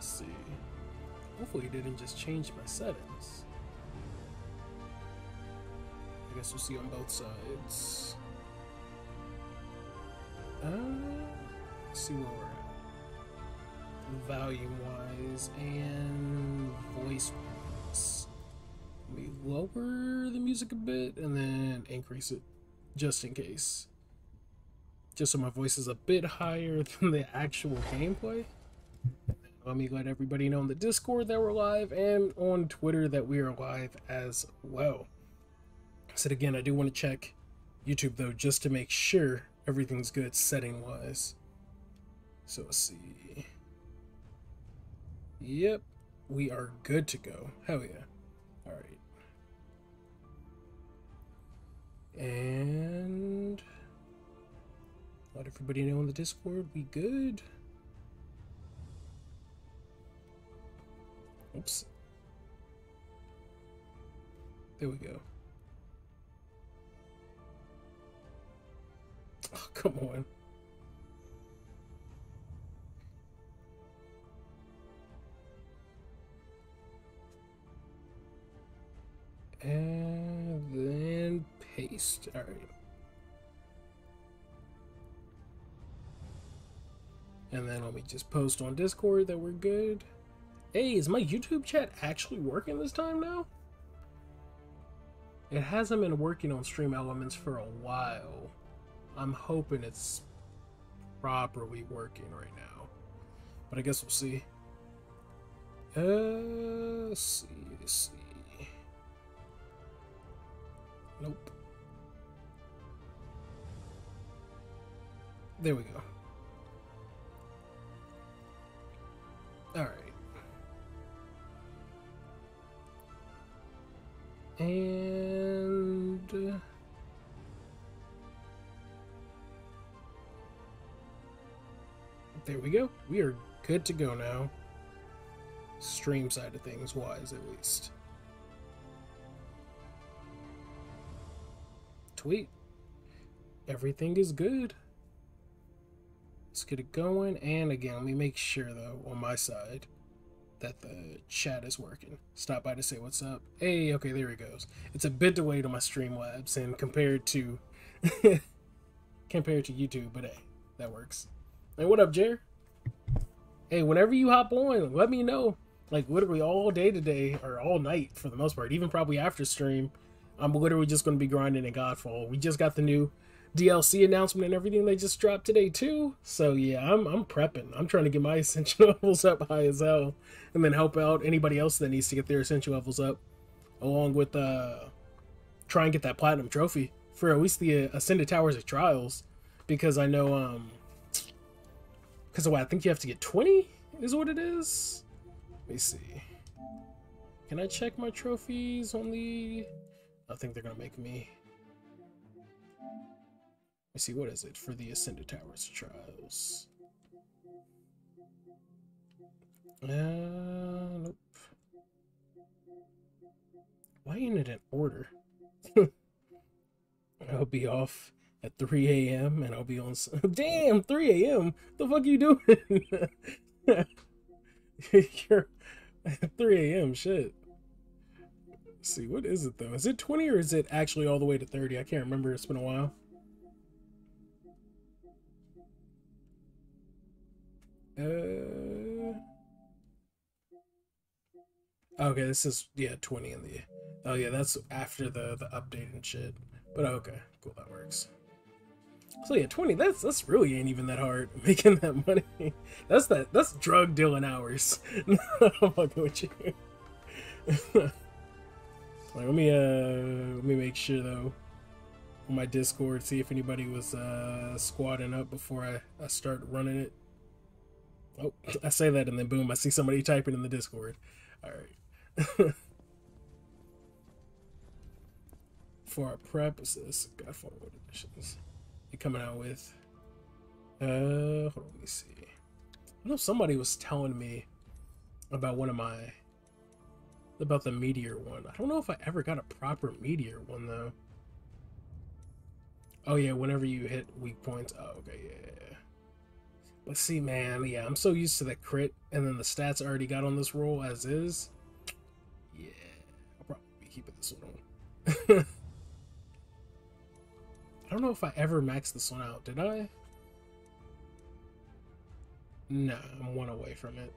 Let's see. Hopefully it didn't just change my settings. I guess we'll see on both sides. Let's see where we're at. Volume wise and voice wise. Let me lower the music a bit and then increase it just in case. Just so my voice is a bit higher than the actual gameplay. Let me let everybody know on the Discord that we're live and on Twitter that we are live as well. I said again, I do want to check YouTube though, just to make sure everything's good setting wise. So let's see. Yep, we are good to go. Hell yeah. Alright. And let everybody know on the Discord we good. Oops. There we go. Oh, come on. And then paste. All right. And then let me just post on Discord that we're good. Hey, is my YouTube chat actually working this time now? It hasn't been working on Stream Elements for a while. I'm hoping it's properly working right now. But I guess we'll see. Let's see. Nope. There we go. Alright. And there we go. We are good to go now. Stream side of things wise, at least. Tweet. Everything is good. Let's get it going. And again, let me make sure though on my side that the chat is working. Stop by to say what's up. Hey, okay, there he goes. It's a bit delayed on my Streamlabs and compared to YouTube, but hey, that works. Hey, what up, Jer? Hey, whenever you hop on, let me know. Like literally all day today, or all night for the most part, even probably after stream, I'm literally just going to be grinding in Godfall. We just got the new DLC announcement and everything they just dropped today too. So yeah, I'm prepping. I'm trying to get my Ascension levels up high as hell, and then help out anybody else that needs to get their Ascension levels up, along with try and get that platinum trophy for at least the Ascended Towers of Trials, because I know because I think you have to get 20 is what it is. Let me see. Can I check my trophies on the? I think they're gonna make me. Let's see, what is it for the Ascended Towers Trials? Nope. Why ain't it in order? I'll be off at 3 a.m. and I'll be on. Damn, 3 a.m. The fuck you doing? You're at 3 a.m. Shit. Let's see, what is it though? Is it 20 or is it actually all the way to 30? I can't remember. It's been a while. Okay, this is 20 in the. Oh yeah, that's after the update and shit. But okay, cool, that works. So yeah, 20. That's really ain't even that hard making that money. That's drug dealing hours. I'm fucking with you. Like, let me make sure though on my Discord, see if anybody was squatting up before I start running it. Oh, I say that and then boom, I see somebody typing in the Discord. All right. For our prep, it says Godfall editions. You coming out with? Hold on, let me see. I know somebody was telling me about about the meteor one. I don't know if I ever got a proper meteor one though. Oh yeah, whenever you hit weak points. Oh okay, yeah. Let's see, man. Yeah, I'm so used to the crit, and then the stats I already got on this roll as is. Yeah, I'll probably be keeping this one on. I don't know if I ever maxed this one out. Did I? Nah, I'm one away from it.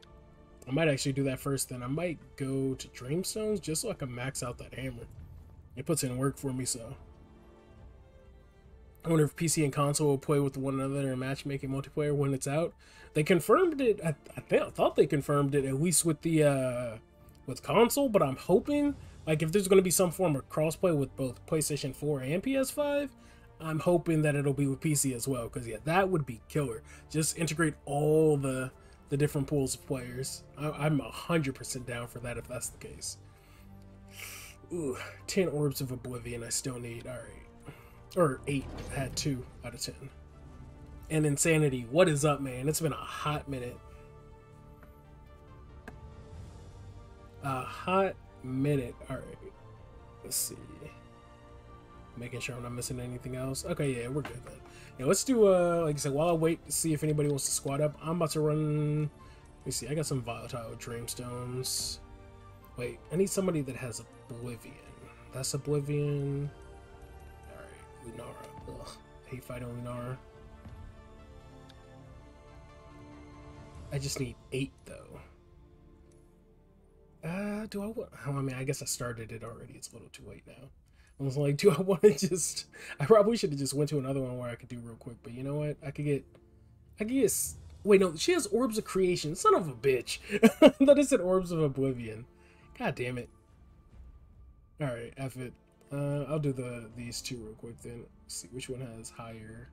I might actually do that first, then I might go to Dreamstones just so I can max out that hammer. It puts in work for me, so. I wonder if PC and console will play with one another in matchmaking multiplayer when it's out. They confirmed it. I thought they confirmed it at least with the with console, but I'm hoping like if there's going to be some form of crossplay with both PlayStation 4 and PS5, I'm hoping that it'll be with PC as well. Because yeah, that would be killer. Just integrate all the different pools of players. I'm 100% down for that if that's the case. Ooh, 10 Orbs of Oblivion I still need. All right. Or 8. I had 2 out of 10. And Insanity. What is up, man? It's been a hot minute. A hot minute. Alright. Let's see. Making sure I'm not missing anything else. Okay, yeah, we're good then. Yeah, let's do, like I said, while I wait to see if anybody wants to squad up, I'm about to run... Let me see. I got some Volatile Dreamstones. Wait, I need somebody that has Oblivion. That's Oblivion... Lunara. Ugh. I hate fighting Lunara. I just need 8 though. Do I want... I mean, I guess I started it already. It's a little too late now. I was like, do I want to just... I probably should have just went to another one where I could do real quick. But you know what? I could get... Wait, no. She has Orbs of Creation. Son of a bitch. That is Orbs of Oblivion. God damn it. Alright, F it. I'll do these 2 real quick then. Let's see which one has higher.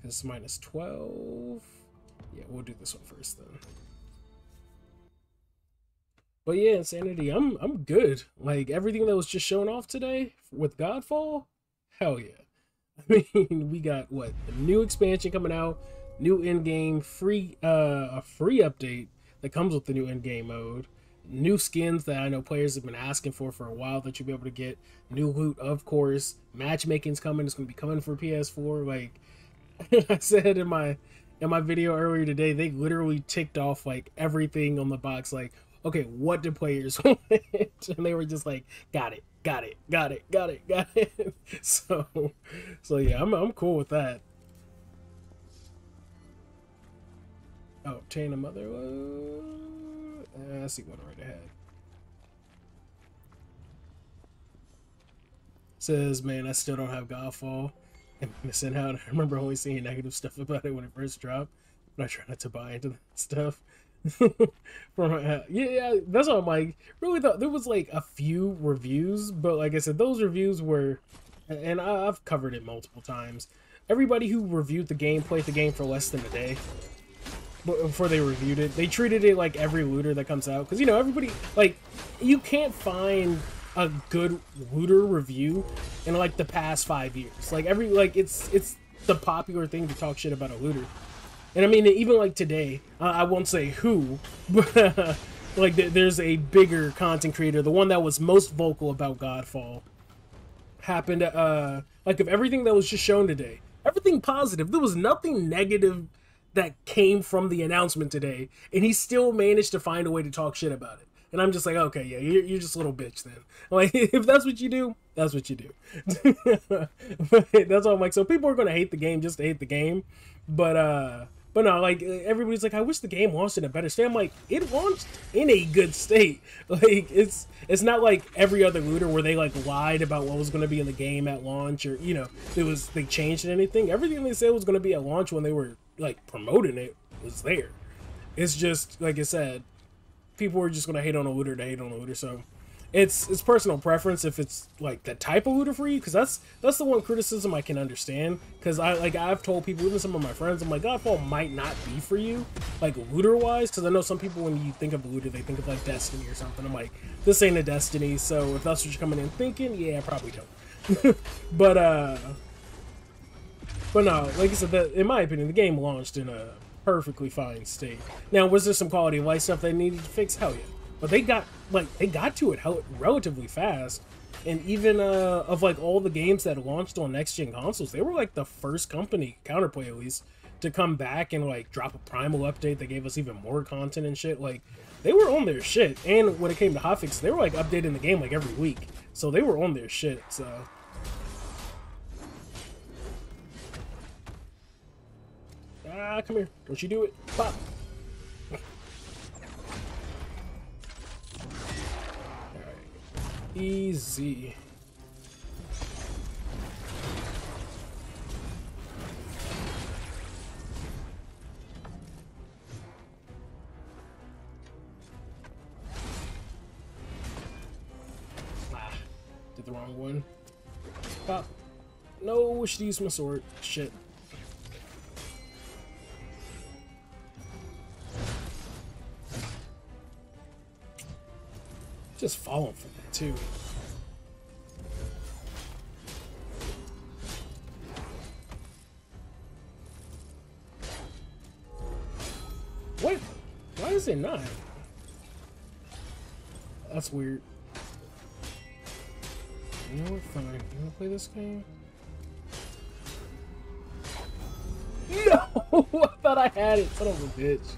It's minus 12. Yeah, we'll do this one first then. But yeah, Insanity, I'm good. Like everything that was just shown off today with Godfall, hell yeah. I mean, we got what? A new expansion coming out, new in-game free a free update that comes with the new in-game mode. New skins that I know players have been asking for a while that you'll be able to get. New loot, of course. Matchmaking's coming. It's going to be coming for PS4. Like I said in my video earlier today, they literally ticked off like everything on the box. Like, okay, what do players want? And they were just like, got it, got it, got it, got it, got it. So yeah, I'm cool with that. Oh, obtain a mother. I see one right ahead. Says, man, I still don't have Godfall. I'm missing out. I remember only seeing negative stuff about it when it first dropped, but I try not to buy into that stuff. Yeah, that's what I'm like. Really thought there was like a few reviews, but like I said, those reviews were, and I've covered it multiple times. Everybody who reviewed the game played the game for less than a day. Before they reviewed it, they treated it like every looter that comes out, because you know everybody, like, you can't find a good looter review in like the past 5 years. Like it's the popular thing to talk shit about a looter, and I mean even like today, I won't say who, but like there's a bigger content creator, the one that was most vocal about Godfall, happened like of everything that was just shown today, everything positive. There was nothing negative that came from the announcement today, and he still managed to find a way to talk shit about it. And I'm just like, okay, yeah, you're just a little bitch then. Like, if that's what you do, that's what you do. That's all I'm like. So people are gonna hate the game just to hate the game, but no, like everybody's like, I wish the game launched in a better state. I'm like, it launched in a good state. Like it's not like every other looter where they like lied about what was gonna be in the game at launch, or you know, they changed anything. Everything they said was gonna be at launch when they were like promoting it was there. It's just like I said, people are just gonna hate on a looter to hate on a looter. So it's personal preference if it's like the type of looter for you, because that's the one criticism I can understand. Because I've told people, even some of my friends, I'm like, Godfall might not be for you, like looter wise, because I know some people when you think of looter they think of like Destiny or something. I'm like, this ain't a Destiny, so if that's what you're coming in thinking, yeah, probably don't. but no, like I said, that in my opinion, the game launched in a perfectly fine state. Now, was there some quality of life stuff they needed to fix? Hell yeah. But they got to it relatively fast. And even of like all the games that launched on next gen consoles, they were like the first company, Counterplay at least, to come back and like drop a primal update that gave us even more content and shit. Like, they were on their shit. And when it came to hotfix, they were like updating the game like every week. So they were on their shit. So come here. Don't you do it. Pop. Alright. Easy. Did the wrong one. Pop. No, should use my sword. Shit. Just falling for that too. What? Why is it not? That's weird. You know what? Fine. You wanna play this game? No! I thought I had it. Son of a bitch.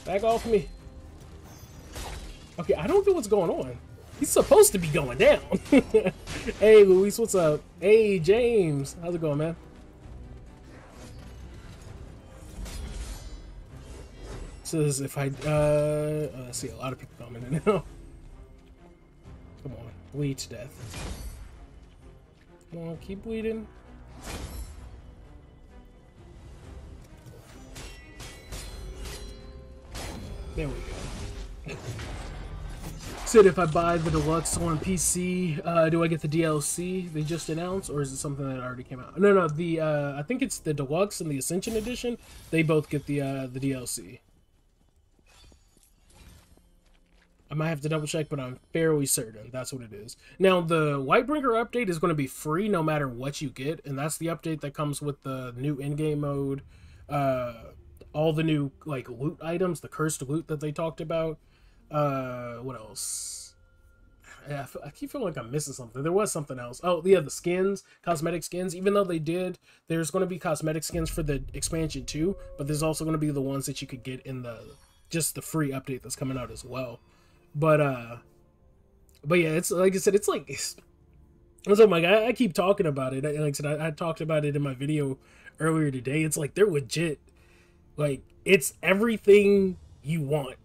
Back off me. Okay, I don't know what's going on. He's supposed to be going down. Hey, Luis, what's up? Hey, James. How's it going, man? Says if I, I see a lot of people coming in now. Come on, bleed to death. Come on, keep bleeding. There we go. Said if I buy the deluxe on PC, do I get the DLC they just announced, or is it something that already came out? No, the I think it's the deluxe and the Ascension edition. They both get the DLC. I might have to double check, but I'm fairly certain that's what it is. Now, the Lightbringer update is going to be free no matter what you get, and that's the update that comes with the new in-game mode, all the new like loot items, the cursed loot that they talked about. What else? Yeah, I keep feeling like I'm missing something. There was something else. Oh, yeah, the skins, cosmetic skins. Even though there's going to be cosmetic skins for the expansion too, but there's also going to be the ones that you could get in just the free update that's coming out as well. But yeah, it's like I said, it's like, so like I keep talking about it. Like I said, I talked about it in my video earlier today. It's like they're legit. Like, it's everything you want.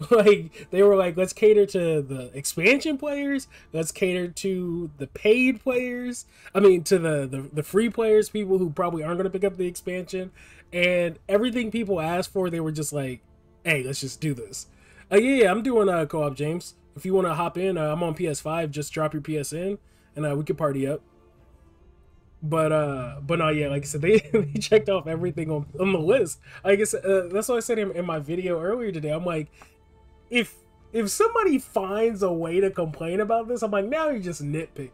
Like, they were like, let's cater to the expansion players, let's cater to the paid players, I mean to the free players, people who probably aren't going to pick up the expansion, and everything people asked for, they were just like, hey, let's just do this. Yeah, I'm doing a co-op, James. If you want to hop in, I'm on PS5, just drop your PSN and we can party up. But no, yeah, like I said, they checked off everything on the list. I guess that's what I said in my video earlier today. I'm like, if somebody finds a way to complain about this, I'm like, now you're just nitpicking.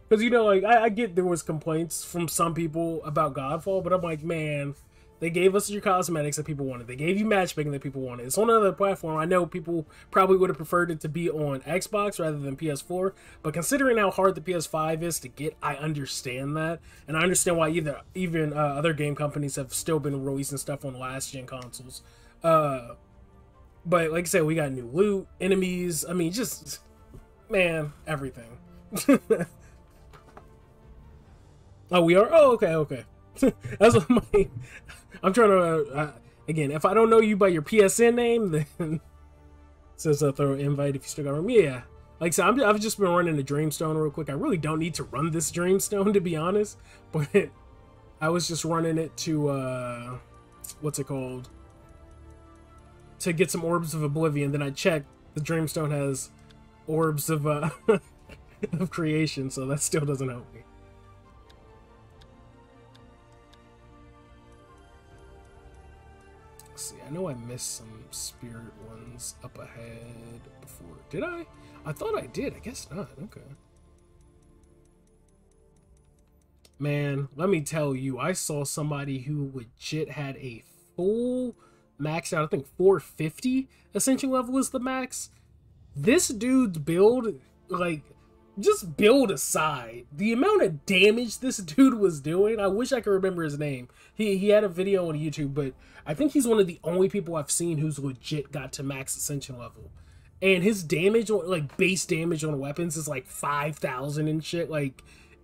Because, you know, like, I get there was complaints from some people about Godfall, but I'm like, man, they gave us your cosmetics that people wanted. They gave you matchmaking that people wanted. It's on another platform. I know people probably would have preferred it to be on Xbox rather than PS4. But considering how hard the PS5 is to get, I understand that. And I understand why even other game companies have still been releasing stuff on last-gen consoles. But like I said, we got new loot, enemies. I mean, just, man, everything. Oh, we are? Oh, okay. That's what I'm trying to, again, if I don't know you by your PSN name, then says I'll throw an invite if you still got room. Yeah. Like I said, I've just been running a Dreamstone real quick. I really don't need to run this Dreamstone, to be honest, but I was just running it to, what's it called? To get some Orbs of Oblivion. Then I checked, the Dreamstone has Orbs of, of Creation, so that still doesn't help me. See, I know I missed some spirit ones up ahead before. Did I? I thought I did. I guess not. Okay. Man, let me tell you, I saw somebody who legit had a full max out. I think 450 Ascension level is the max. This dude's build, like, just build aside, the amount of damage this dude was doing, I wish I could remember his name. He had a video on YouTube, but I think he's one of the only people I've seen who's legit got to max Ascension level. And his damage, like base damage on weapons, is like 5,000 and shit. Like,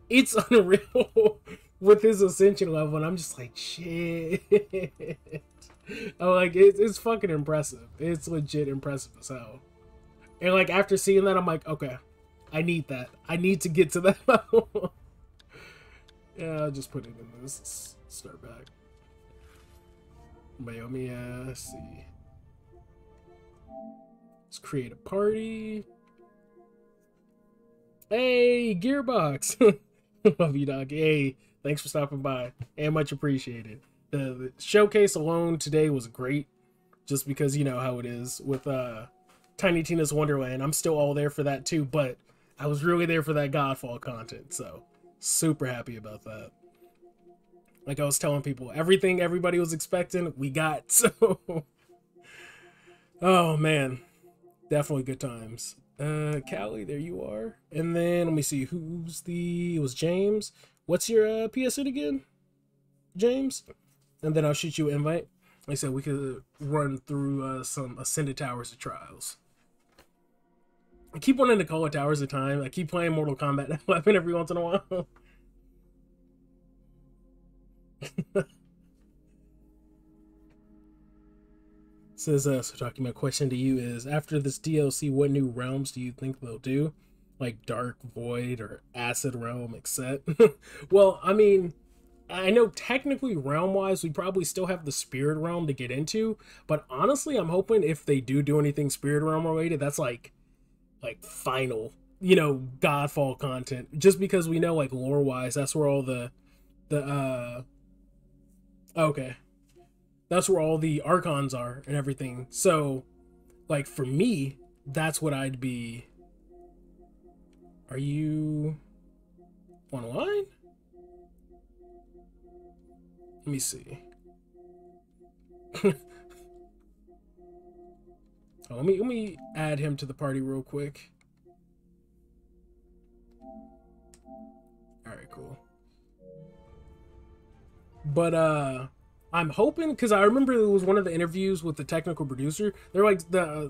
it's unreal with his Ascension level, and I'm just like, shit. I'm like, it's fucking impressive. It's legit impressive as hell. And like after seeing that, I'm like, okay, I need that. I need to get to that level. Yeah, I'll just put it in this. Let's start back. But let me see. Let's create a party. Hey, Gearbox. Love you, dog. Hey, thanks for stopping by. And much appreciated. The showcase alone today was great. Just because you know how it is with Tiny Tina's Wonderland. I'm still all there for that too, but I was really there for that Godfall content, so super happy about that. Like I was telling people, everything everybody was expecting, we got. So, oh man, definitely good times. Callie, there you are. And then let me see who's it was James. What's your PSN again, James? And then I'll shoot you an invite. Like I said, we could run through some Ascended Towers of Trials. I keep wanting to call it Towers of Time. I keep playing Mortal Kombat 11 every once in a while. Says, so talking, my question to you is, after this DLC, what new realms do you think they'll do? Like Dark Void or Acid Realm, etc. Well, I mean, I know technically realm-wise, we probably still have the Spirit Realm to get into, but honestly, I'm hoping if they do anything Spirit Realm related, that's like final, you know, Godfall content. Just because we know, like, lore-wise, that's where all okay. That's where all the Archons are and everything. So, like, for me, that's what I'd be... Are you online? Let me see. Oh, let me add him to the party real quick. All right, cool. But I'm hoping, because I remember it was one of the interviews with the technical producer. They're like,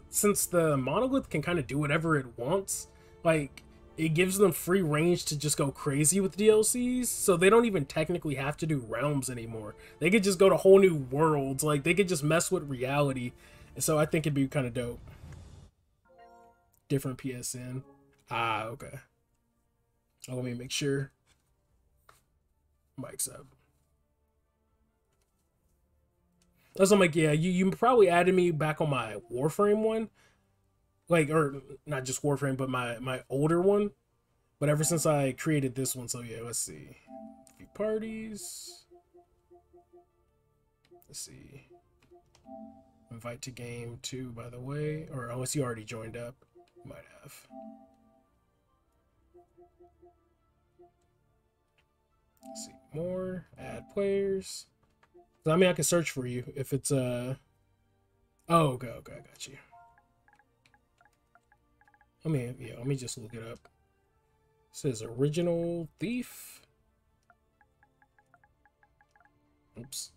since the monolith can kind of do whatever it wants, like it gives them free range to just go crazy with DLCs, so they don't even technically have to do realms anymore. They could just go to whole new worlds. Like they could just mess with reality. And so I think it'd be kind of dope. Different PSN. Ah, okay. Oh, let me make sure. Mic's up. That's I'm like, yeah, you probably added me back on my Warframe one. Like, or not just Warframe, but my older one. But ever since I created this one, so yeah, let's see. A few parties. Let's see. Invite to game 2, by the way. Or unless you already joined up. You might have. Let's see. More. Add players. I mean, I can search for you if it's Oh, okay, I got you. Let me just look it up. It says original thief. Oops.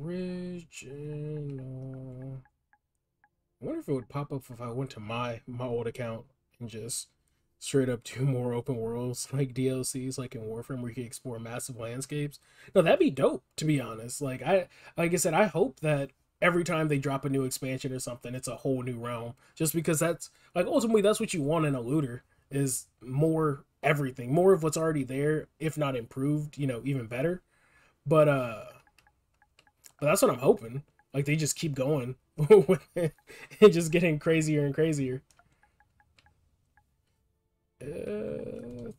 Original. I wonder if it would pop up if I went to my old account and just straight up do more open worlds like DLCs like in Warframe where you can explore massive landscapes. No, that'd be dope, to be honest. Like I said, I hope that every time they drop a new expansion or something, it's a whole new realm. Just because that's like ultimately that's what you want in a looter, is more everything, more of what's already there, if not improved, you know, even better. But that's what I'm hoping. Like they just keep going with it and just getting crazier and crazier.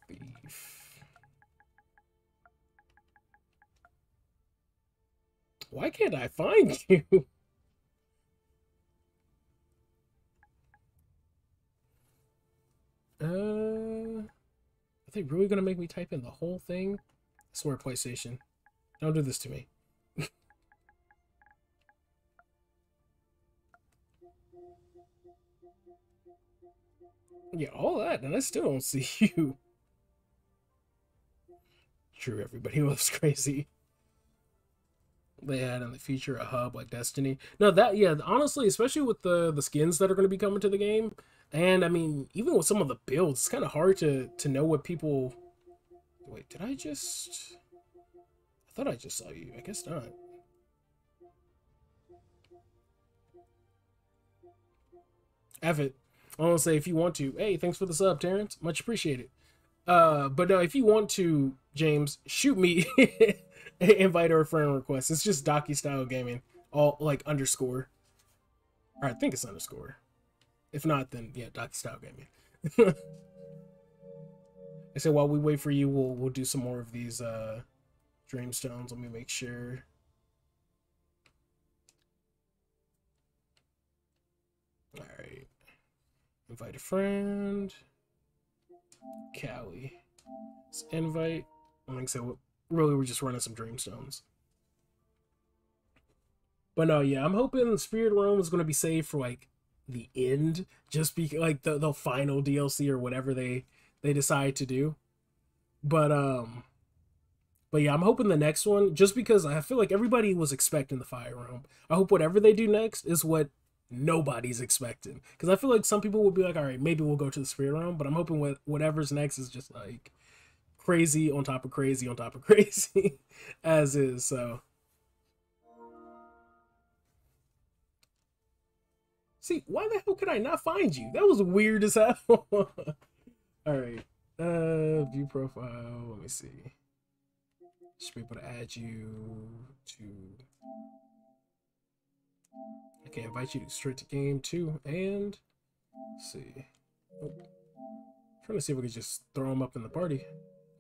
Thief. Why can't I find you? Are they really gonna make me type in the whole thing? I swear, PlayStation, don't do this to me. Yeah, all that, and I still don't see you. True, everybody loves crazy. They had in the future a hub like Destiny. No, that yeah, honestly, especially with the skins that are going to be coming to the game, and I mean, even with some of the builds, it's kind of hard to know what people. Wait, did I just? I thought I just saw you. I guess not. F it. I want to say if you want to. Hey, thanks for the sub, Terrence. Much appreciated. But no, if you want to, James, shoot me invite or a friend request. It's just Docky Style Gaming, all like underscore. Or I think it's underscore. If not, then yeah, Docky Style Gaming. I said while we wait for you, we'll do some more of these Dreamstones. Let me make sure. All right, invite a friend. Callie. Let's invite. Like I said, really, we're just running some Dreamstones. But no, yeah, I'm hoping Spirit Realm is going to be saved for like the end, just be like the final DLC or whatever they decide to do. But yeah, I'm hoping the next one, just because I feel like everybody was expecting the Fire Realm. I hope whatever they do next is what nobody's expecting, because I feel like some people will be like, all right, maybe we'll go to the Spirit Realm, but I'm hoping whatever's next is just like crazy on top of crazy on top of crazy as is. So see, why the hell could I not find you? That was weird as hell. All right, view profile, let me see. Should be able to add you to. I can invite you straight to game too, and let's see. Oh, trying to see if we could just throw them up in the party.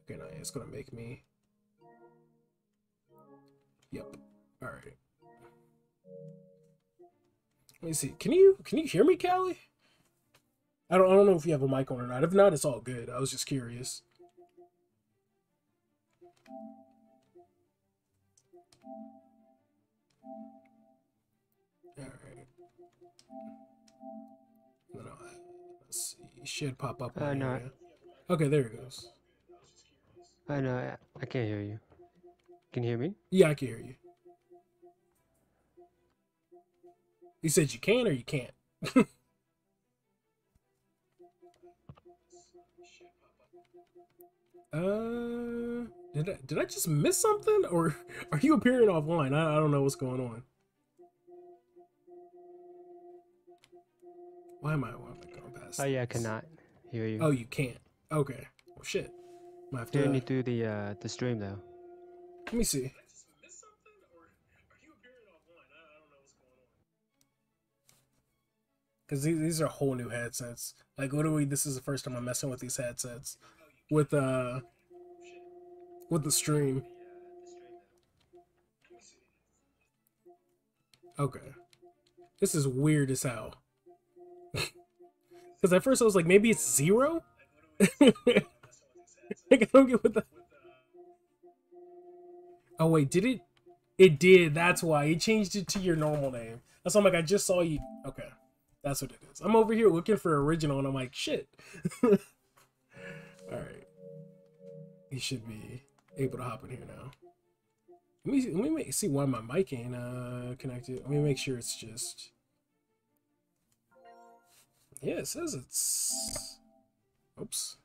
Okay, no, it's gonna make me. Yep. All right. Let me see. Can you hear me, Callie? I don't know if you have a mic on or not. If not, it's all good. I was just curious. All right. No, let's see. It should pop up on No. here. Okay, there it goes. No, I can't hear you. Can you hear me? Yeah, I can hear you. You said you can or you can't? Did I just miss something, or are you appearing offline? I don't know what's going on. Why am I going past? Oh yeah, I this? cannot hear you. Oh, you can't. Okay. Well, shit. Might have Hearing to. you through the stream though. Let me see. Because these are whole new headsets. Like literally, this is the first time I'm messing with these headsets with the stream. Okay. This is weird as hell. Because at first I was like, maybe it's 0. Like, I don't get what the. Oh wait, did it? It did. That's why it changed it to your normal name. That's why I'm like, I just saw you. Okay, that's what it is. I'm over here looking for original, and I'm like, shit. All right, he should be able to hop in here now. Let me see why my mic ain't connected. Let me make sure it's just. Yeah, it says it's. Oops.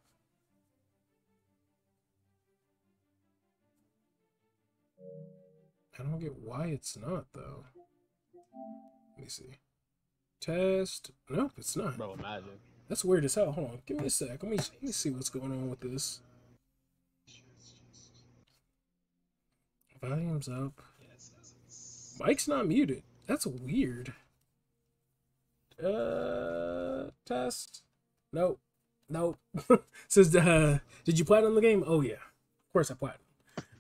I don't get why it's not though. Let me see. Test. Nope, it's not. Bro, imagine. That's weird as hell. Hold on. Give me a sec. Let me see what's going on with this. Volume's up. Mic's not muted. That's weird. Test. Nope. Nope. Says, did you platinum the game? Oh yeah. Of course I platinum.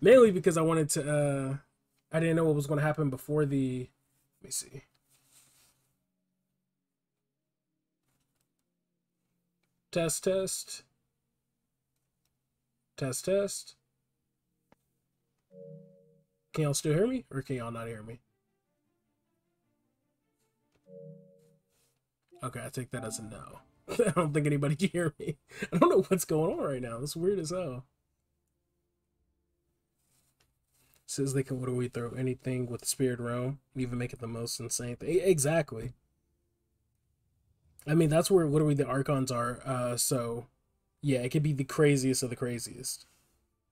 Mainly because I wanted to, I didn't know what was going to happen before the, let me see. Test, test. Test, test. Can y'all still hear me? Or can y'all not hear me? Okay, I take that as a no. I don't think anybody can hear me. I don't know what's going on right now. That's weird as hell. Says they can literally throw anything with the spirit realm and even make it the most insane thing. Exactly. I mean, that's where literally the archons are. So, yeah, it could be the craziest of the craziest.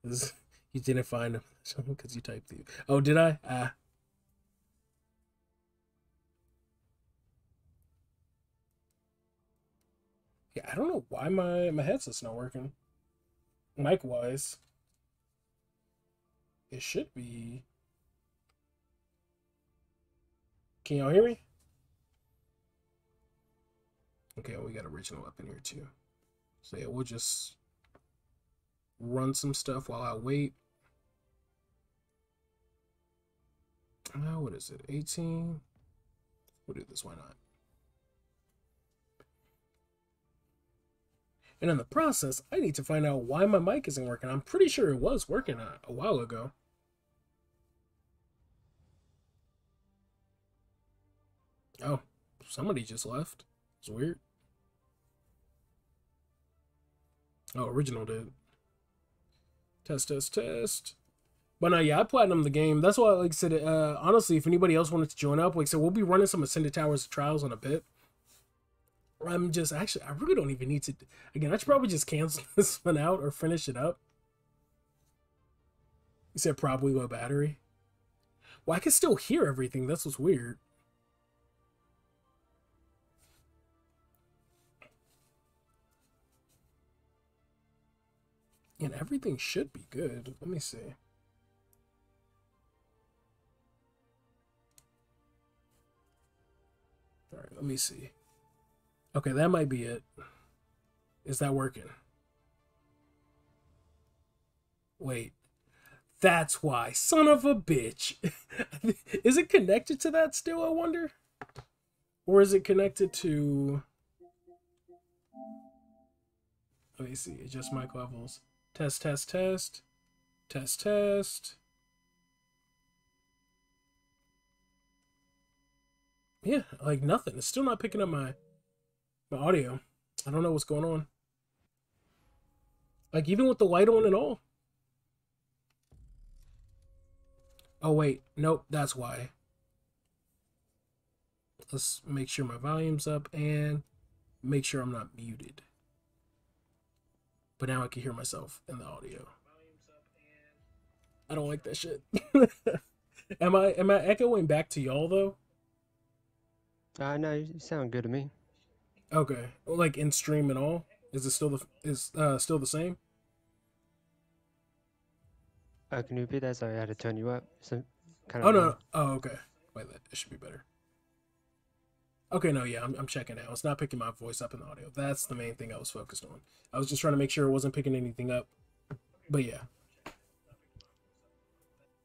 You didn't find them because you typed the. Oh, did I? Yeah, I don't know why my headset's not working. Mic wise, it should be. Can y'all hear me? Okay, we got original up in here too. So yeah, we'll just run some stuff while I wait. What is it? 18. We'll do this. Why not? And in the process, I need to find out why my mic isn't working. I'm pretty sure it was working a while ago. Oh, somebody just left. It's weird. Oh, original did. Test, test, test. But no, yeah, I platinum the game. That's why, like I said, honestly, if anybody else wanted to join up, like I said, we'll be running some Ascended Towers Trials in a bit. I'm just, actually, I really don't even need to, again, I should probably just cancel this one out or finish it up. You said probably low battery. Well, I can still hear everything. That's what's weird. And everything should be good. Let me see. All right, let me see. Okay, that might be it. Is that working? Wait. That's why. Son of a bitch. Is it connected to that still, I wonder? Or is it connected to... Let me see. Adjust mic levels. Test, test, test. Test, test. Yeah, like nothing. It's still not picking up my audio. I don't know what's going on. Like even with the light on and all. Oh wait, nope, that's why. Let's make sure my volume's up and make sure I'm not muted. But now I can hear myself in the audio. I don't like that shit. Am I echoing back to y'all though? No, you sound good to me. Okay, like in stream and all, is it still still the same? Can you repeat that? Sorry, I had to turn you up. So, kind Oh of no, low. no. Oh okay. Wait, that should be better. Okay, no, yeah, I'm checking now. It's not picking my voice up in the audio. That's the main thing I was focused on. I was just trying to make sure it wasn't picking anything up. But yeah.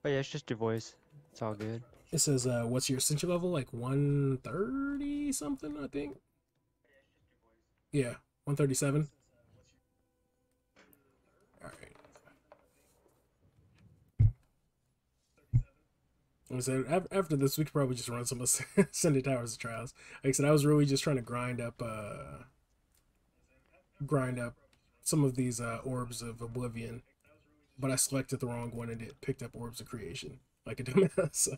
But yeah, it's just your voice. It's all good. It says, what's your Ascension level? Like 130 something, I think. Yeah, 137. All right. I said after this, we could probably just run some Ascended Towers of Trials. Like I said, I was really just trying to grind up some of these orbs of Oblivion, but I selected the wrong one and it picked up Orbs of Creation like a dumbass. So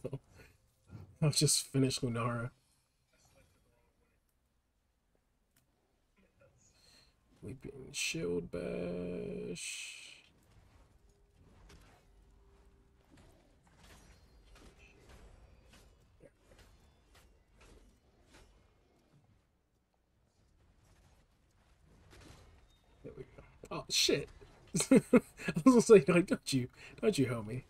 I'll just finish Lunara. Weeping Shield Bash. There we go. Oh shit! I was gonna say, like, don't you help me?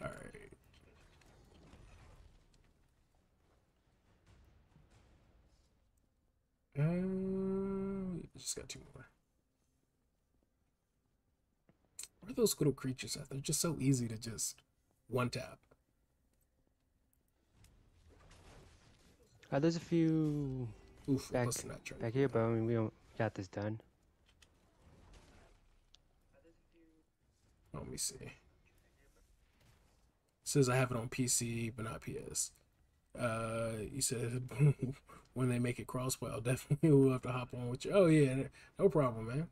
All right. Just got two more. Where are those little creatures at? They're just so easy to just one tap. There's a few Oof, back here, but I mean, we don't got this done. Let me see. It says I have it on PC, but not PS. You said when they make it crossplay, I'll definitely will have to hop on with you. Oh yeah, no problem, man.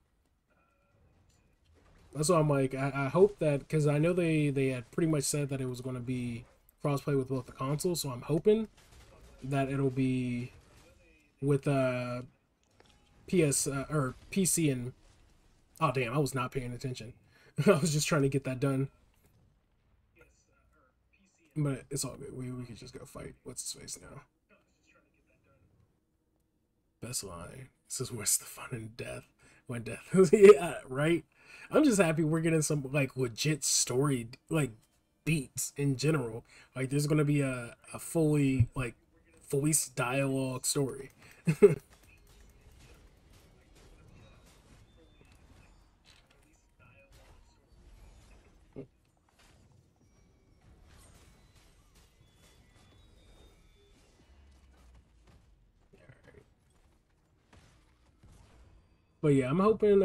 That's why I'm like, I hope that, because I know they had pretty much said that it was going to be crossplay with both the consoles, so I'm hoping that it'll be with PS or PC and oh damn, I was not paying attention. I was just trying to get that done, but it's all good. We could just go fight. What's his face now? Best line. This is what's the fun in death when death. Yeah, right. I'm just happy we're getting some like legit story like beats in general. Like there's gonna be a fully like voice dialogue story. But yeah, I'm hoping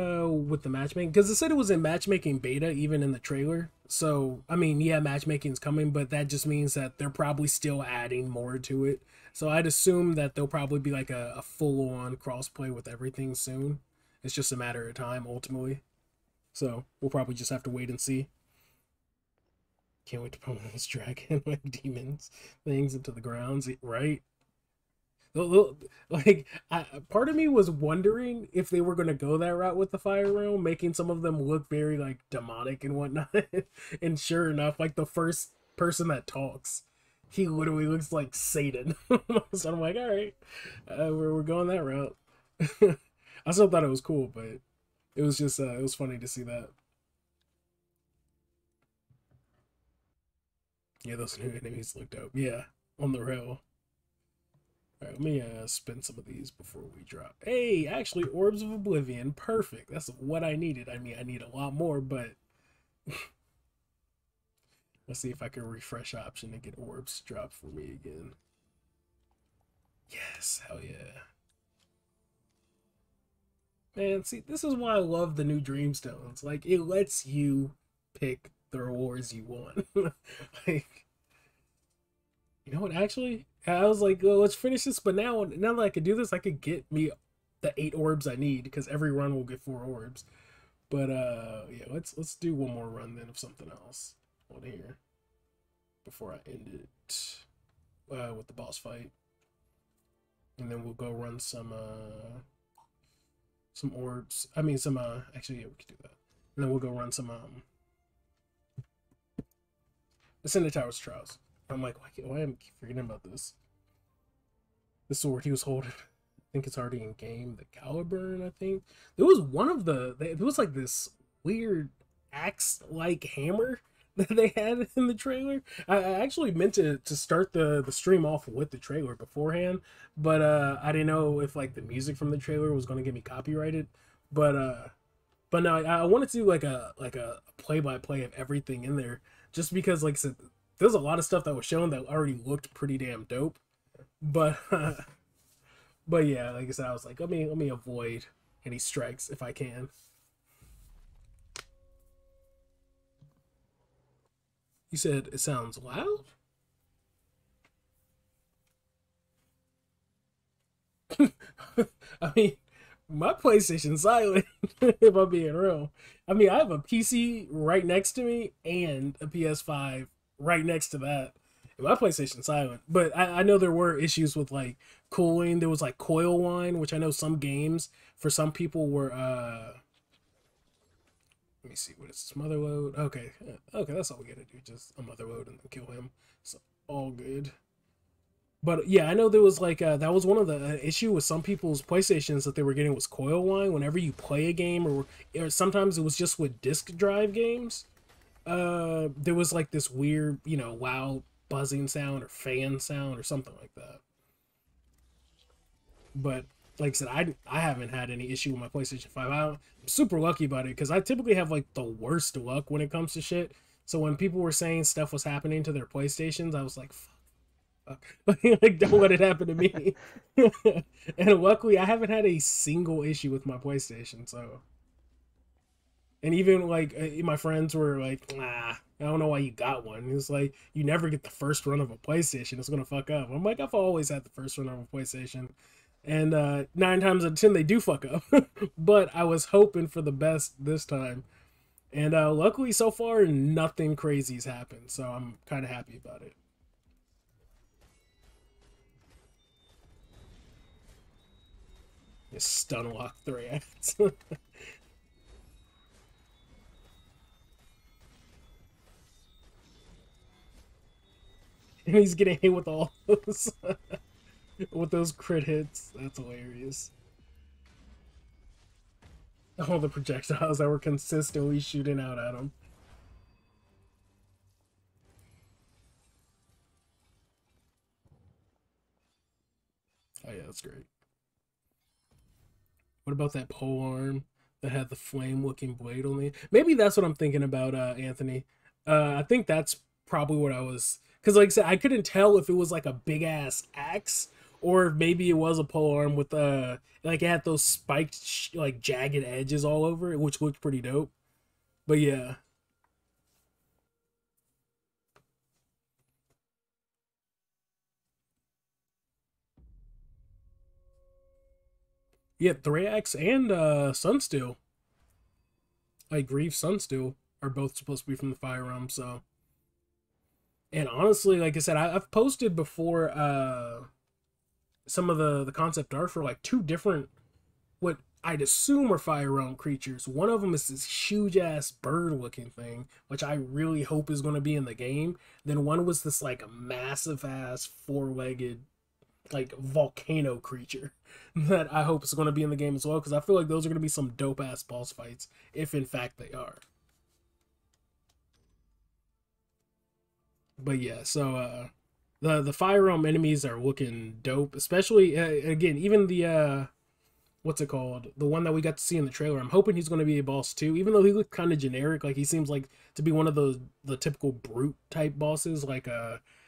with the matchmaking, because it said it was in matchmaking beta even in the trailer. So I mean, yeah, matchmaking's coming, but that just means that they're probably still adding more to it. So I'd assume that there'll probably be like a full-on crossplay with everything soon. It's just a matter of time ultimately. So we'll probably just have to wait and see. Can't wait to put this dragon like demons things into the grounds, right? Like, part of me was wondering if they were going to go that route with the Fire Realm, making some of them look very like demonic and whatnot. And sure enough, like the first person that talks, he literally looks like Satan. So I'm like, all right, we're going that route. I still thought it was cool, but it was just it was funny to see that. Yeah, those new enemies looked dope. Yeah, on the rail. All right, let me spin some of these before we drop. Hey, actually, Orbs of Oblivion. Perfect. That's what I needed. I mean, I need a lot more, but let's see if I can refresh option and get orbs dropped for me again. Yes, hell yeah. Man, see, this is why I love the new Dreamstones. Like, it lets you pick the rewards you want. Like, you know what, actually? I was like, well, let's finish this, but now that I could do this, I could get me the 8 orbs I need, because every run will get 4 orbs. But yeah, let's do one more run then of something else on here before I end it with the boss fight. And then we'll go run some orbs. I mean some actually yeah, we could do that. And then we'll go run some Ascended Towers Trials. I'm like, why am I forgetting about this? The sword he was holding. I think it's already in game. The Caliburn, I think. There was one of there was like this weird axe-like hammer that they had in the trailer. I actually meant to start the stream off with the trailer beforehand, but I didn't know if like the music from the trailer was going to get me copyrighted. But no, I wanted to do like a play-by-play of everything in there, just because like I said, there's a lot of stuff that was shown that already looked pretty damn dope. But but yeah, like I said, I was like, let me avoid any strikes if I can. You said it sounds loud? I mean, my PlayStation's silent, if I'm being real. I mean, I have a PC right next to me and a PS5 right next to that. And my PlayStation's silent. But I know there were issues with like cooling. There was like coil whine, which I know some games for some people were let me see, what is this, mother load? Okay. Okay, that's all we gotta do. Just a mother load and then kill him. So all good. But yeah, I know there was like that was one of the issue with some people's PlayStations that they were getting was coil whine whenever you play a game, or sometimes it was just with disc drive games. There was like this weird, you know, loud buzzing sound or fan sound or something like that. But like I said, I haven't had any issue with my PlayStation 5. I'm super lucky about it because I typically have like the worst luck when it comes to shit. So when people were saying stuff was happening to their PlayStations, I was like, like, don't let it happen to me. And luckily, I haven't had a single issue with my PlayStation. So And even like my friends were like, nah, I don't know why you got one. It's like you never get the first run of a PlayStation. It's gonna fuck up. I'm like, I've always had the first run of a PlayStation, and 9 times out of 10 they do fuck up. But I was hoping for the best this time, and luckily so far nothing crazy's happened. So I'm kind of happy about it. Just stun lock 3x. And he's getting hit with all those with those crit hits. That's hilarious. All the projectiles that were consistently shooting out at him. Oh yeah, that's great. What about that pole arm that had the flame looking blade on it? Maybe that's what I'm thinking about, Anthony. I think that's probably what I was, because like I said, I couldn't tell if it was like a big ass axe or maybe it was a pole arm with like it had those spiked like jagged edges all over it, which looked pretty dope. But yeah. Yeah, Thrax and Sunsteel, like Grief Sunsteel, are both supposed to be from the Fire Realm. So, and honestly, like I said, I've posted before some of the concept art for like two different what I'd assume are Fire Realm creatures. One of them is this huge ass bird looking thing, which I really hope is going to be in the game. Then one was this like massive ass four-legged like volcano creature that I hope is going to be in the game as well, because I feel like those are going to be some dope ass boss fights if in fact they are. But yeah, so the Fire Realm enemies are looking dope, especially again even the what's it called, the one that we got to see in the trailer. I'm hoping he's going to be a boss too, even though he looked kind of generic. Like he seems like to be one of the typical brute type bosses, like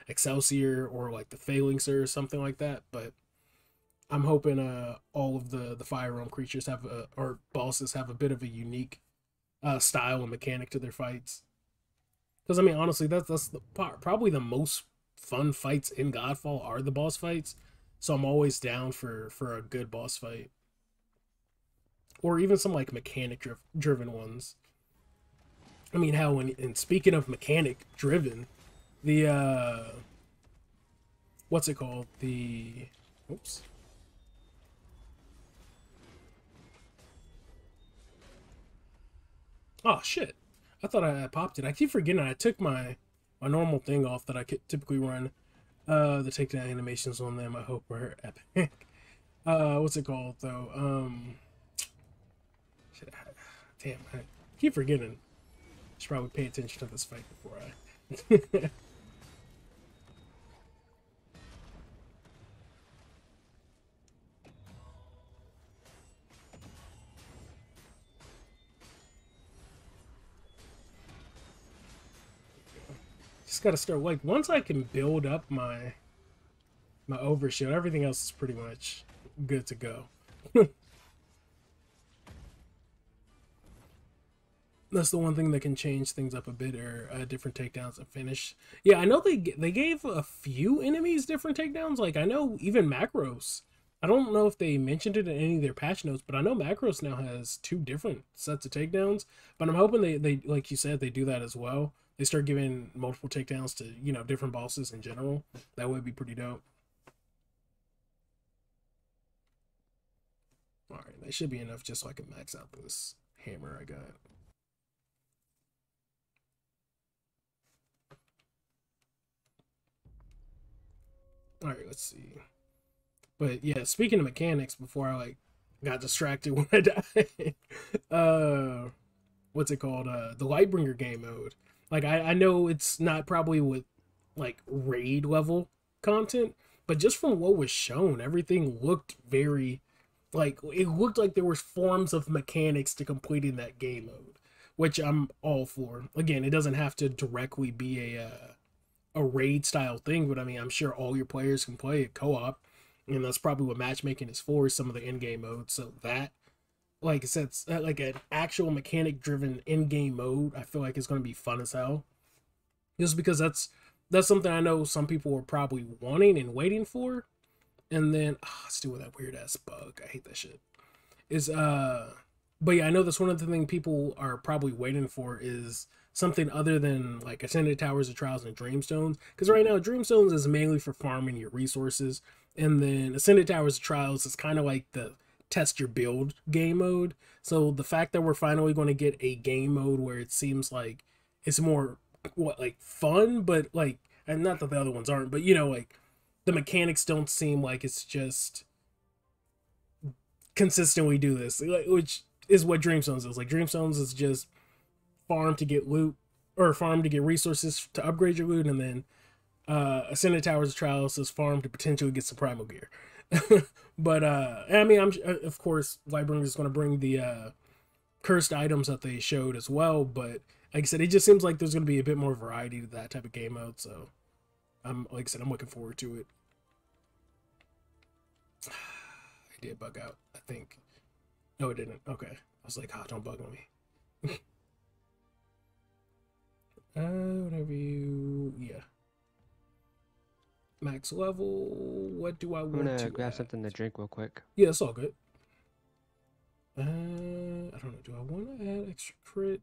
Excelsior or like the Phalanxer or something like that. But I'm hoping all of the Fire Realm creatures have or bosses have a bit of a unique style and mechanic to their fights. Because I mean, honestly, probably the most fun fights in Godfall are the boss fights. So I'm always down for a good boss fight, or even some like mechanic driven ones. I mean, how and speaking of mechanic driven, the what's it called? The oops. Oh shit! I thought I popped it. I keep forgetting I took my normal thing off that I could typically run. The takedown animations on them I hope were epic. What's it called though? Shit, damn, I keep forgetting. Should probably pay attention to this fight before I. Just gotta start like once I can build up my overshield, everything else is pretty much good to go. That's the one thing that can change things up a bit, or different takedowns and finish. Yeah, I know they gave a few enemies different takedowns. Like I know even Macros. I don't know if they mentioned it in any of their patch notes, but I know Macros now has two different sets of takedowns. But I'm hoping they like you said they do that as well. They start giving multiple takedowns to different bosses in general. That would be pretty dope. All right, that should be enough just so I can max out this hammer I got. All right, let's see. But yeah, speaking of mechanics, before I like got distracted when I died, what's it called? The Lightbringer game mode. Like I know it's not probably with like raid level content, but just from what was shown, everything looked very like it looked like there was forms of mechanics to completing that game mode, which I'm all for. Again, it doesn't have to directly be a raid style thing, but I mean, I'm sure all your players can play it co-op, and that's probably what matchmaking is for, some of the in-game modes. So that like I said, like an actual mechanic driven in-game mode, I feel like it's going to be fun as hell. Just because that's something I know some people were probably wanting and waiting for. And then let's deal with that weird ass bug. I hate that shit. Is but yeah, I know that's one of the things people are probably waiting for is something other than like Ascended Towers of Trials and Dreamstones. Because right now, Dreamstones is mainly for farming your resources, and then Ascended Towers of Trials is kind of like the test your build game mode. So the fact that we're finally going to get a game mode where it seems like it's more like fun, but like, and not that the other ones aren't, but you know, like the mechanics don't seem like it's just consistently do this, which is what Dreamstones is. Like Dreamstones is just farm to get loot or farm to get resources to upgrade your loot, and then Ascended Towers of Trials is farm to potentially get some primal gear. But I mean, I'm of course Lightbringer is going to bring the cursed items that they showed as well, but like I said, it just seems like there's going to be a bit more variety to that type of game mode, so I'm like I said, I'm looking forward to it. I did bug out, I think. No, it didn't. Okay. I was like, don't bug on me. Whatever you... Yeah. Max level. What do I want to I'm gonna grab something to drink real quick. Yeah, it's all good. I don't know. Do I want to add extra crit?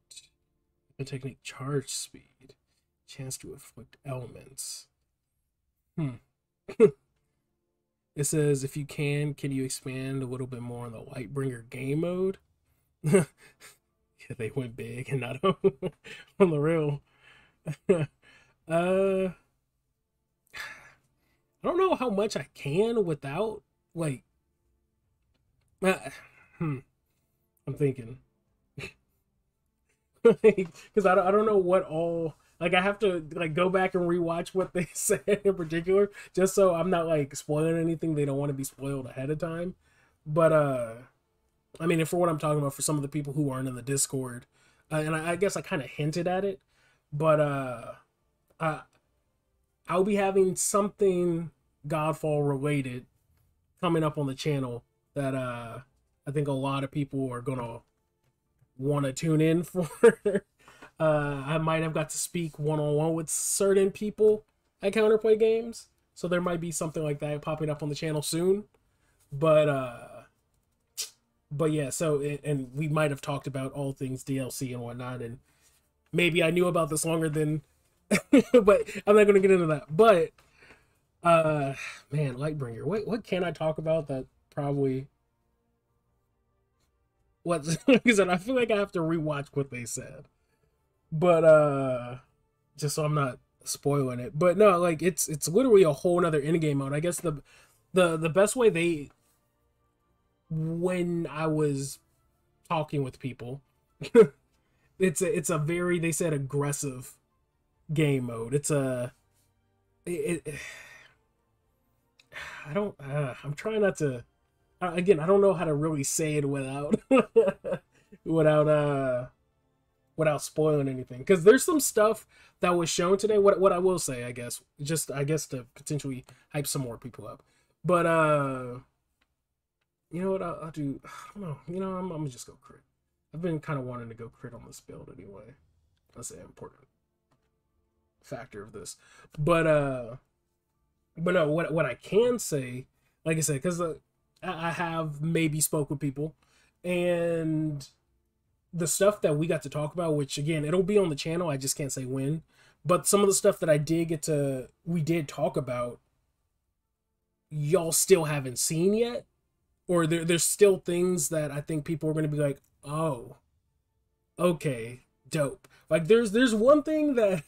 A technique charge speed. Chance to afflict elements. It says, if you can you expand a little bit more on the Lightbringer game mode? Yeah, they went big and not on the real. I don't know how much I can without, like, I'm thinking. Because I don't know what all... Like, I have to, like, go back and rewatch what they said in particular, just so I'm not, like, spoiling anything they don't want to be spoiled ahead of time. But, I mean, for what I'm talking about, for some of the people who aren't in the Discord, and I guess I kind of hinted at it, but, I'll be having something Godfall related coming up on the channel that, I think a lot of people are gonna want to tune in for. I might have got to speak one-on-one with certain people at Counterplay Games, so there might be something like that popping up on the channel soon. But yeah, so and we might have talked about all things DLC and whatnot, and maybe I knew about this longer than but I'm not gonna get into that. But man, Lightbringer, what can I talk about that probably because I feel like I have to rewatch what they said. But just so I'm not spoiling it. But no, like it's literally a whole nother in-game mode. I guess the best way when I was talking with people, it's a very, they said, aggressive game mode. It's a I'm trying not to again, I don't know how to really say it without without spoiling anything, because there's some stuff that was shown today. What I will say, I guess to potentially hype some more people up, but you know what I'll do? I don't know. You know, I'm gonna just go crit. I've been kind of wanting to go crit on this build anyway. That's an important factor of this, but no. What I can say, like I said, because I have maybe spoke with people, and the stuff that we got to talk about, which again, it'll be on the channel, I just can't say when, but some of the stuff that we did talk about, y'all still haven't seen yet, or there's still things that I think people are going to be like, oh, okay, dope. Like there's one thing that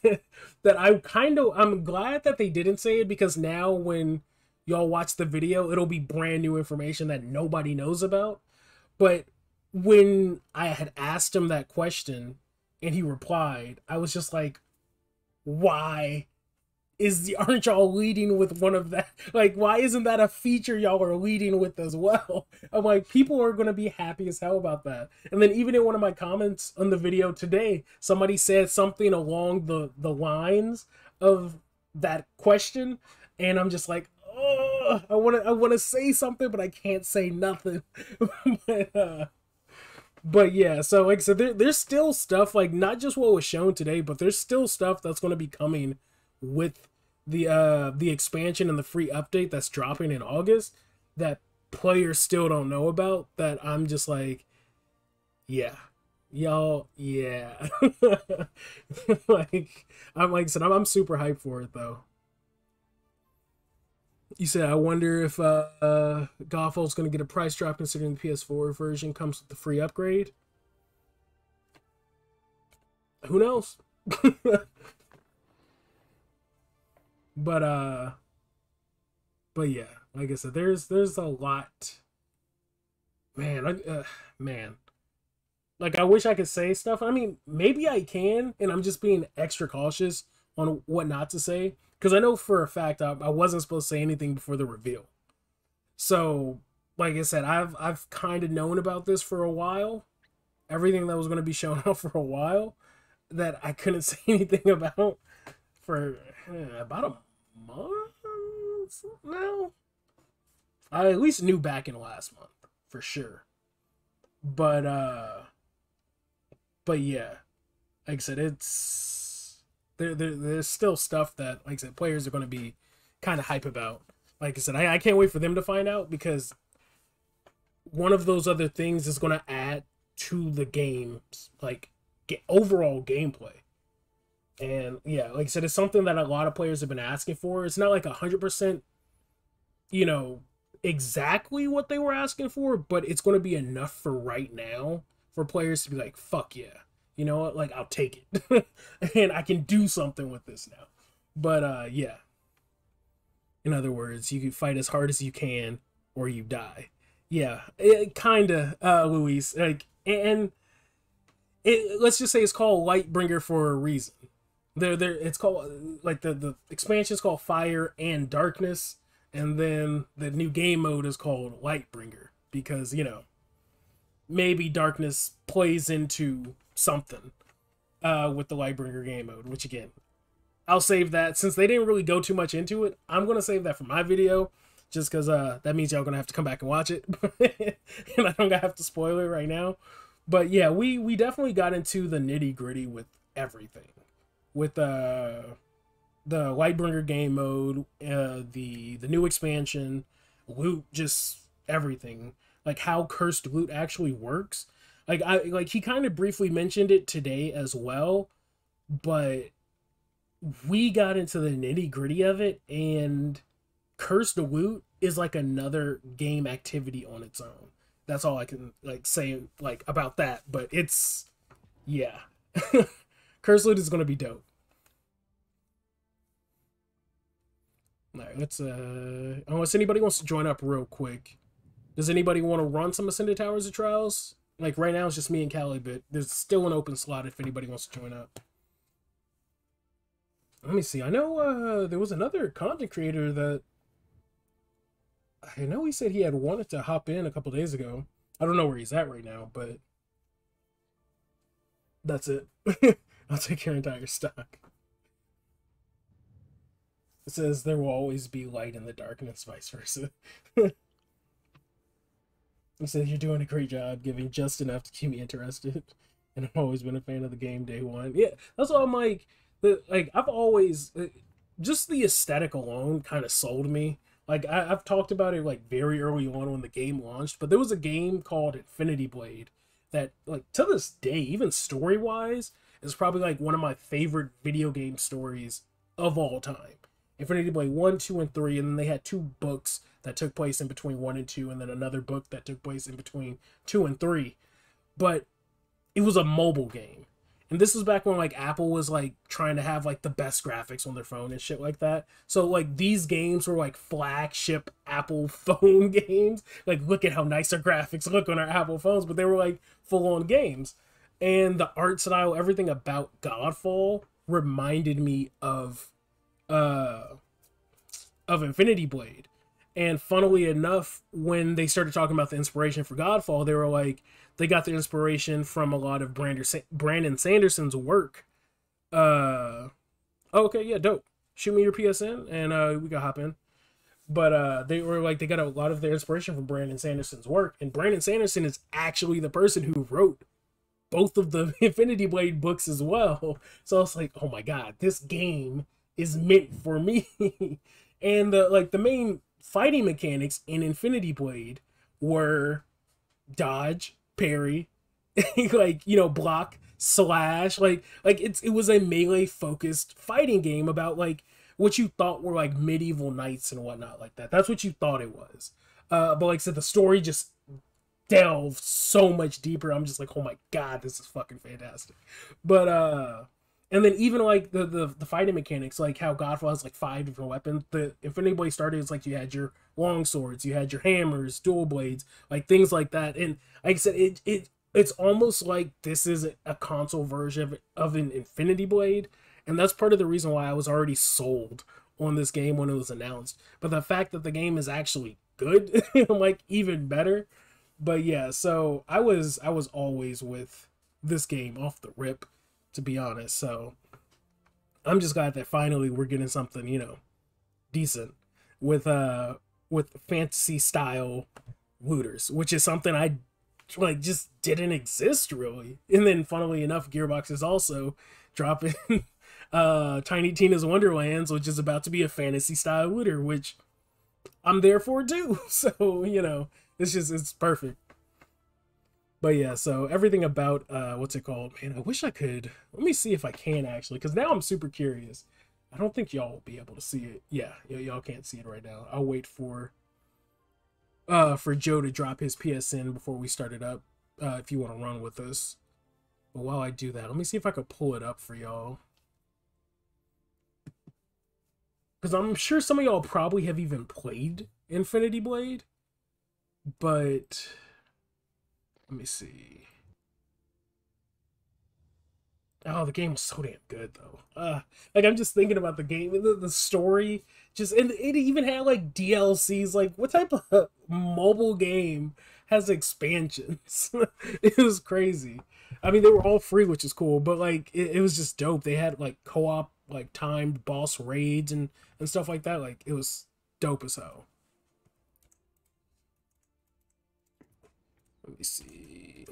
that I'm glad that they didn't say it, because now when y'all watch the video, it'll be brand new information that nobody knows about. But when I had asked him that question and he replied, I was just like, why aren't y'all leading with one of that? Like, why isn't that a feature y'all are leading with as well? I'm like, people are going to be happy as hell about that. And then even in one of my comments on the video today, somebody said something along the lines of that question. And I'm just like, oh, I want to say something, but I can't say nothing. But yeah, so like I said, there's still stuff, like not just what was shown today, but there's still stuff that's going to be coming with the expansion and the free update that's dropping in August that players still don't know about, that I'm just like, yeah, y'all, yeah. Like I said, I'm super hyped for it though. You said, I wonder if Godfall's going to get a price drop considering the PS4 version comes with the free upgrade. Who knows? but but yeah, like I said, there's a lot. Man, like I wish I could say stuff. I mean, maybe I can, and I'm just being extra cautious on what not to say because I know for a fact I wasn't supposed to say anything before the reveal. So, like I said, I've kind of known about this for a while, everything that was going to be shown off for a while, that I couldn't say anything about for about a month now. I at least knew back in last month for sure. But yeah, like I said, it's there's still stuff that, like I said, players are going to be kind of hype about. Like I said, I can't wait for them to find out, because one of those other things is going to add to the game's like overall gameplay. And yeah, like I said, it's something that a lot of players have been asking for. It's not like 100%, you know, exactly what they were asking for, but it's going to be enough for right now for players to be like, fuck yeah, you know what, like I'll take it. And I can do something with this now. But yeah, in other words, you can fight as hard as you can or you die. Yeah, it kind of, Luis, like, and let's just say it's called Lightbringer for a reason. It's called, like, the expansion is called Fire and Darkness, and then the new game mode is called Lightbringer, because, you know, maybe darkness plays into something with the Lightbringer game mode, which, again, I'll save that. Since they didn't really go too much into it, I'm going to save that for my video, just because that means y'all going to have to come back and watch it, and I don't have to spoil it right now. But yeah, we definitely got into the nitty-gritty with everything. With the Lightbringer game mode, the new expansion, loot, just everything. Like how cursed loot actually works. Like he kind of briefly mentioned it today as well, but we got into the nitty-gritty of it, and cursed loot is like another game activity on its own. That's all I can like say like about that, but it's, yeah. Cursed loot is going to be dope. All right, let's unless anybody wants to join up real quick. Does anybody want to run some Ascended Towers of Trials? Like right now it's just me and Callie, but there's still an open slot if anybody wants to join up. Let me see. I know there was another content creator that I know he said he had wanted to hop in a couple days ago. I don't know where he's at right now, but that's it. I'll take your entire stock. It says there will always be light in the darkness, vice versa. He said you're doing a great job giving just enough to keep me interested. And I've always been a fan of the game day one. Yeah, that's why I'm like, I've always, just the aesthetic alone kind of sold me. Like, I've talked about it, like, very early on when the game launched, but there was a game called Infinity Blade that, like, to this day, even story-wise, is probably, like, one of my favorite video game stories of all time. Infinity Blade 1, 2, and 3, and then they had 2 books that took place in between 1 and 2, and then another book that took place in between 2 and 3. But it was a mobile game. And this was back when, like, Apple was, like, trying to have, like, the best graphics on their phone and shit like that. So, like, these games were, like, flagship Apple phone games. Like, look at how nice our graphics look on our Apple phones. But they were, like, full-on games. And the art style, everything about Godfall reminded me of Infinity Blade. And funnily enough, when they started talking about the inspiration for Godfall, they were like, they got the inspiration from a lot of Brandon Sanderson's work. Okay, yeah, dope. Shoot me your PSN and we can hop in. But they were like, they got a lot of their inspiration from Brandon Sanderson's work, and Brandon Sanderson is actually the person who wrote both of the Infinity Blade books as well. So I was like, oh my god, this game is meant for me. And the main fighting mechanics in Infinity Blade were dodge, parry, like, you know, block, slash, like it was a melee focused fighting game about like what you thought were like medieval knights and whatnot like that. That's what you thought it was. But like I said, the story just delved so much deeper. I'm just like, oh my god, this is fucking fantastic. But and then even like the fighting mechanics, like how Godfall has like 5 different weapons. The Infinity Blade started, it's like you had your long swords, you had your hammers, dual blades, like things like that. And like I said, it's almost like this is a console version of an Infinity Blade, and that's part of the reason why I was already sold on this game when it was announced. But the fact that the game is actually good, like even better. But yeah, so I was always with this game off the rip, to be honest. So I'm just glad that finally we're getting something, you know, decent with fantasy style looters, which is something I like just didn't exist really. And then funnily enough, Gearbox is also dropping Tiny Tina's Wonderlands, which is about to be a fantasy style looter, which I'm there for too. So, you know, it's perfect. But yeah, so everything about what's it called? Man, I wish I could. Let me see if I can actually, because now I'm super curious. I don't think y'all will be able to see it. Yeah, y'all can't see it right now. I'll wait for Joe to drop his PSN before we start it up. If you want to run with us. But while I do that, let me see if I could pull it up for y'all. Because I'm sure some of y'all probably have even played Infinity Blade. But let me see. Oh, the game was so damn good though. Like I'm just thinking about the game, the story, just, and it even had like DLCs. Like, what type of mobile game has expansions? It was crazy. I mean, they were all free, which is cool, but like it was just dope. They had like co-op, like timed boss raids and stuff like that. Like it was dope as hell. Let me see.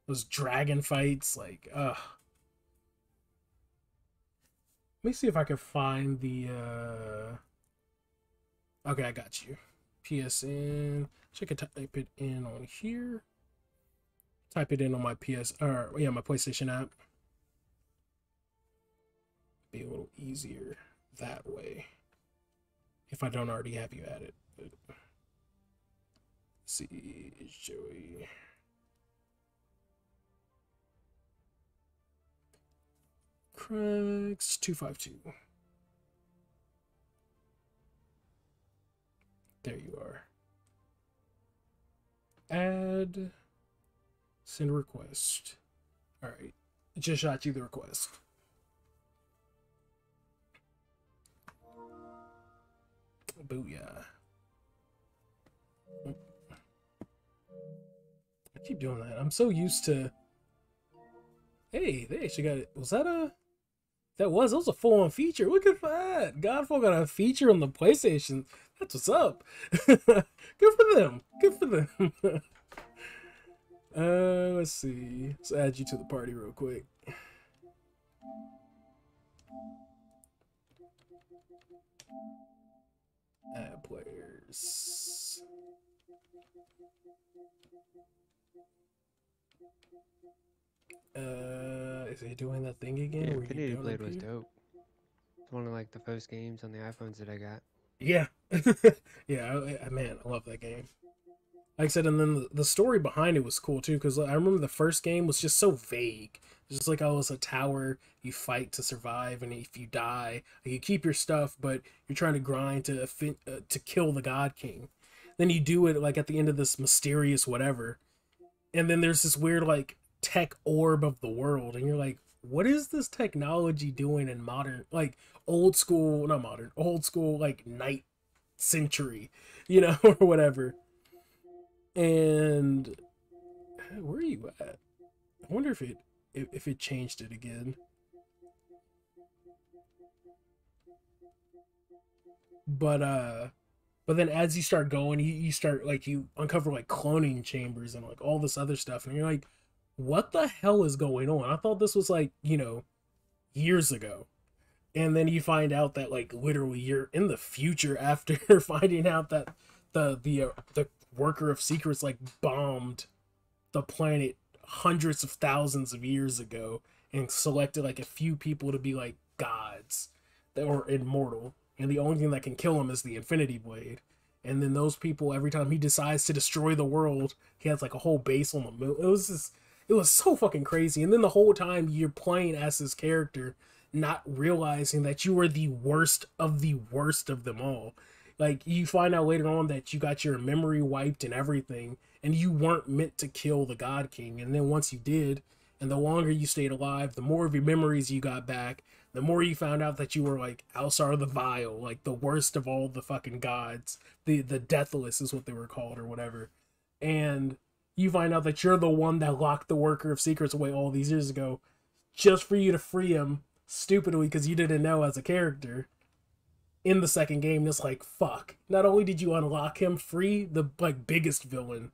Those dragon fights, like, let me see if I can find the, okay, I got you. PSN. Check it, type it in on here. Type it in on my my PlayStation app. Be a little easier that way. If I don't already have you added. Let's see, Joey. Craigs 252. There you are. Add. Send request. Alright. Just shot you the request. Booyah. I keep doing that. I'm so used to. Hey, they actually got it. Was that a. That was a full-on feature. Look at that. Godfall got a feature on the PlayStation. That's what's up. Good for them. Good for them. Let's see. Let's add you to the party real quick. Add players. Is he doing that thing again? Yeah, Infinity Blade was dope. It's one of like the first games on the iPhones that I got. Yeah. Yeah, man, I love that game. Like I said, and then the story behind it was cool too, because I remember the first game was just so vague. Just like, oh, it's a tower, you fight to survive, and if you die, you keep your stuff, but you're trying to grind to kill the God King. Then you do it like at the end of this mysterious whatever, and then there's this weird like tech orb of the world, and you're like, what is this technology doing in modern, like old school, not modern, old school like night century, you know, or whatever. And where are you at? I wonder if it changed it again. But then as you start going, you start like you uncover like cloning chambers and like all this other stuff, and you're like, what the hell is going on? I thought this was like, years ago. And then you find out that like literally you're in the future after finding out that the worker of secrets like bombed the planet hundreds of thousands of years ago and selected like a few people to be like gods that were immortal, and the only thing that can kill him is the Infinity Blade. And then those people, every time he decides to destroy the world, he has like a whole base on the moon. It was so fucking crazy. And then the whole time you're playing as this character, not realizing that you are the worst of them all. Like you find out later on that you got your memory wiped and everything, and you weren't meant to kill the God King. And then once you did, and the longer you stayed alive, the more of your memories you got back, the more you found out that you were like Alsar the Vile, like the worst of all the fucking gods. The Deathless is what they were called or whatever. And you find out that you're the one that locked the Worker of Secrets away all these years ago, just for you to free him stupidly because you didn't know as a character in the second game. It's like, fuck. Not only did you unlock him, free the like biggest villain,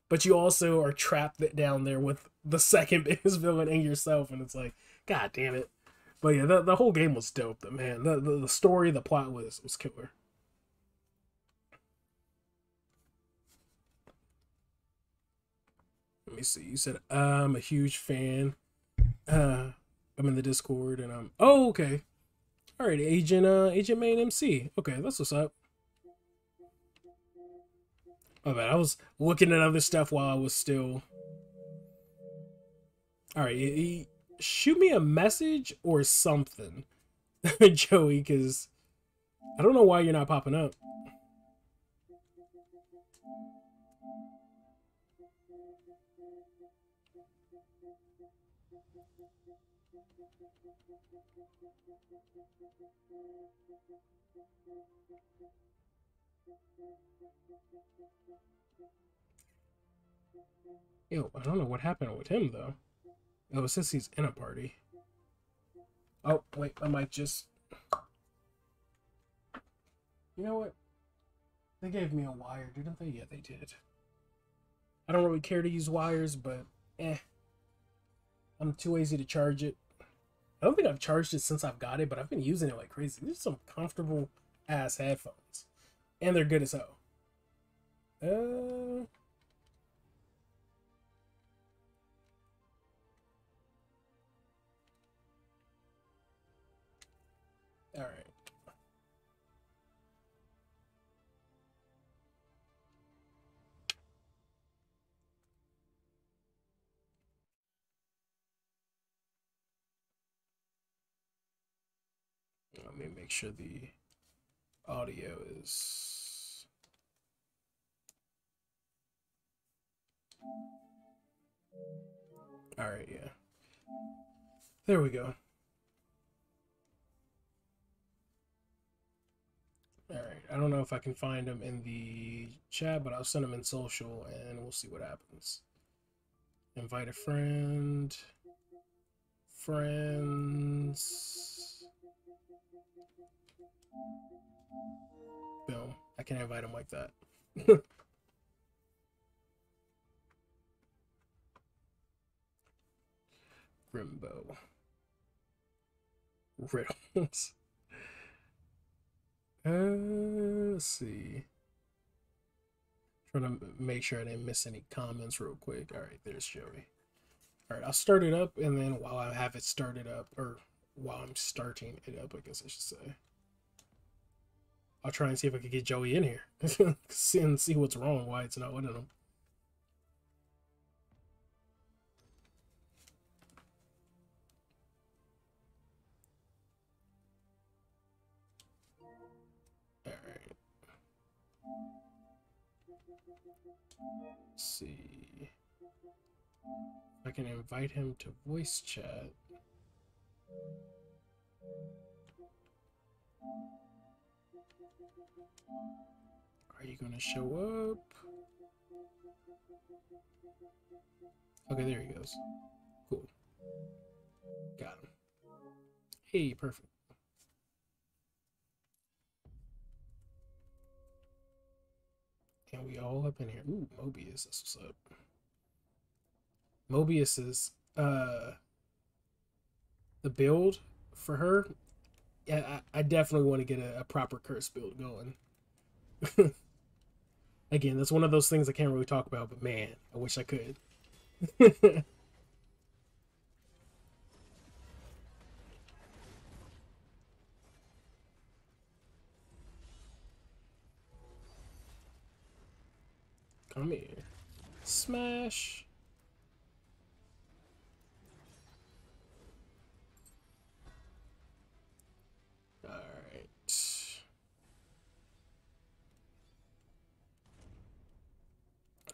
but you also are trapped down there with the second biggest villain and yourself, and it's like, god damn it. But yeah, the whole game was dope, though, man. The story, the plot was killer. Let me see. You said I'm a huge fan. I'm in the Discord, and I'm. Oh, okay. All right, Agent Main MC. Okay, that's what's up. Oh man, I was looking at other stuff while I was still. All right, shoot me a message or something, Joey, because I don't know why you're not popping up. Yo, I don't know what happened with him though. Oh, it says he's in a party. Oh, wait, I might just. You know what? They gave me a wire, didn't they? Yeah, they did. I don't really care to use wires, but I'm too lazy to charge it. I don't think I've charged it since I've got it, but I've been using it like crazy. These are some comfortable ass headphones, and they're good as hell. All right. Let me make sure the audio is. All right, yeah. There we go. All right. I don't know if I can find them in the chat, but I'll send them in social and we'll see what happens. Invite a friend. Friends. Boom. I can invite them like that. Grimbo. Riddles. Let's see. Trying to make sure I didn't miss any comments real quick. All right, there's Joey. All right, I'll start it up, and then while I have it started up, or while I'm starting it up, I guess I should say, I'll try and see if I can get Joey in here and see what's wrong, why it's not letting him. All right. Let's see. I can invite him to voice chat. Are you gonna show up? Okay, there he goes. Cool. Got him. Hey, perfect. Can we all up in here? Ooh, Mobius. That's what's up. Mobius is the build for her. Yeah, I definitely want to get a proper curse build going. Again, that's one of those things I can't really talk about, but man, I wish I could. Come here. Smash. Alright.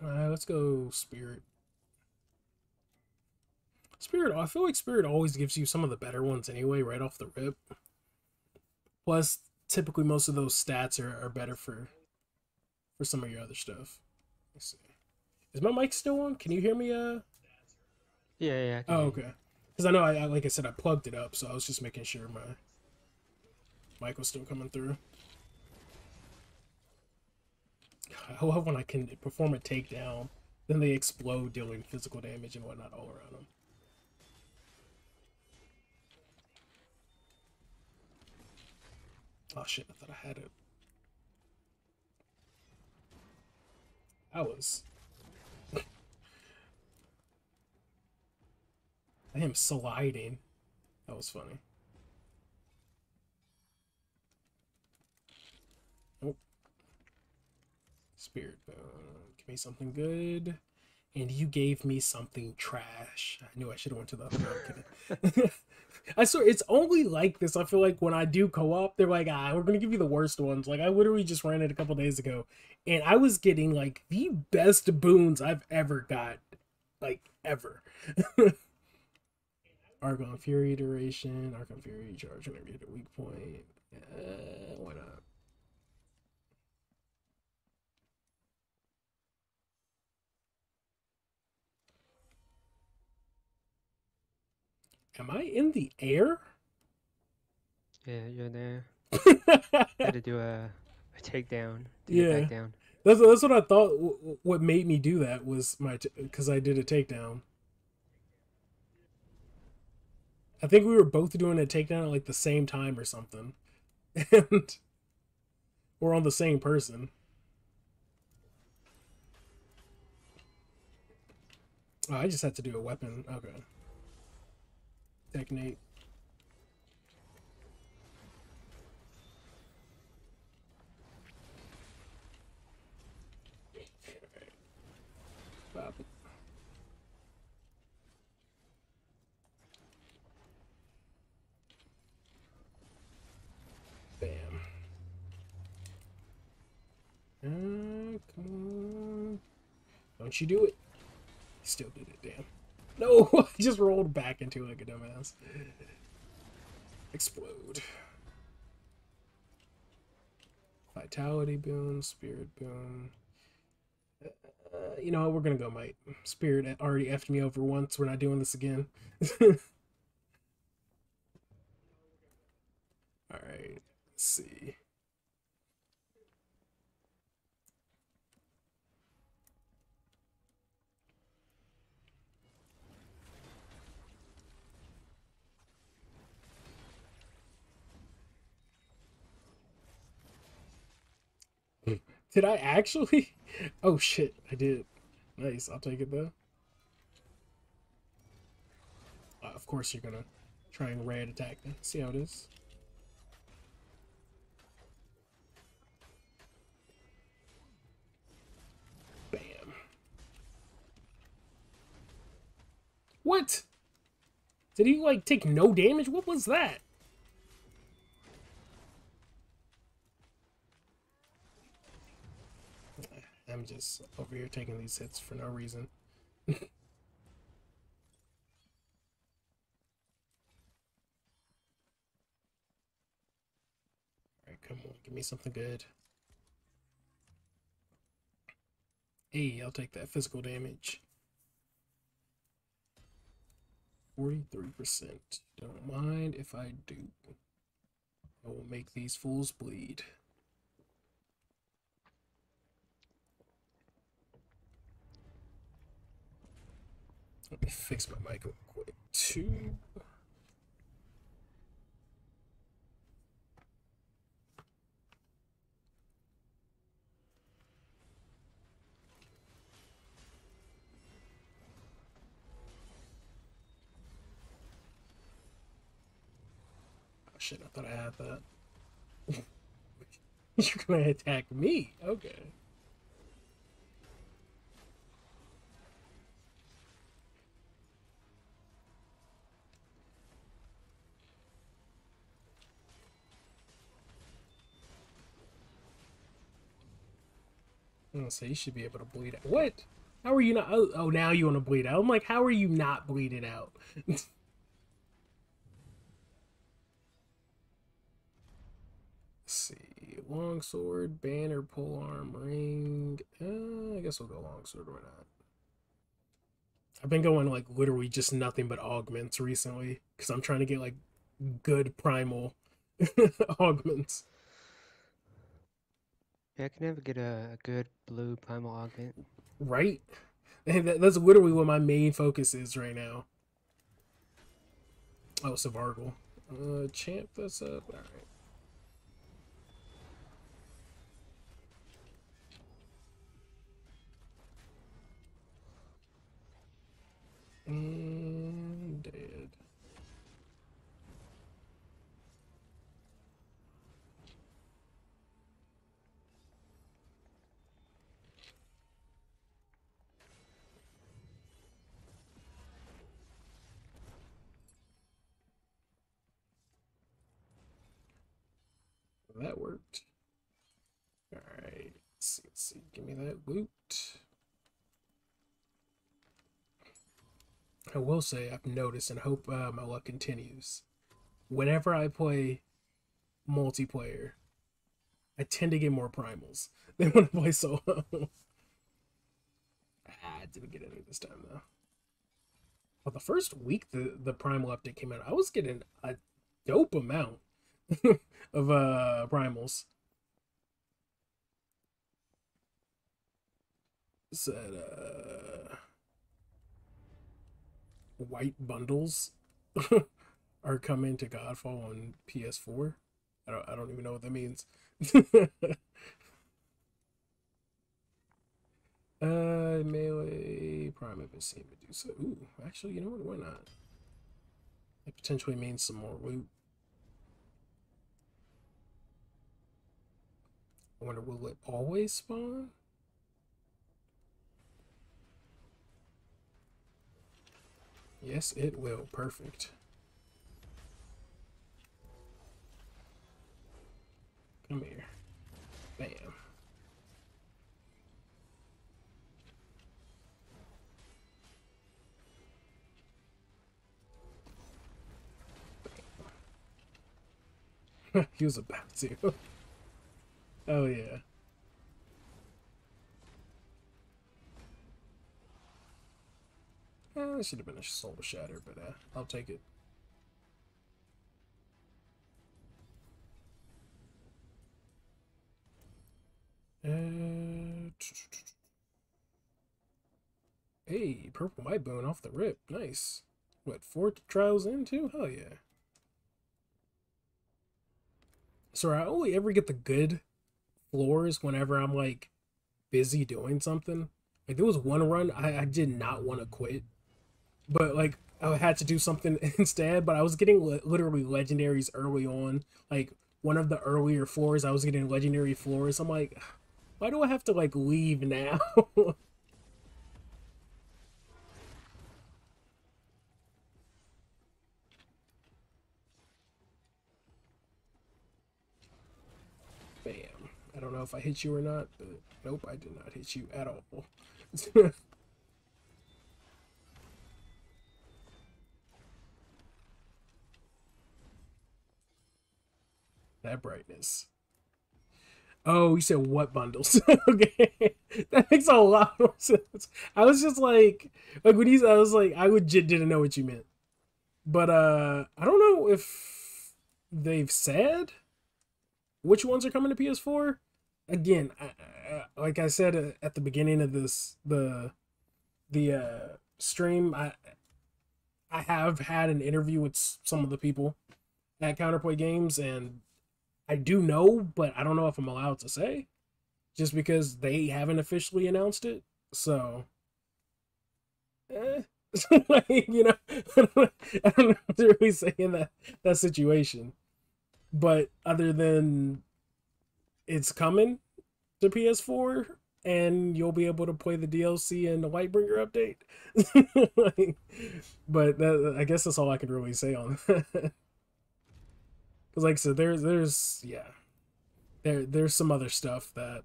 Let's go Spirit. Spirit, I feel like Spirit always gives you some of the better ones anyway, right off the rip. Plus, typically most of those stats are better for some of your other stuff. Let's see. Is my mic still on? Can you hear me? Yeah, I can Oh, hear you. okay. Because I know, like I said, I plugged it up, so I was just making sure my mic was still coming through. I love when I can perform a takedown, then they explode, dealing physical damage and whatnot all around them. Oh shit, I thought I had it. I was. I am sliding. That was funny. Nope. Spirit Bone. Give me something good. And you gave me something trash. I knew I should have went to the other one. I'm kidding. I swear, it's only like this. I feel like when I do co-op, they're like, we're going to give you the worst ones. Like, I literally just ran it a couple days ago, and I was getting, like, the best boons I've ever got. Like, ever. Argon Fury duration, Argon Fury charge whenever you hit a weak point. Why not? Am I in the air? Yeah, you're there. Had to do a takedown to get Yeah. back down. That's what I thought. What made me do that was because I did a takedown. I think we were both doing a takedown at like the same time or something, and we're on the same person. Oh, I just had to do a weapon. Okay. Technique. Right. Bam. Come on. Don't you do it. Still did it, damn. No, I just rolled back into it like a dumbass. Explode. Vitality boon, spirit boon. You know what, we're gonna go Might. Spirit already effed me over once. We're not doing this again. Alright, let's see. Did I actually? Oh shit, I did. Nice, I'll take it though. Of course you're gonna try and red attack me. See how it is. Bam. What? Did he like take no damage? What was that? I'm just over here taking these hits for no reason. Alright, come on, give me something good. Hey, I'll take that physical damage. 43%. Don't mind if I do. I will make these fools bleed. Let me fix my mic real quick, too. Oh, shit, I thought I had that. You're gonna attack me? Okay. So you should be able to bleed out. What? How are you not? Oh, now you want to bleed out. I'm like, how are you not bleeding out? Let's see. Longsword, banner, polearm, ring. I guess we'll go longsword or not. I've been going like literally just nothing but augments recently because I'm trying to get like good primal augments. Yeah, I can never get a good blue primal augment. Right? And that's literally what my main focus is right now. Oh, Savargal. Champ, that's up. Alright. Dead. That worked. Alright. Let's see. Give me that loot. I will say I've noticed and hope my luck continues. Whenever I play multiplayer, I tend to get more primals than when I play solo. I didn't get any this time though. Well, the first week the primal update came out, I was getting a dope amount of primals. Said white bundles are coming to Godfall on PS4. I don't even know what that means. Melee prime episode Medusa. Ooh, actually, you know what? Why not? That potentially means some more loot. I wonder, will it always spawn? Yes, it will. Perfect. Come here. Bam. He was about to. Oh, yeah. It should have been a soul shatter, but I'll take it. Hey, purple white bone off the rip. Nice. What, 4 trials in too? Hell yeah. So I only ever get the good floors whenever I'm like busy doing something. Like there was one run I did not want to quit, but like I had to do something instead. But I was getting literally legendaries early on. Like one of the earlier floors, I was getting legendary floors. I'm like, why do I have to like leave now? Bam. I don't know if I hit you or not, but nope, I did not hit you at all. That brightness. Oh, you said what bundles? Okay, that makes a lot more sense. I was just like when he's, I was like, I legit didn't know what you meant. But I don't know if they've said which ones are coming to PS4. Again, like I said at the beginning of this, the stream, I have had an interview with some of the people at Counterplay Games, and I do know, but I don't know if I'm allowed to say, just because they haven't officially announced it. So, like, you know, I don't know what to really say in that situation. But other than it's coming to PS4, and you'll be able to play the DLC and the Lightbringer update. Like, but I guess that's all I can really say on that. Because, like I said, there's yeah, there's some other stuff that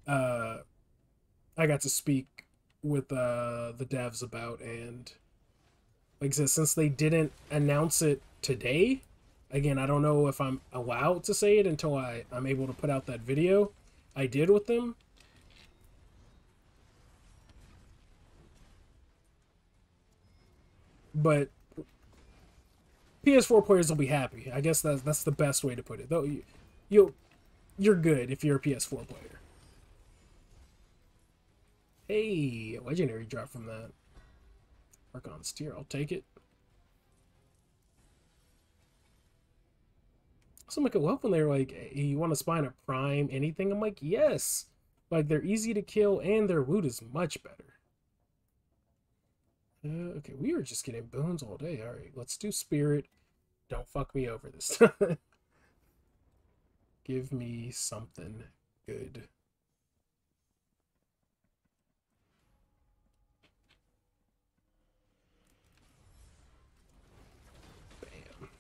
I got to speak with the devs about, and like I said, since they didn't announce it today, again, I don't know if I'm allowed to say it until I'm able to put out that video I did with them. But PS4 players will be happy. I guess that's the best way to put it. Though you're good if you're a PS4 player. Hey, a legendary drop from that. Archon Steer, I'll take it. So I'm like, well, when they're like, hey, you want to spine a prime anything? I'm like, yes. Like, they're easy to kill and their loot is much better. Okay, we were just getting boons all day. All right, let's do spirit. Don't fuck me over this time. Give me something good. Bam.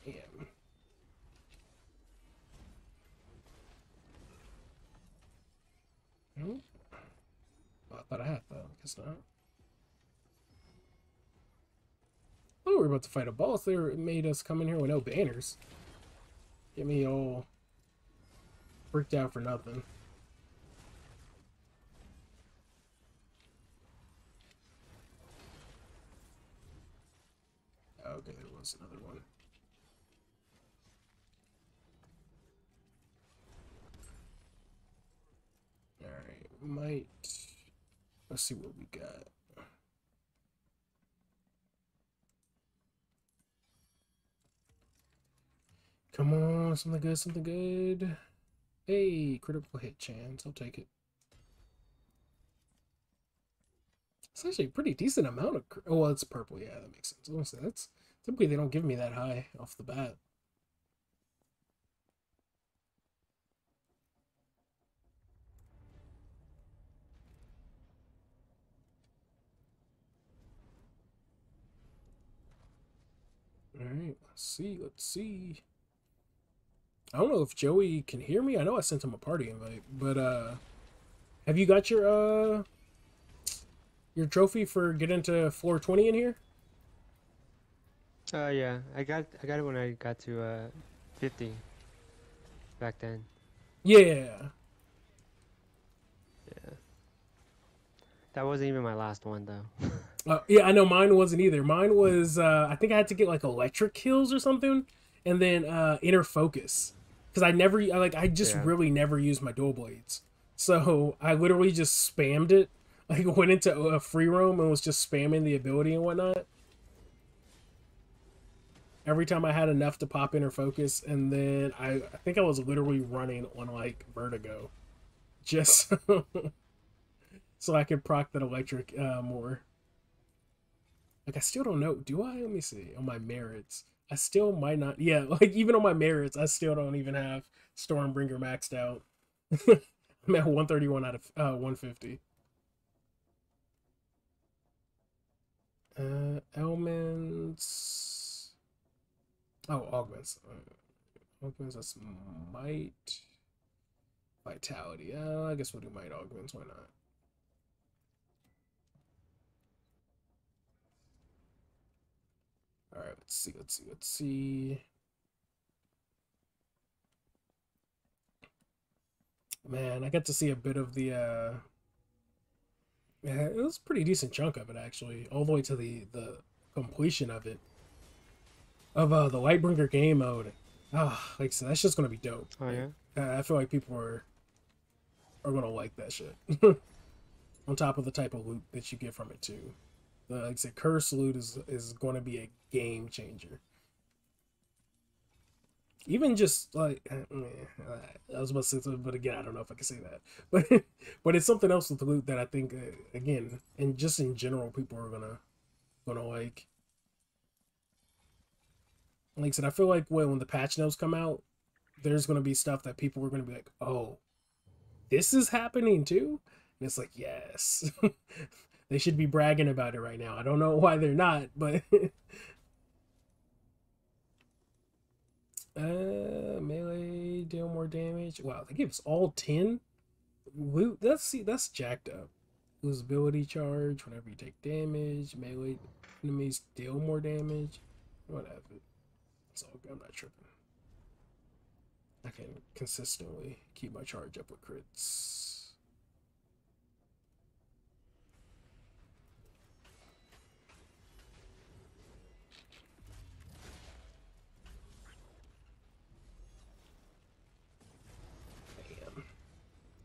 Bam. Oh, I thought I had that. I guess not. Oh, we're about to fight a boss. They made us come in here with no banners. Get me all freaked out for nothing. Okay, there was another one. Alright, might... Let's see what we got. Come on, something good, something good. Hey, critical hit chance. I'll take it. It's actually a pretty decent amount of... Oh, well, it's purple. Yeah, that makes sense. Honestly, that's... Typically, they don't give me that high off the bat. Alright, let's see, let's see. I don't know if Joey can hear me. I know I sent him a party invite, but have you got your trophy for getting to floor 20 in here? Yeah, I got it when I got to 50 back then. Yeah. Yeah. That wasn't even my last one though. Yeah, I know mine wasn't either. Mine was I think I had to get like electric kills or something, and then inner focus, because I just really never used my dual blades, so I literally just spammed it. Like, went into a free roam and was just spamming the ability and whatnot every time I had enough to pop inner focus, and then I think I was literally running on like vertigo, just so I could proc that electric more. Like, I still don't know. Do I? Let me see. On my merits, I still might not. Yeah, like, even on my merits, I still don't even have Stormbringer maxed out. I'm at 131 out of 150. Elements. Oh, augments. Augments, that's might. Vitality. I guess we'll do might augments. Why not? All right, let's see. Man, I got to see a bit of the yeah, it was a pretty decent chunk of it actually, all the way to the completion of it. Of the Lightbringer game mode. Ah, like I said, that's just gonna be dope. Oh yeah. I feel like people were are gonna like that shit. On top of the type of loot that you get from it too. Like I said, curse loot is going to be a game changer. Even just like, I was about to say something, but again, I don't know if I can say that. But it's something else with the loot that I think, again, and just in general, people are gonna like. Like I said, I feel like when the patch notes come out, there's gonna be stuff that people are gonna be like, oh, this is happening too, and it's like, yes. They should be bragging about it right now. I don't know why they're not, but melee deal more damage. Wow, they give us all 10 loot. That's jacked up. Lose ability charge whenever you take damage. Melee enemies deal more damage. Whatever. It's all good. I'm not tripping. I can consistently keep my charge up with crits.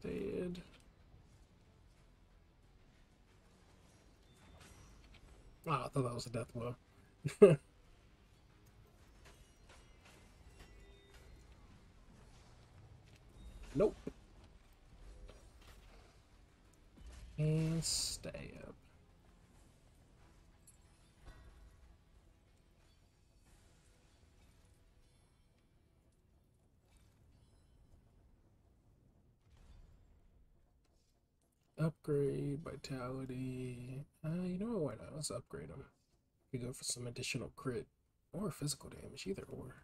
Dead. Oh, I thought that was a death blow. Nope. And stab. Upgrade vitality. You know what? Why not? Let's upgrade them. We go for some additional crit or physical damage, either or.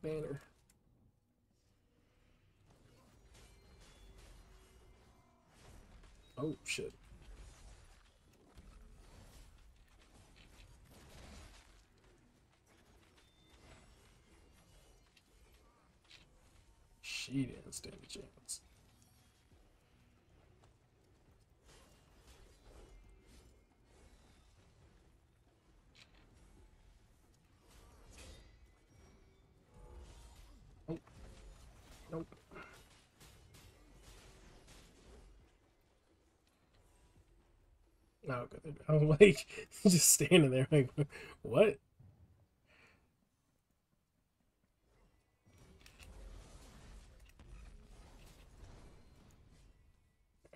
Banner. Oh shit. She didn't stand a chance. Oh. Nope. Oh, good. I'm like just standing there like, what?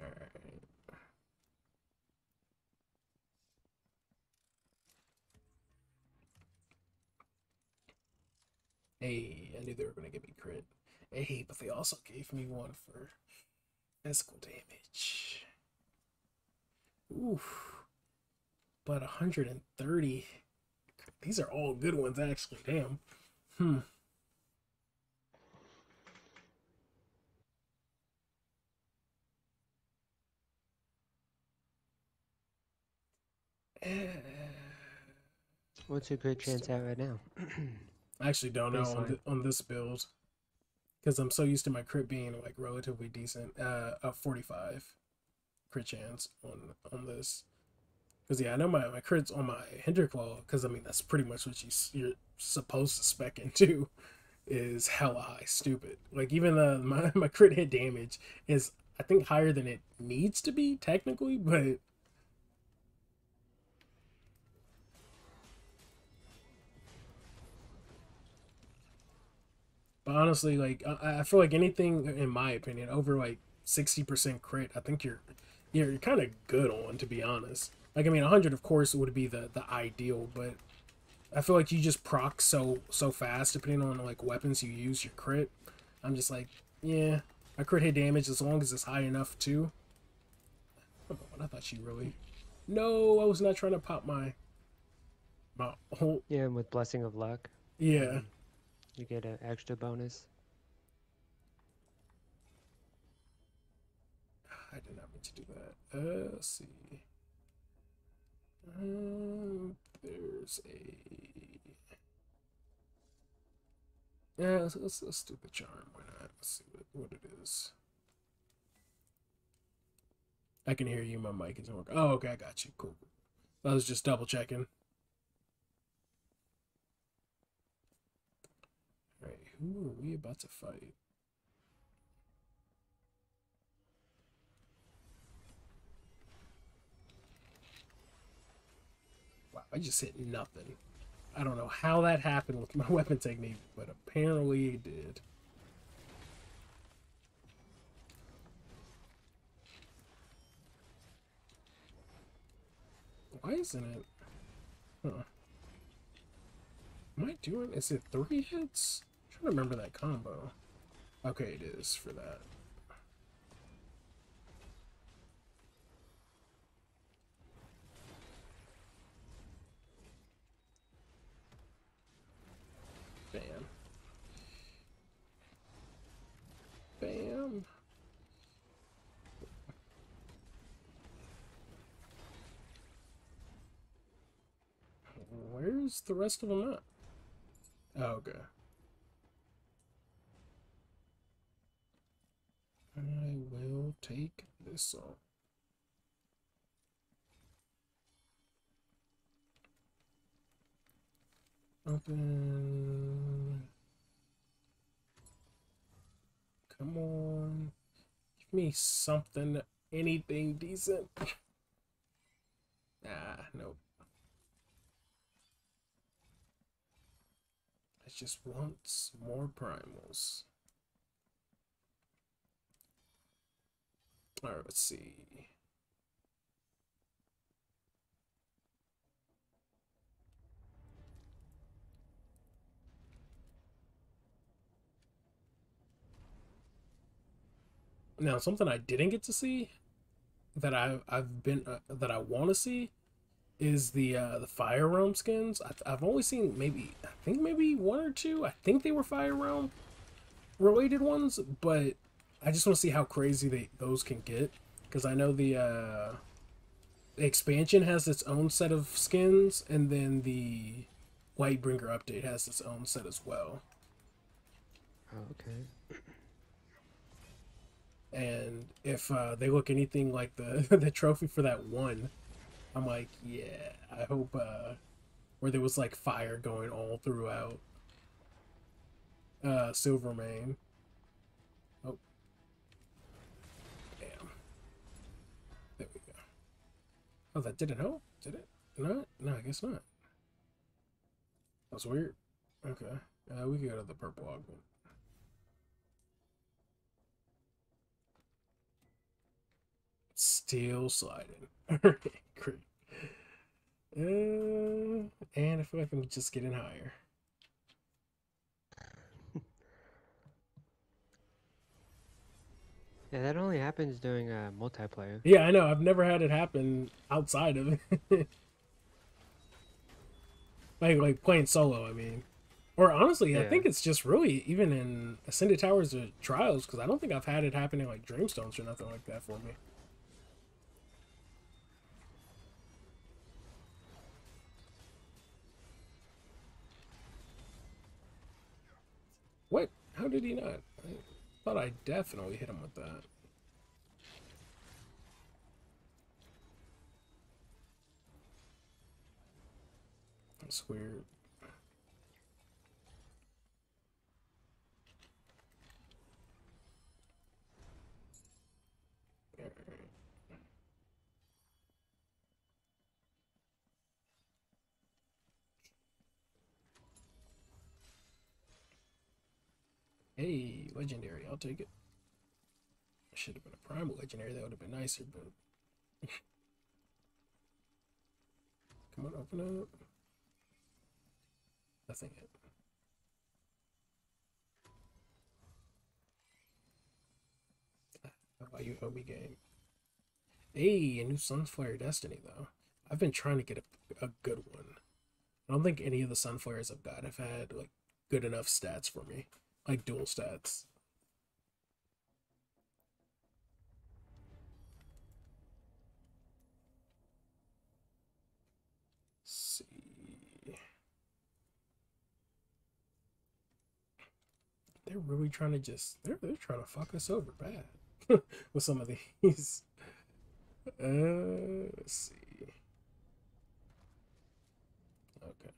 Alright. Hey, I knew they were gonna give me crit. Hey, but they also gave me one for physical damage. Oof. But 130. These are all good ones, actually. Damn. What's your crit chance at right now? I actually don't know on this build, because I'm so used to my crit being like relatively decent. 45 crit chance on this. Because yeah, I know my crits on my Hinderclaw, because I mean that's pretty much what you're supposed to spec into, is hella high. Stupid. Like even my crit hit damage is I think higher than it needs to be technically, but honestly, like I feel like anything in my opinion over like 60% crit, I think you're kind of good on, to be honest. Like I mean, 100 of course would be the ideal, but I feel like you just proc so fast depending on like weapons you use your crit. I'm just like, yeah, my crit hit damage as long as it's high enough too. Oh, I thought you really. No, I was not trying to pop my whole. Yeah, and with Blessing of Luck. Yeah. You get an extra bonus. I did not mean to do that. Let's see. There's a. Yeah, let's do the charm. Why not? Let's see what it is. I can hear you. My mic isn't working. Oh, okay, I got you. Cool. I was just double checking. Who are we about to fight? Wow, I just hit nothing. I don't know how that happened with my weapon technique, but apparently it did. Why isn't it? Huh. Am I doing? Is it 3 hits? I'm trying to remember that combo. Okay, it is for that. Bam. Bam. Where's the rest of them at? Oh, okay. I will take this off. Open. Come on. Give me something, anything decent. Ah, nope. I just want more primals. Alright, let's see. Now, something I didn't get to see that that I want to see is the Fire Realm skins. I've only seen I think maybe 1 or 2. I think they were Fire Realm related ones, but I just want to see how crazy those can get, because I know the expansion has its own set of skins, and then the Whitebringer update has its own set as well. Oh, okay. And if they look anything like the the trophy for that one, I'm like, yeah, I hope where there was like fire going all throughout Silvermane. Oh, damn. There we go. Oh, that didn't help, did it? No, I guess not. That's weird. Okay. We can go to the purple augment. Still sliding. Alright, great. And I feel like I'm just getting higher. Yeah, that only happens during multiplayer. Yeah, I know. I've never had it happen outside of it. like playing solo, I mean. Or honestly, I Yeah. think it's just really even in Ascended Towers or Trials, because I don't think I've had it happen in like Dreamstones or nothing like that for me. What? How did he not? I thought I definitely hit him with that. That's weird. Hey, legendary, I'll take it. Should have been a primal legendary, that would have been nicer, but come on, open up. Nothing yet. How about you, Hobie game? Hey, a new Sunflare Destiny, though. I've been trying to get a good one. I don't think any of the Sunflares I've got have had, like, good enough stats for me. Like, dual stats. Let's see. They're really trying to they're trying to fuck us over bad with some of these. Let's see. Okay.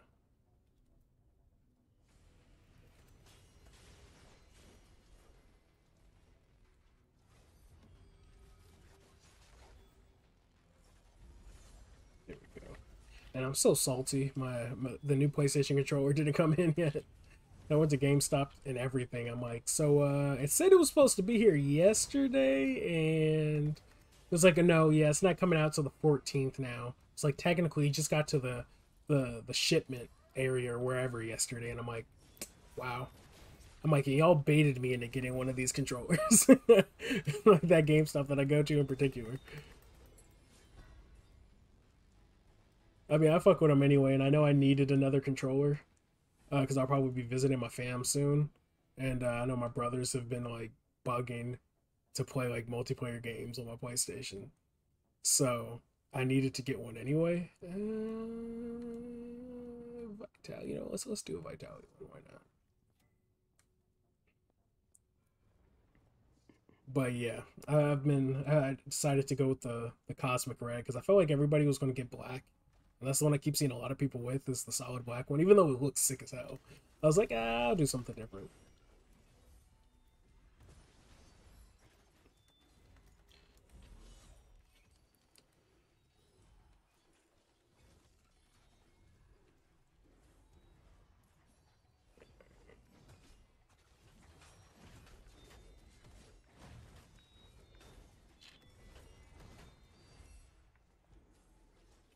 And I'm so salty. The new PlayStation controller didn't come in yet. I went to GameStop and everything. I'm like, so it said it was supposed to be here yesterday, and it was like, no, yeah, it's not coming out till the 14th now. It's like technically it just got to the shipment area or wherever yesterday, and I'm like, wow. I'm like, y'all baited me into getting one of these controllers. Like that GameStop that I go to in particular. I mean, I fuck with them anyway, and I know I needed another controller because I'll probably be visiting my fam soon, and I know my brothers have been like bugging to play like multiplayer games on my PlayStation, so I needed to get one anyway. Vitality, let's do a Vitality one. Why not? But yeah, I decided to go with the Cosmic Red because I felt like everybody was going to get black. And that's the one I keep seeing a lot of people with, is the solid black one, even though it looks sick as hell. I was like, I'll do something different.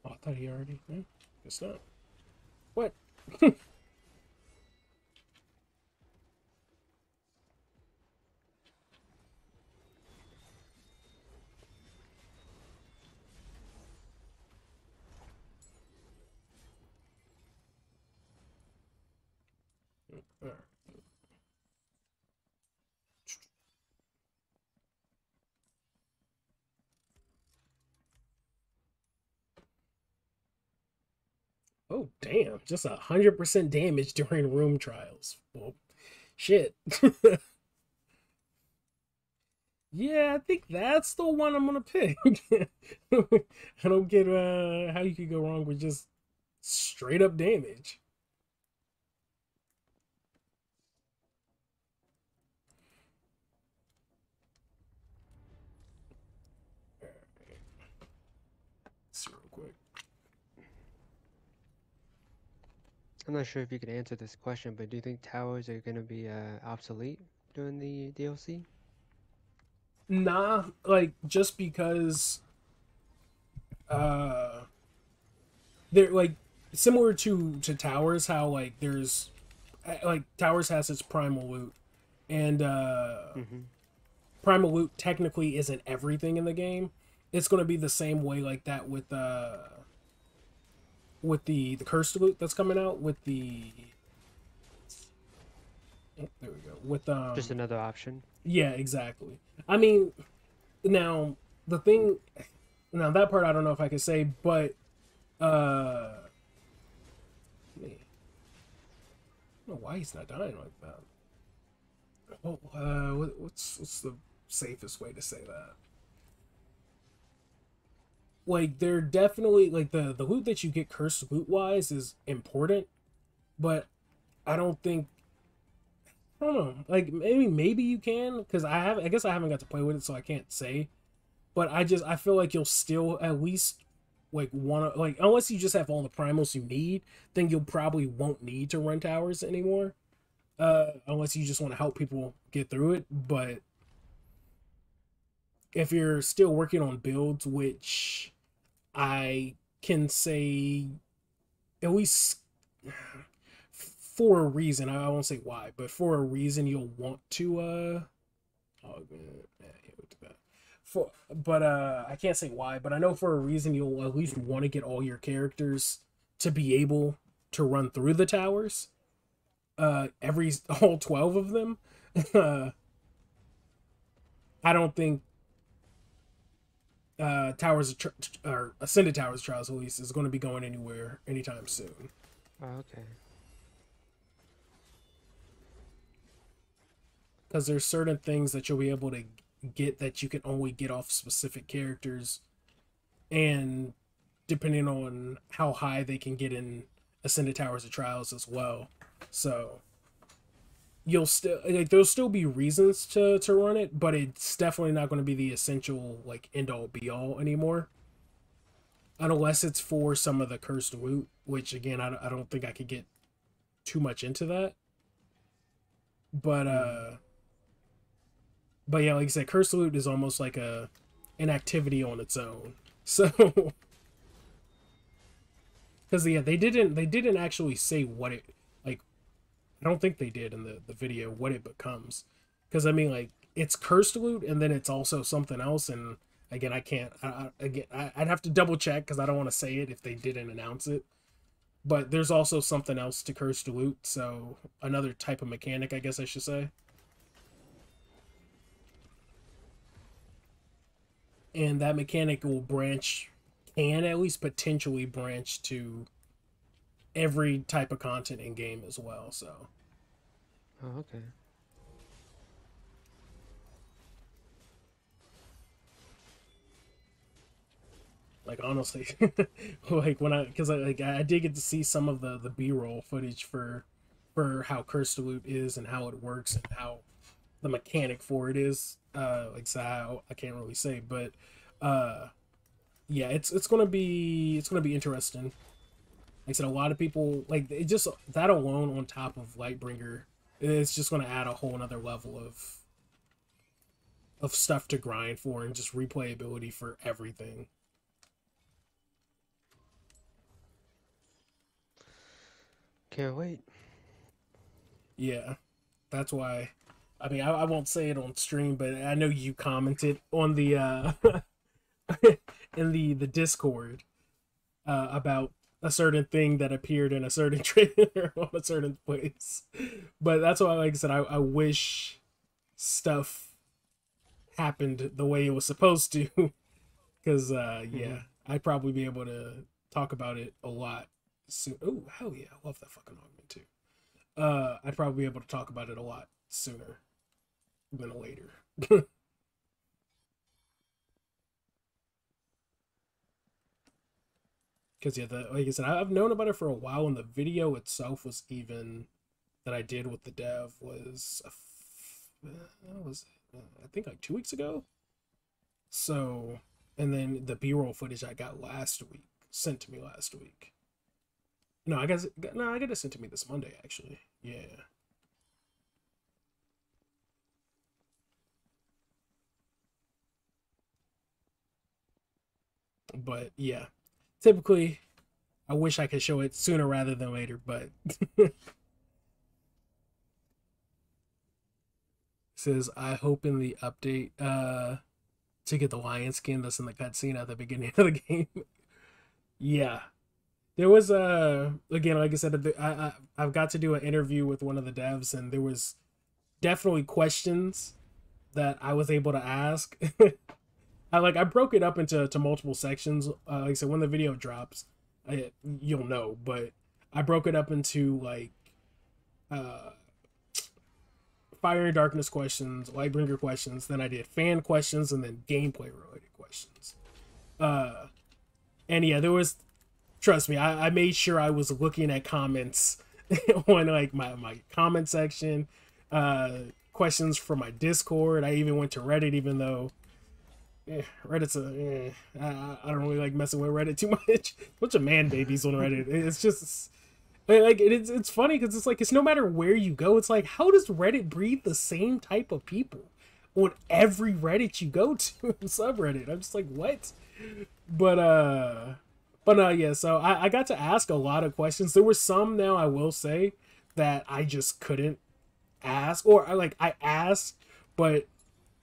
Oh, I thought he already. Guess not. What? Oh, damn. Just 100% damage during room trials. Well, shit. Yeah, I think that's the one I'm gonna pick. I don't get how you could go wrong with just straight up damage. Let's see real quick. I'm not sure if you can answer this question, but do you think towers are gonna be obsolete during the DLC? Nah, like just because uh they're like similar to towers, how like there's like towers has its primal loot, and Mm-hmm. primal loot technically isn't everything in the game. It's going to be the same way like that with the cursed loot that's coming out with the there we go with Just another option. yeah, exactly. I mean, now the thing, now that part I don't know if I can say, but uh man, I don't know why he's not dying like that. Well, what's the safest way to say that? Like, they're definitely like the loot that you get cursed loot wise is important, but I don't think, I don't know. Like maybe you can, because I guess I haven't got to play with it, so I can't say. But I feel like you'll still at least like wanna, like, unless you just have all the primals you need, then you'll probably won't need to run towers anymore. Unless you just want to help people get through it. But if you're still working on builds, which I can say at least for a reason, I won't say why, but for a reason you'll want to oh man, but I can't say why, but I know for a reason you'll at least want to get all your characters to be able to run through the towers. Every all 12 of them. I don't think or Ascended Towers Trials at least is going to be going anywhere anytime soon. Oh, okay. Because there's certain things that you'll be able to get that you can only get off specific characters, and depending on how high they can get in Ascended Towers of Trials as well. So you'll still like there'll still be reasons to run it, but it's definitely not going to be the essential like end all be all anymore. unless it's for some of the cursed loot, which again I don't think I could get too much into that. But yeah, like I said, cursed loot is almost like an activity on its own. So because yeah, they didn't actually say what it, like, I don't think they did in the video what it becomes. Because I mean, like, it's cursed loot and then it's also something else, and again I can't I'd have to double check because I don't want to say it if they didn't announce it. But there's also something else to cursed loot, so another type of mechanic, I guess I should say. And that mechanic will branch, can at least potentially branch to every type of content in game as well. So Oh, okay. like honestly, like when because I did get to see some of the B-roll footage for how cursed loot is and how it works and how the mechanic for it is. Like so I can't really say, but yeah, it's gonna be interesting. Like I said, a lot of people, like, it just, that alone on top of Lightbringer, it's just going to add a whole nother level of stuff to grind for and just replayability for everything. Can't wait. Yeah, that's why. I mean, I won't say it on stream, but I know you commented on the in the Discord about a certain thing that appeared in a certain trailer on a certain place. But that's why, like I said, I wish stuff happened the way it was supposed to. Because, yeah, I'd probably be able to talk about it a lot soon. Oh, hell yeah. I love that fucking augment, too. I'd probably be able to talk about it a lot sooner than later. Because yeah, like I said, I've known about it for a while, and the video itself was even that I did with the dev was I think like 2 weeks ago. So, and then the B-roll footage I got last week, sent to me last week. No, I guess no, I got it sent to me this Monday actually. Yeah. But yeah, typically I wish I could show it sooner rather than later, but says I hope in the update to get the lion skin that's in the cutscene at the beginning of the game. Yeah. There was again, like I said, I've got to do an interview with one of the devs, and there was definitely questions that I was able to ask. I broke it up into multiple sections. Like I said, when the video drops, you'll know. But I broke it up into like Fire and Darkness questions, Lightbringer questions. Then I did fan questions, and then gameplay related questions. And yeah, there was. Trust me, I made sure I was looking at comments on like my comment section, questions from my Discord. I even went to Reddit, even though Reddit's I don't really like messing with Reddit too much. Bunch of man babies on Reddit. It's just like it's funny because it's like it's no matter where you go. It's like, how does Reddit breed the same type of people on every Reddit you go to subreddit? I'm just like, what? But yeah, so I got to ask a lot of questions. There were some, now I will say, that I just couldn't ask, or I asked, but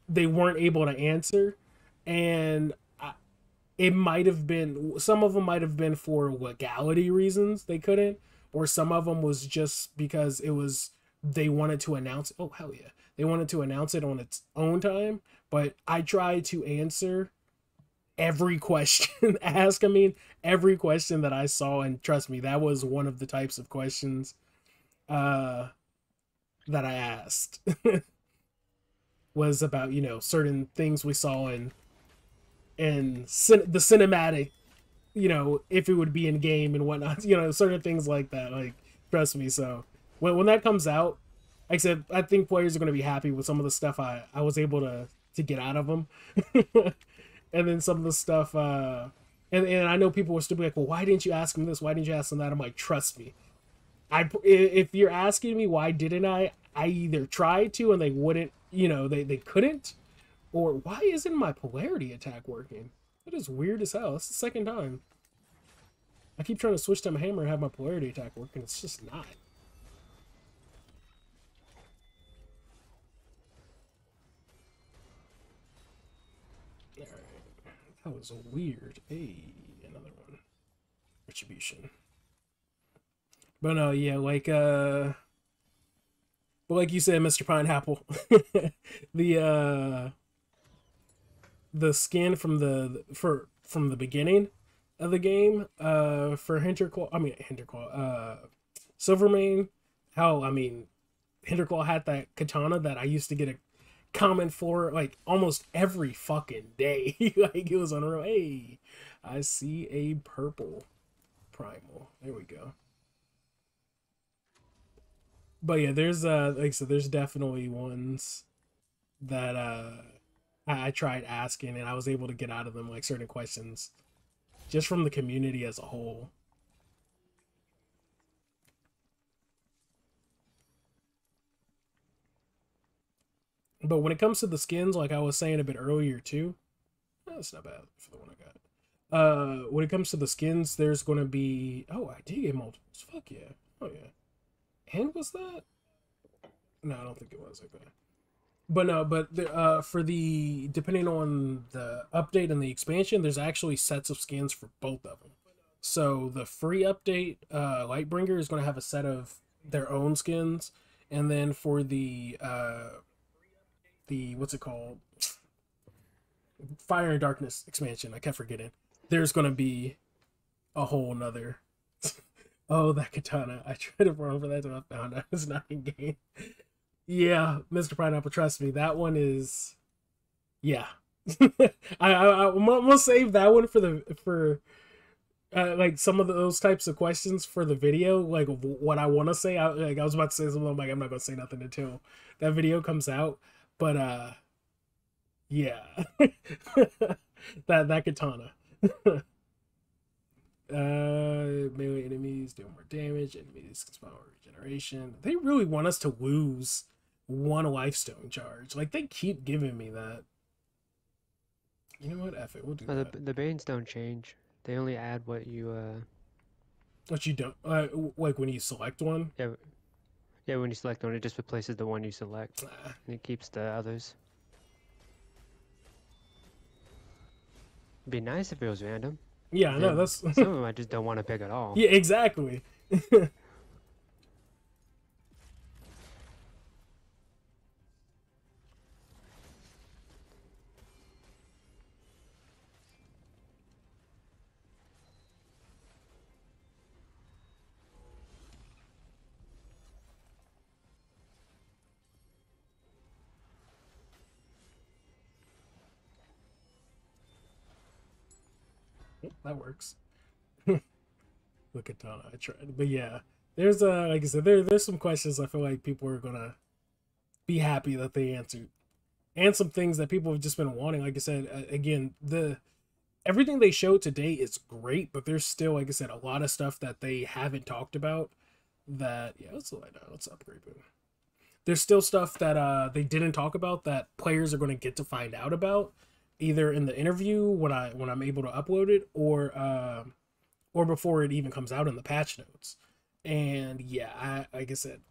they weren't able to answer, and it might have been, some of them might have been for legality reasons they couldn't, or some of them was just because it was, they wanted to announce, oh hell yeah, they wanted to announce it on its own time, but I tried to answer every question every question that I saw, and trust me, that was one of the types of questions that I asked was about, certain things we saw in the cinematic, if it would be in game and whatnot, certain things like that. Like, trust me. So when that comes out, like I said, I think players are going to be happy with some of the stuff I was able to get out of them. And then some of the stuff And I know people will still be like, well, why didn't you ask him this? Why didn't you ask him that? I'm like, trust me. If you're asking me why didn't I either tried to and they wouldn't, they couldn't, or why isn't my polarity attack working? That is weird as hell. That's the second time. I keep trying to switch to my hammer and have my polarity attack work, and it's just not. Alright. That was weird. Hey, another one. Retribution. But no, yeah, but like you said, Mr. Pineapple, the skin from the beginning of the game, for Silvermane, Hinterclaw had that katana that I used to get a comment for like almost every fucking day. Like it was unreal. Hey, I see a purple primal. There we go. But yeah, there's like I said, there's definitely ones that I tried asking and I was able to get out of them like certain questions just from the community as a whole. But when it comes to the skins, like I was saying a bit earlier too, that's not bad for the one I got. When it comes to the skins, there's gonna be, oh, I did get multiples. Fuck yeah. Oh yeah. And was that? No, I don't think it was. Okay. But no, for the, depending on the update and the expansion, there's actually sets of skins for both of them. So the free update, Lightbringer is going to have a set of their own skins, and then for the what's it called, Fire and Darkness expansion, I kept forgetting, there's going to be a whole nother. Oh, that katana! I tried to run for that until I found out it's not in game. Yeah, Mr. Pineapple, trust me, that one is, yeah. I'm gonna save that one for like some of those types of questions for the video, like what I want to say. I was about to say something, I'm like, I'm not gonna say nothing until that video comes out. But yeah, that katana. Melee enemies do more damage. Enemies can spawn regeneration. They really want us to lose one lifestone charge. Like they keep giving me that. You know what? F it. We'll do that. The banes don't change. They only add what you What you don't like when you select one. Yeah, when you select one, it just replaces the one you select, and it keeps the others. It'd be nice if it was random. Yeah, I know. That's some of them I just don't want to pick at all. Yeah, exactly. That works. Look at Donna. I tried, but yeah, there's like I said, there's some questions I feel like people are gonna be happy that they answered, and some things that people have just been wanting. Like I said, again, everything they showed today is great, but there's still, like I said, a lot of stuff that they haven't talked about. That let's upgrade boom. There's still stuff that they didn't talk about that players are going to get to find out about, either in the interview when I'm able to upload it, or before it even comes out in the patch notes. And yeah, like I said,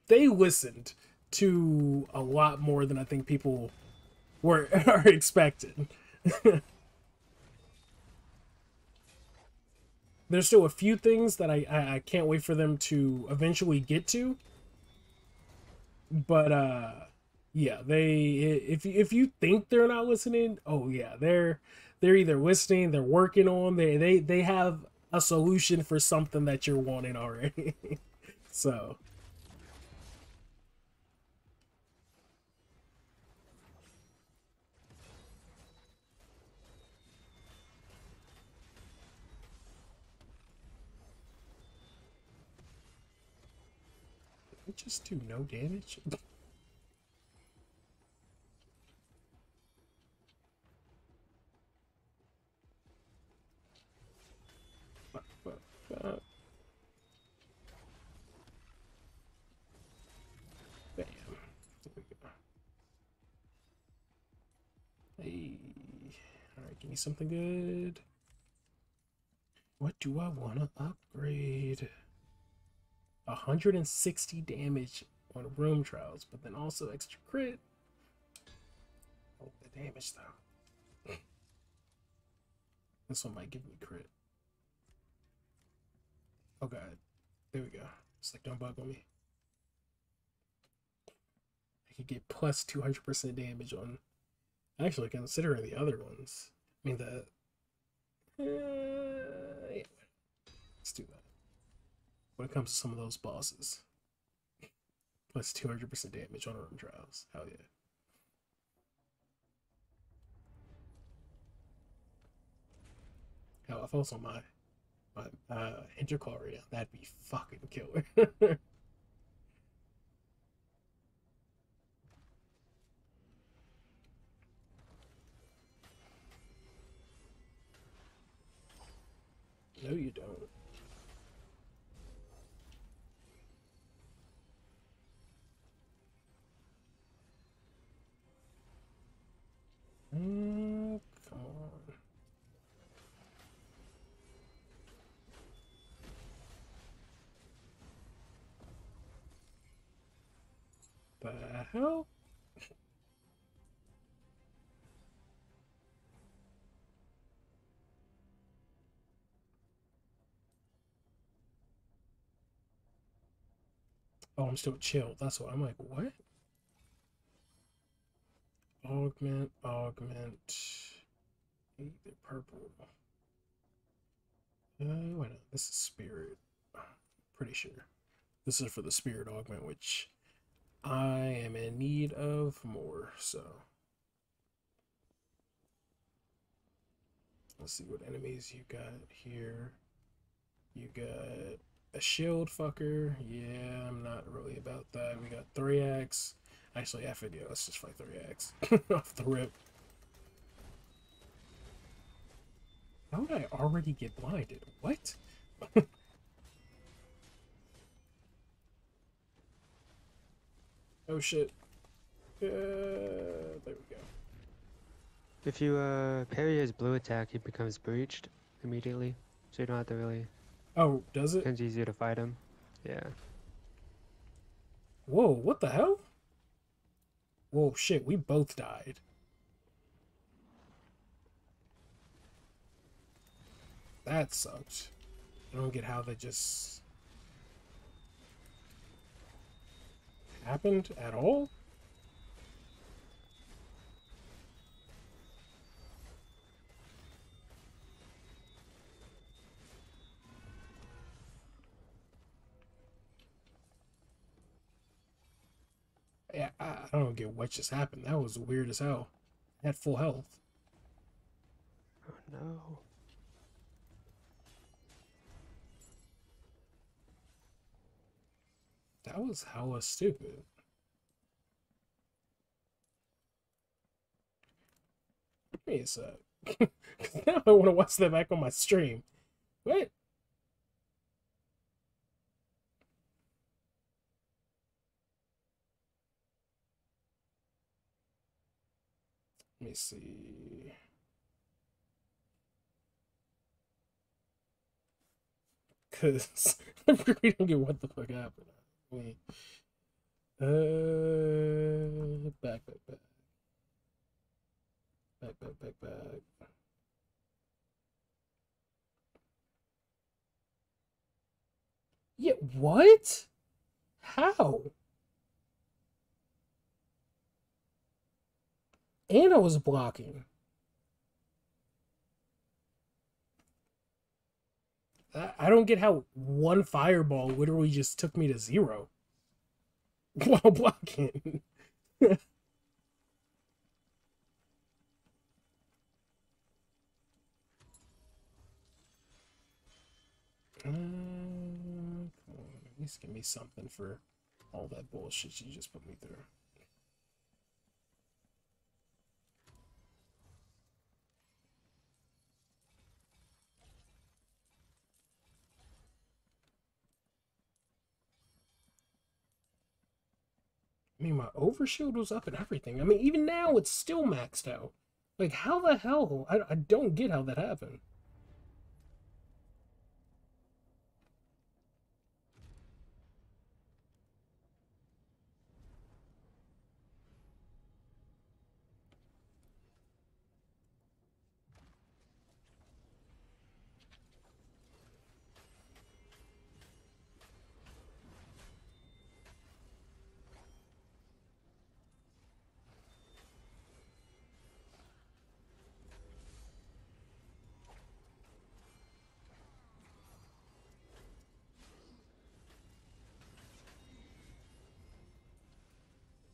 they listened to a lot more than I think people are expecting. There's still a few things that I can't wait for them to eventually get to. But yeah, if you think they're not listening, oh yeah, they're either listening, they're working on, they have a solution for something that you're wanting already. So just do no damage. Give me something good. What do I want to upgrade? 160 damage on room trials, but then also extra crit. Oh, the damage though. This one might give me crit. Oh god. There we go. It's like, don't bug on me. I could get plus 200% damage on. Actually, considering the other ones. I mean, yeah. Let's do that. When it comes to some of those bosses. Plus 200% damage on room trials. Hell yeah. Hell, if I was on my interclaw right now, that'd be fucking killer. No, you don't. Come on. The hell? Oh, I'm still chilled. That's why I'm like, what? Augment. Either purple. Wait, no, this is spirit. Pretty sure. This is for the spirit augment, which I am in need of more, so. Let's see what enemies you got here. You got a shield fucker. Yeah, I'm not really about that. We got Thriax. Actually, F it, yeah, let's just fight Thriax. Off the rip. How would I already get blinded? What? Oh shit. There we go. If you parry his blue attack, he becomes breached immediately, so you don't have to really. Oh, does it? It's easier to fight him. Yeah. Whoa, what the hell? Whoa, shit, we both died. That sucked. I don't get how that just happened at all. Yeah, I don't get what just happened. That was weird as hell. I had full health. Oh no. That was hella stupid. Give me a sec. Now I want to watch that back on my stream. What? Let me see. Cause I really don't get what the fuck happened. Wait. Back. Yeah, what? How? And I was blocking. I don't get how one fireball literally just took me to 0 while blocking. Come on, at least give me something for all that bullshit you just put me through. I mean, my overshield was up and everything. I mean, even now it's still maxed out. Like, how the hell? I don't get how that happened.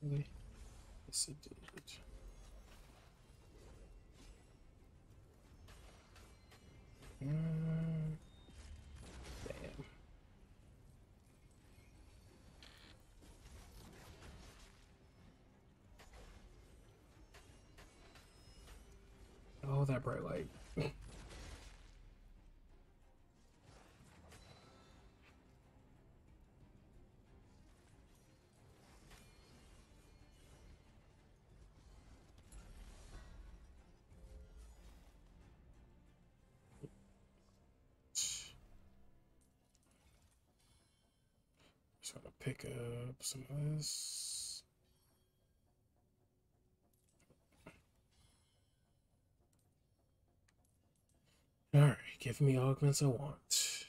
Really? Yes, it did. Damn. Oh, that bright light. Just gonna pick up some of this. Alright, give me augments I want.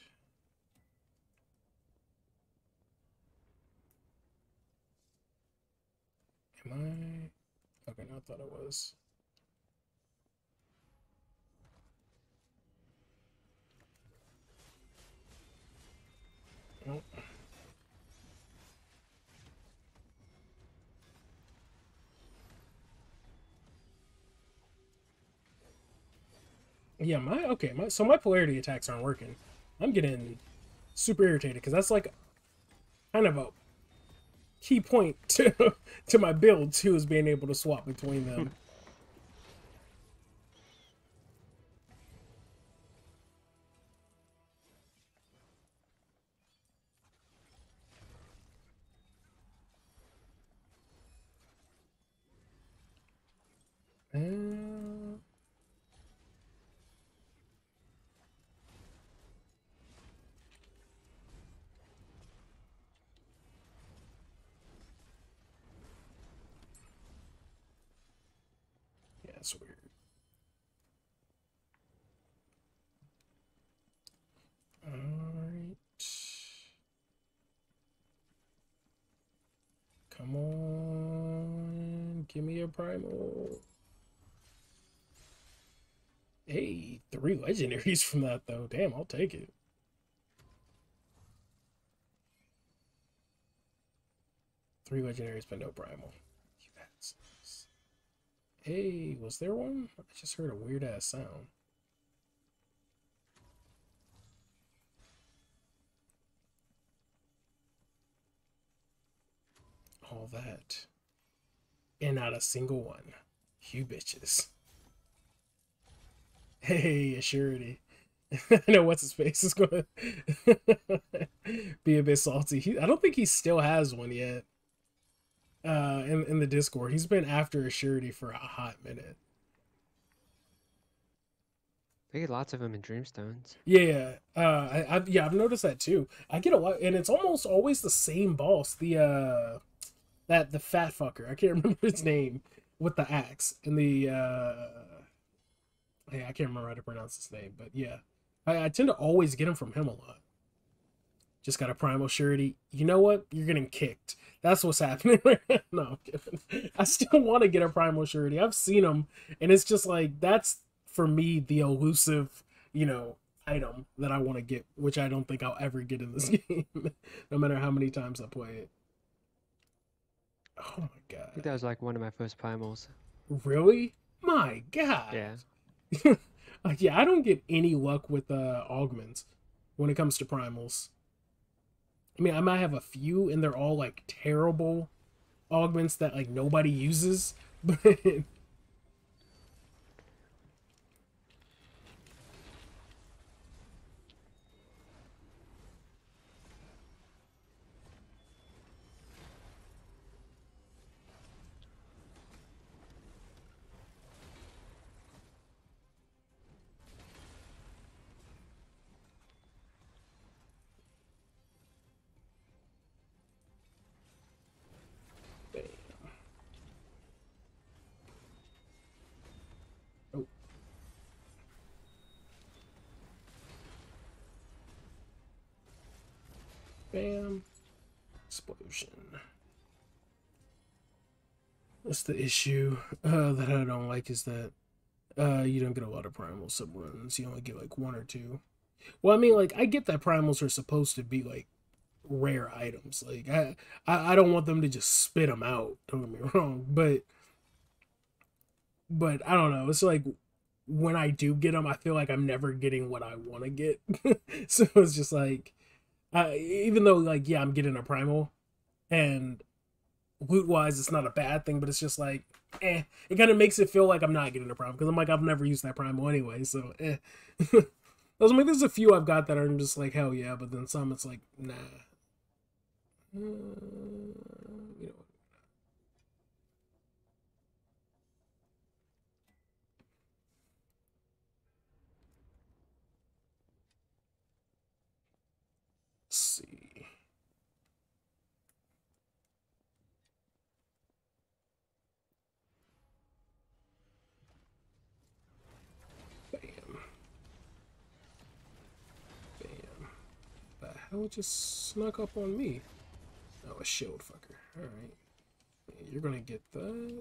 Am I? Okay, no, I thought it was. Nope. Yeah, so my polarity attacks aren't working. I'm getting super irritated because that's like kind of a key point to to my build too, is being able to swap between them. Yeah, it's weird. Alright. Come on. Give me a primal. Hey, 3 legendaries from that though. Damn, I'll take it. Three legendaries, but no primal. You assholes. Hey, was there one? I just heard a weird ass sound. All that. And not a single one. You bitches. Hey, Assurity. I know what's his face is gonna be a bit salty. I don't think he still has one yet. In the Discord, he's been after Assurity for a hot minute. They get lots of them in Dreamstones. Yeah, I've noticed that too. I get a lot, and it's almost always the same boss. The fat fucker. I can't remember his name with the axe and the yeah, I can't remember how to pronounce his name, but yeah, I tend to always get him from him a lot. Just got a primal surety. You know what? You're getting kicked. That's what's happening. No, I'm kidding. I still want to get a primal surety. I've seen them, and it's just like that's for me the elusive, item that I want to get, which I don't think I'll ever get in this game, no matter how many times I play it. Oh my god! I think that was like one of my first primals. Really? My god! Yeah. Like, yeah, I don't get any luck with augments when it comes to primals. I mean, I might have a few, and they're all like terrible augments that like nobody uses, but Bam. Explosion. That's the issue that I don't like, is that you don't get a lot of primal subruns. You only get like one or two. Well, I mean, like, I get that primals are supposed to be like rare items. Like, I don't want them to just spit them out. Don't get me wrong, but I don't know. It's like when I do get them, I feel like I'm never getting what I want to get. So it's just like, even though, like, yeah, I'm getting a primal, and loot wise, it's not a bad thing, but it's just like, it kind of makes it feel like I'm not getting a primal, because I'm like, I've never used that primal anyway, so I was like, there's a few I've got that are just like, hell yeah, but then some it's like, nah. You know. Let's see. Bam. Bam. The hell just snuck up on me? Oh, a shield fucker. Alright. You're gonna get that.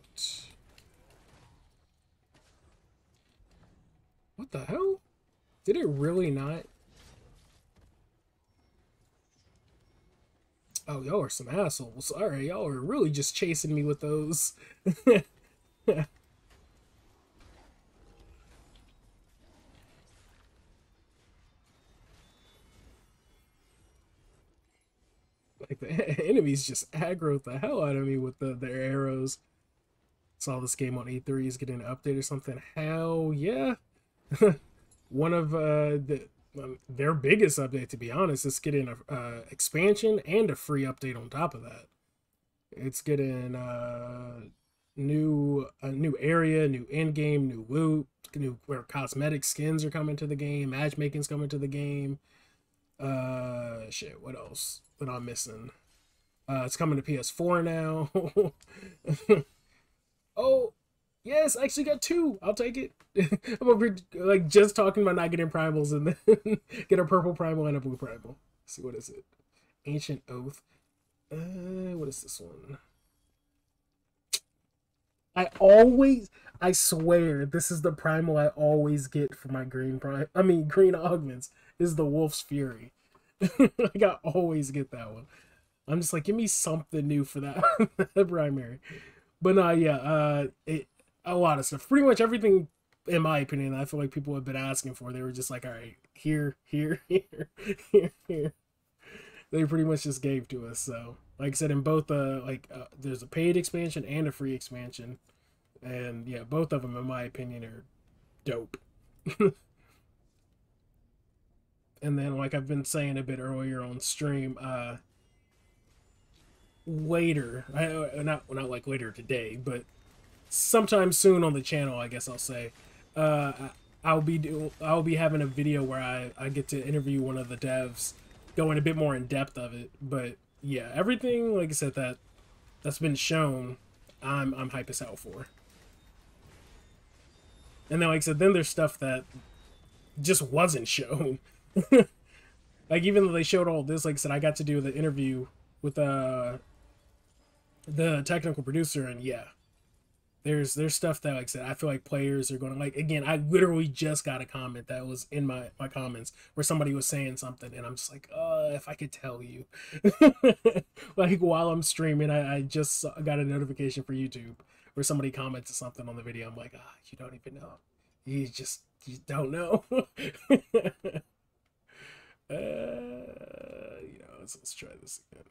What the hell? Did it really not? Oh, y'all are some assholes. Alright, y'all are really just chasing me with those. Like, the enemies just aggroed the hell out of me with their arrows. Saw this game on E3 is getting an update or something. Hell yeah. One of their biggest update, to be honest, is getting a expansion and a free update on top of that. It's getting a new area, new end game, new loot, new where cosmetic skins are coming to the game, matchmaking's coming to the game. Shit, what else that I'm missing? It's coming to PS4 now. Oh, yes, I actually got two. I'll take it. I'm over like just talking about not getting primals and then get a purple primal and a blue primal. Let's see, what is it? Ancient Oath. What is this one? I swear, this is the primal I always get for my green green augments is the Wolf's Fury. Like, I always get that one. I'm just like, give me something new for that, that primary. But no, yeah, a lot of stuff. Pretty much everything, in my opinion, I feel like people have been asking for. They were just like, all right, here, here, here, here, here. They pretty much just gave to us. So, like I said, in both, there's a paid expansion and a free expansion. And yeah, both of them, in my opinion, are dope. And then, like I've been saying a bit earlier on stream, later, not like later today, but sometime soon on the channel, I guess I'll say, I'll be having a video where I get to interview one of the devs, going a bit more in depth of it. But yeah, everything, like I said, that's been shown, I'm hype as hell for. And then, like I said, then there's stuff that just wasn't shown. Like, even though they showed all this, like I said, I got to do the interview with the technical producer, and yeah, there's stuff that, like I said, I feel like players are going to like. Again, I literally just got a comment that was in my comments where somebody was saying something, and I'm just like, if I could tell you. Like, while I'm streaming, I just got a notification for YouTube where somebody commented something on the video. I'm like, you don't even know. You don't know. Let's try this again.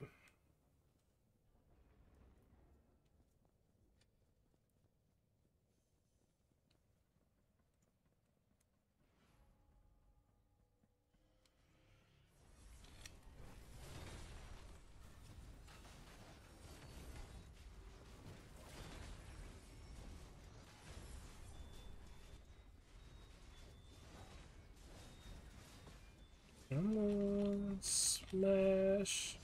Come on, smash.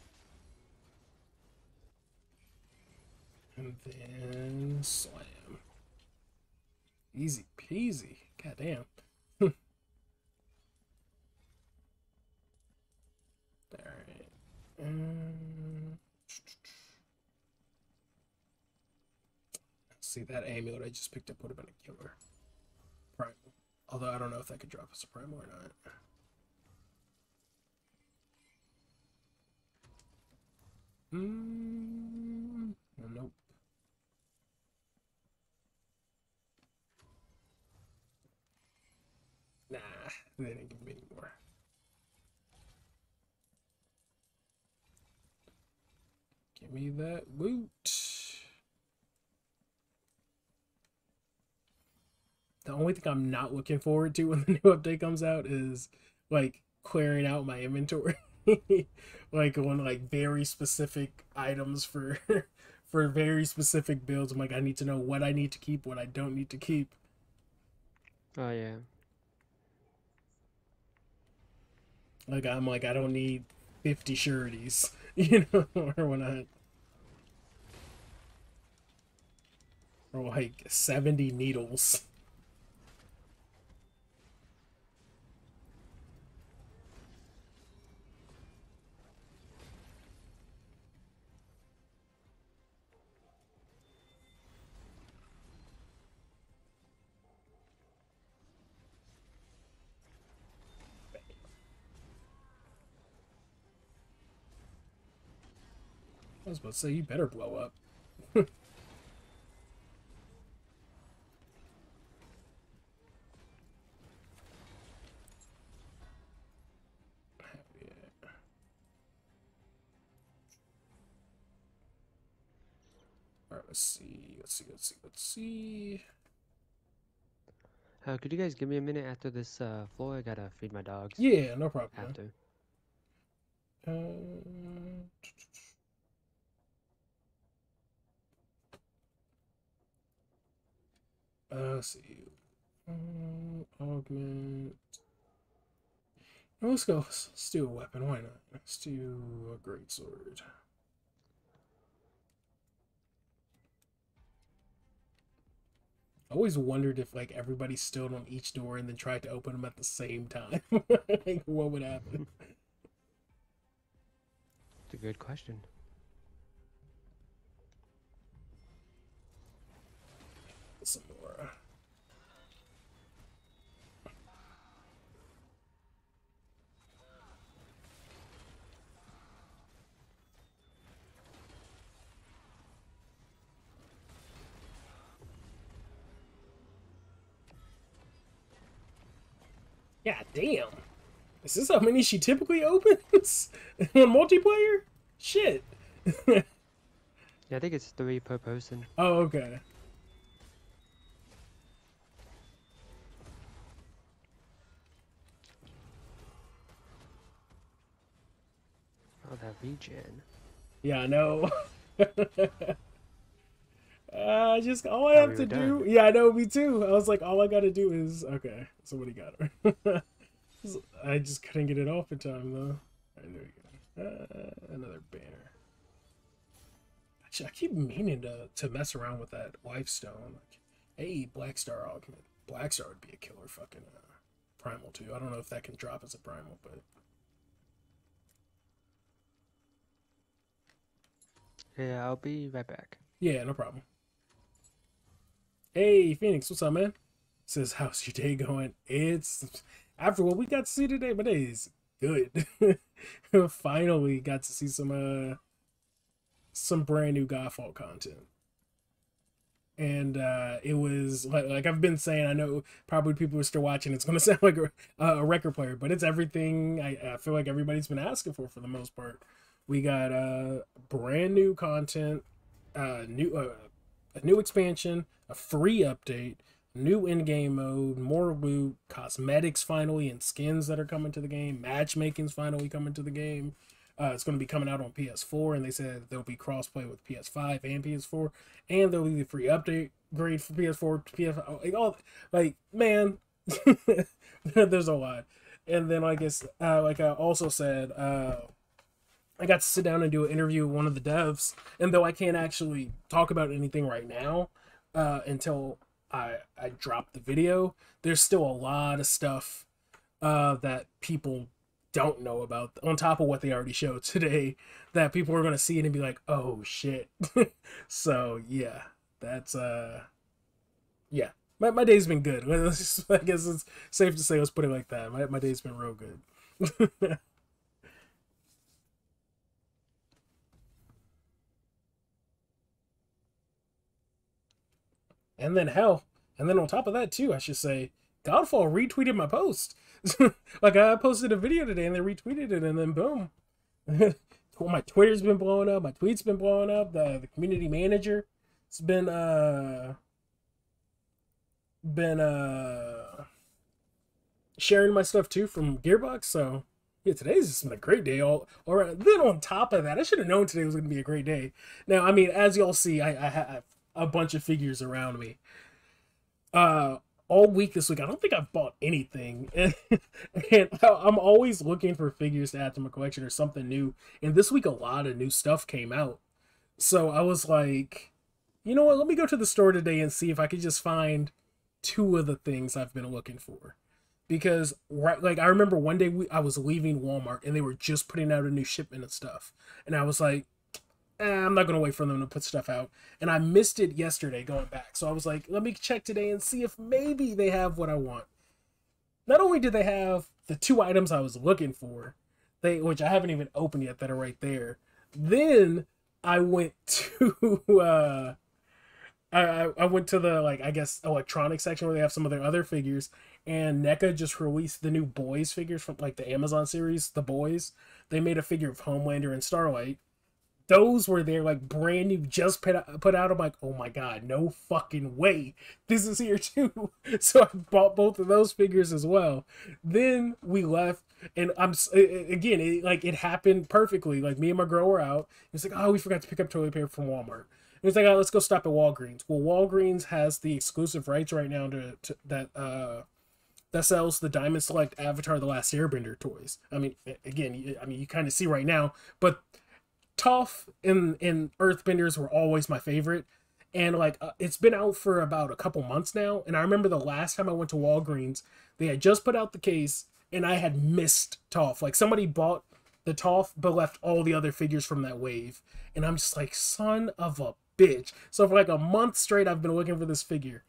And then slam. Easy peasy. Goddamn. Alright. See, that amulet I just picked up would have been a killer. Primal. Although I don't know if that could drop us a primal or not. Nope. Nah, they didn't give me any more. Give me that loot. The only thing I'm not looking forward to when the new update comes out is like clearing out my inventory. Like on like very specific items for for very specific builds. I'm like, I need to know what I need to keep, what I don't need to keep. Oh yeah. Like I'm like, I don't need 50 sureties, you know, or whatnot. Or like 70 needles. I was about to say, you better blow up. Alright, let's see. Could you guys give me a minute after this floor? I gotta feed my dogs. Yeah, no problem. After. Let's see. Augment. Oh, let's go. Let's do a weapon. Why not? Let's do a greatsword. I always wondered if like everybody stood on each door and then tried to open them at the same time. Like, what would happen? It's a good question. Some more. God damn. Is this how many she typically opens on multiplayer? Shit. Yeah, I think it's 3 per person. Oh, okay. Oh, that regen. Yeah, I know. Just all I have to do. Yeah, I know, me too. I was like, all I gotta do is okay. Somebody got her. I just couldn't get it off in time though. Alright, there we go. Another banner. Actually, I keep meaning to mess around with that lifestone. Like, hey, Black Star augment. Black Star would be a killer fucking primal too. I don't know if that can drop as a primal, but Yeah, I'll be right back. yeah, no problem. Hey, Phoenix, what's up, man? Says, how's your day going? It's after what we got to see today. My day is good. Finally got to see some brand new Godfall content, and it was like I've been saying. I know probably people are still watching. It's gonna sound like a record player, but it's everything I feel like everybody's been asking for the most part. We got brand new content, a new expansion, a free update, new in-game mode, more loot, cosmetics finally, and skins that are coming to the game. Matchmaking's finally coming to the game. It's going to be coming out on PS4, and they said there'll be crossplay with PS5 and PS4, and there'll be the free update grade for PS4 to PS5. Like, all, like, man, there's a lot. And then I guess, like I also said, I got to sit down and do an interview with one of the devs, and though I can't actually talk about anything right now until I drop the video, there's still a lot of stuff that people don't know about, on top of what they already showed today, that people are going to see it and be like, oh shit. So yeah, That's yeah. My day's been good. I guess it's safe to say, let's put it like that. My day's been real good. And then hell, and then on top of that too, I should say, Godfall retweeted my post. Like I posted a video today and they retweeted it, and then boom. My Twitter's been blowing up, my tweets been blowing up, the community manager has been sharing my stuff too from Gearbox. So yeah, today's just been a great day. All right. Then on top of that, I should have known today was going to be a great day. Now, I mean, as y'all see, I have a bunch of figures around me. All week this week, I don't think I've bought anything, and I'm always looking for figures to add to my collection or something new. And this week, a lot of new stuff came out, so I was like, you know what? Let me go to the store today and see if I could just find two of the things I've been looking for. Because like I remember one day I was leaving Walmart and they were just putting out a new shipment of stuff, and I was like, I'm not gonna wait for them to put stuff out. And I missed it yesterday going back, so I was like, let me check today and see if maybe they have what I want. Not only did they have the two items I was looking for, which I haven't even opened yet, that are right there. Then I went to I went to the, like, I guess electronics section where they have some of their other figures, and NECA just released the new Boys figures from like the Amazon series, The Boys. They made a figure of Homelander and Starlight. Those were there, like, brand new, just put out. I'm like, oh my god, no fucking way, this is here too. So I bought both of those figures as well. Then we left, and again, it happened perfectly. Like, me and my girl were out. It's like, oh, we forgot to pick up toilet paper from Walmart. And it's like, oh, let's go stop at Walgreens. Well, Walgreens has the exclusive rights right now to that sells the Diamond Select Avatar: The Last Airbender toys. I mean, again, you kind of see right now, but Toph and Earthbenders were always my favorite, and like it's been out for about a couple months now. And I remember the last time I went to Walgreens, they had just put out the case, and I had missed Toph. Like, somebody bought the Toph but left all the other figures from that wave, and I'm just like, son of a bitch. So for like a month straight, I've been looking for this figure.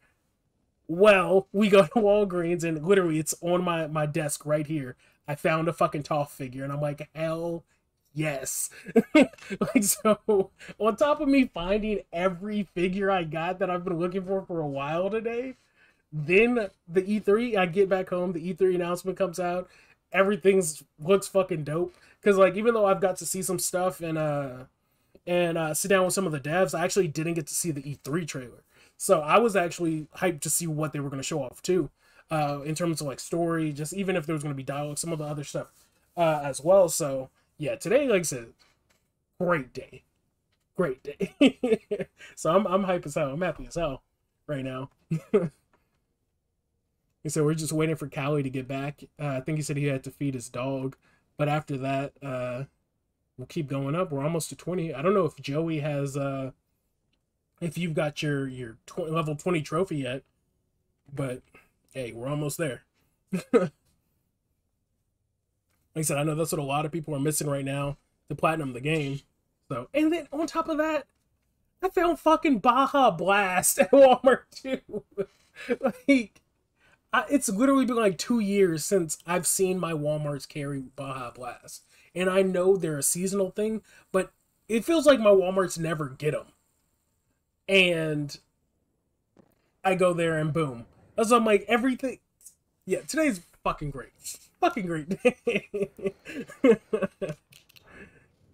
Well, we go to Walgreens, and literally it's on my desk right here. I found a fucking Toph figure, and I'm like, hell yes. Like, so on top of me finding every figure I got that I've been looking for a while today, then the E3, I get back home, the E3 announcement comes out, everything's looks fucking dope. Because, like, even though I've got to see some stuff and sit down with some of the devs, I actually didn't get to see the E3 trailer. So I was actually hyped to see what they were going to show off too, in terms of like story, just even if there was going to be dialogue, some of the other stuff as well. So yeah, today, like I said, great day. So I'm hype as hell. I'm happy as hell right now. And so we're just waiting for Callie to get back. I think he said he had to feed his dog, but after that, we'll keep going up. We're almost to 20. I don't know if Joey has if you've got your level 20 trophy yet, but hey, we're almost there. Like I said, I know that's what a lot of people are missing right now, to platinum the game. So, and then on top of that, I found fucking Baja Blast at Walmart too. Like, it's literally been like 2 years since I've seen my Walmarts carry Baja Blast. And I know they're a seasonal thing, but it feels like my Walmarts never get them. And I go there and boom. So I'm like, everything. Yeah, today's fucking great. Fucking great day.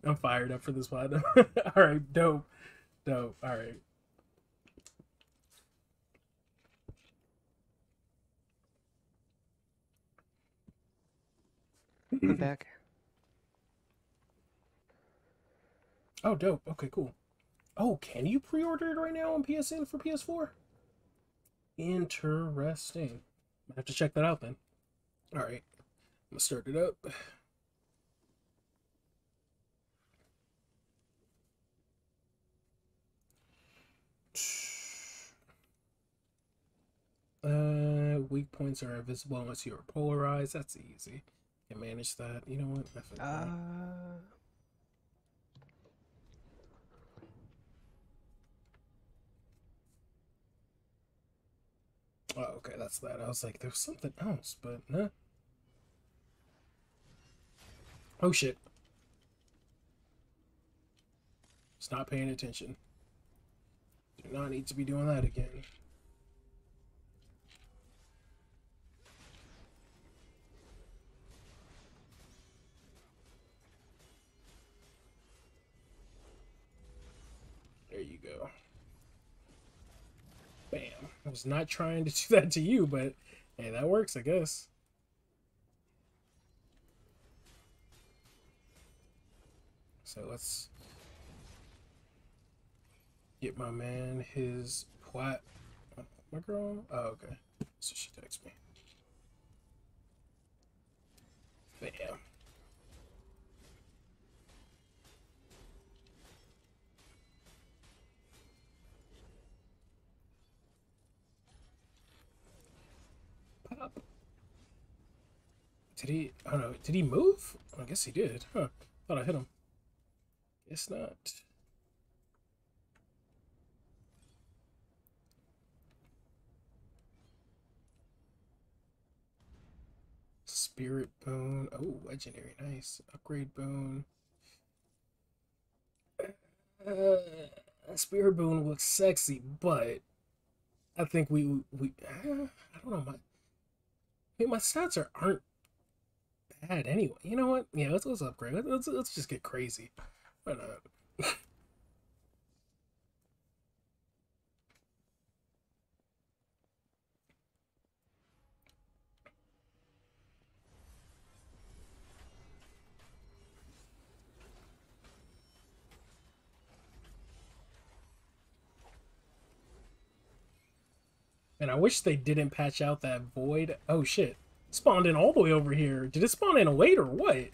I'm fired up for this one. Alright, dope. Alright. I'm back. Oh, dope. Okay, cool. Oh, can you pre-order it right now on PSN for PS4? Interesting. I have to check that out then. Alright. I'm gonna start it up. Weak points are invisible unless you are polarized. That's easy. Can manage that. You know what? Oh, okay, that's that. I was like, there's something else, but nah. Oh shit. Stop paying attention. Do not need to be doing that again. There you go. Bam. I was not trying to do that to you, but hey, that works, I guess. So let's get my man his Plat. My girl? Oh, okay. So she texts me. Bam. Pop. Did he? Oh no. Did he move? I guess he did. Huh. Thought I hit him. Guess not. Spirit Boon. Oh, legendary. Nice. Upgrade Boon. Spirit Boon looks sexy, but I think I don't know. My stats aren't bad anyway. You know what? Yeah, let's upgrade. Let's just get crazy. Why not? And I wish they didn't patch out that void. Oh shit. Spawned in all the way over here. Did it spawn in late or what? I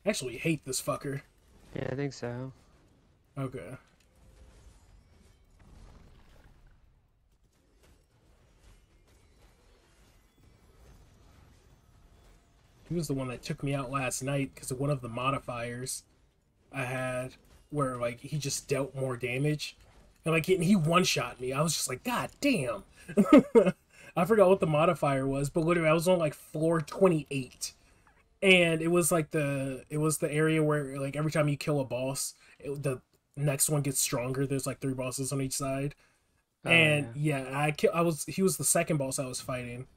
actually hate this fucker. Yeah, I think so. Okay. He was the one that took me out last night because of one of the modifiers I had where like he just dealt more damage. And like he one-shot me. I was just like, God damn. I forgot what the modifier was, but literally I was on like floor 28. And it was like the area where like every time you kill a boss, the next one gets stronger. There's like 3 bosses on each side. Oh And yeah. yeah, he was the second boss I was fighting.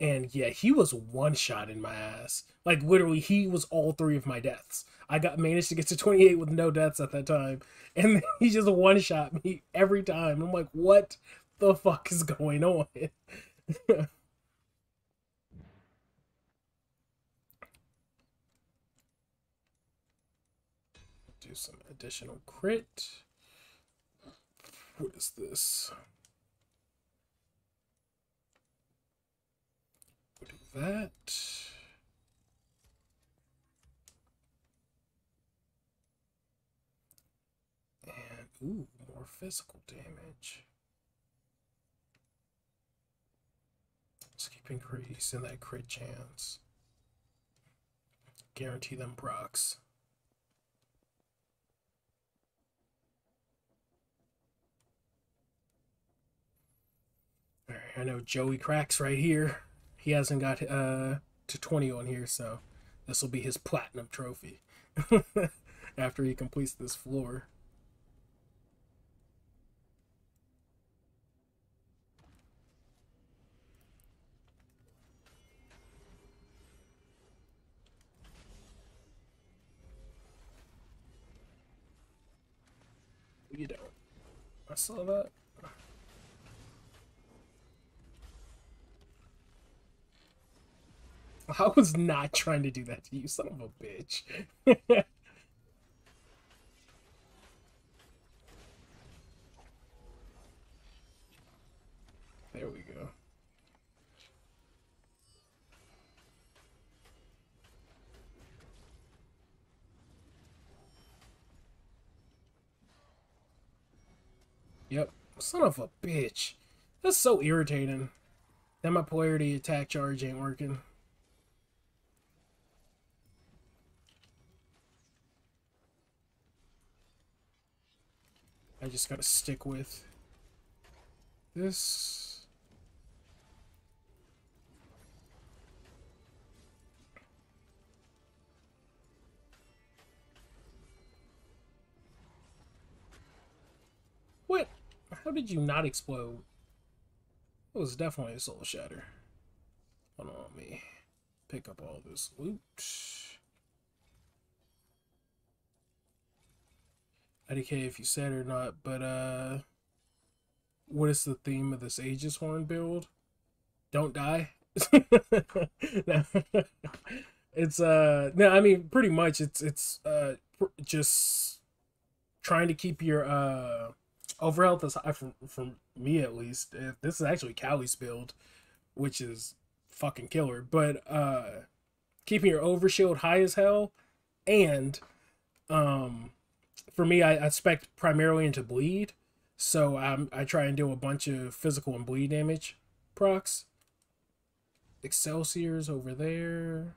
And yeah, he was one shot in my ass. Like literally, he was all 3 of my deaths. I got managed to get to 28 with no deaths at that time, and he just one shot me every time. I'm like, what the fuck is going on? Do some additional crit. What is this? We'll do that. And, ooh, more physical damage. Let's keep increasing that crit chance. Guarantee them procs. Alright, I know Joey Cracks right here. He hasn't got to 20 on here, so this will be his platinum trophy after he completes this floor. You don't. I saw that. I was not trying to do that to you, son of a bitch. There we go. Yep. Son of a bitch. That's so irritating. That my polarity attack charge ain't working. I just gotta stick with this. How did you not explode? It was definitely a soul shatter. Hold on, let me pick up all this loot. IDK if you said or not, but what is the theme of this Aegis Horn build? Don't die. No. It's no, I mean pretty much it's just trying to keep your overhealth as high from me at least. This is actually Callie's build, which is fucking killer, but keeping your overshield high as hell, and for me I spec primarily into bleed, so I try and do a bunch of physical and bleed damage procs. Excelsior's over there.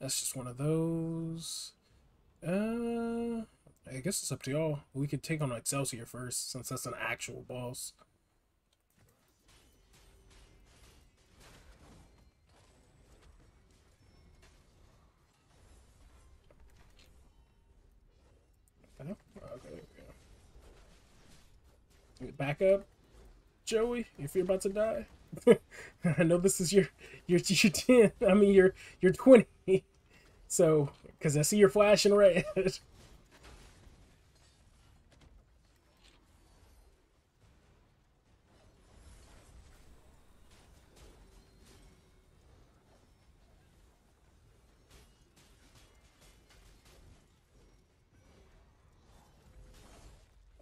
That's just one of those. I guess it's up to y'all. We could take on Excelsior first, since that's an actual boss. Okay, there we go. Back up, Joey, if you're about to die. I know this is your 10. I mean your 20. So, because I see you're flashing red.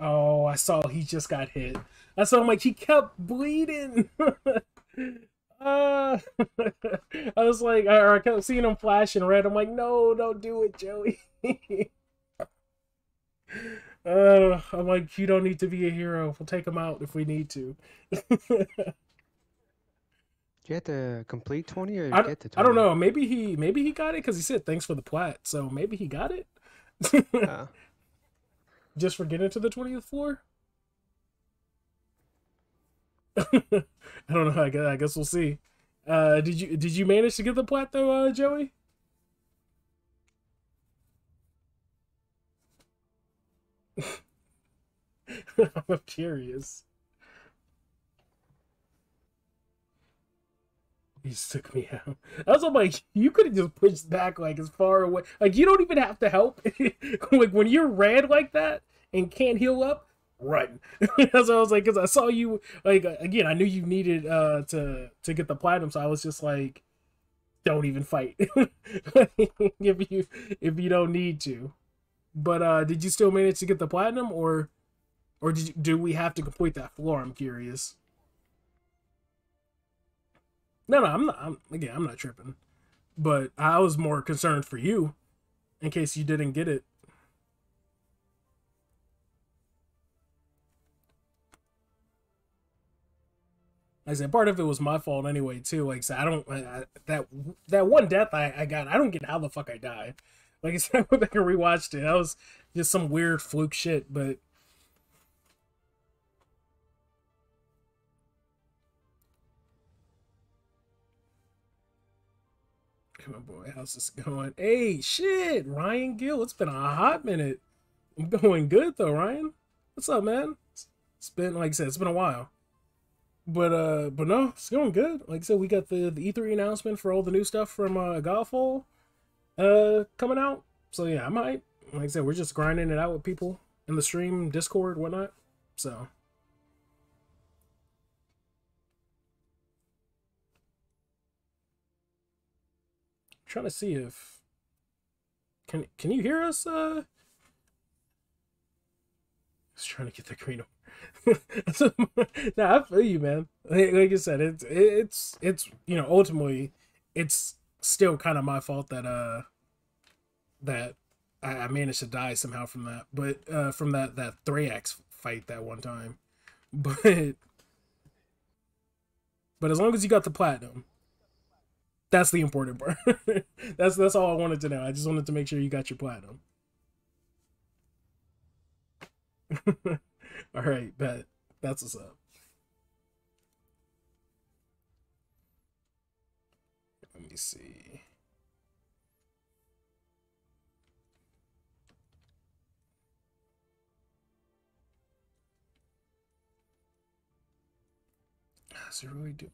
Oh, I saw he just got hit. I saw him like he kept bleeding. I was like, I kept seeing him flashing red. I'm like, no, don't do it, Joey. I'm like, you don't need to be a hero. We'll take him out if we need to. Do you have to complete 20 or get to 20? I don't know. Maybe he got it because he said thanks for the plat. So maybe he got it. Just for getting to the 20th floor. I don't know. I guess we'll see. Did you manage to get the plat though, Joey? I'm curious. He just took me out. I was like, you could have just pushed back like as far away. Like you don't even have to help. Like when you're red like that and can't heal up, run. That's what I was like, because I saw you like again. I knew you needed to get the platinum, so I was just like, don't even fight if you don't need to. But did you still manage to get the platinum, or do we have to complete that floor? I'm curious. No, I'm not tripping. But I was more concerned for you in case you didn't get it. Like I said, part of it was my fault anyway too. Like I said, that one death I got. I don't get how the fuck I died. Like I said, I went back and rewatched it. That was just some weird fluke shit. But come on, boy, how's this going? Hey, shit, Ryan Gill. It's been a hot minute. I'm going good though, Ryan. What's up, man? It's been like I said, it's been a while. But no, it's going good. Like I said, we got the E3 announcement for all the new stuff from Godfall coming out. So yeah, I might, like I said, we're just grinding it out with people in the stream, Discord, whatnot. So I'm trying to see if can you hear us? Just trying to get the green. Nah, I feel you, man. Like I said, it's you know, ultimately it's still kind of my fault that that I managed to die somehow from that, but from that Thrax fight that one time. But as long as you got the platinum, that's the important part. That's all I wanted to know. I just wanted to make sure you got your platinum. All right, bet. That's what's up. Let me see. Does it really do?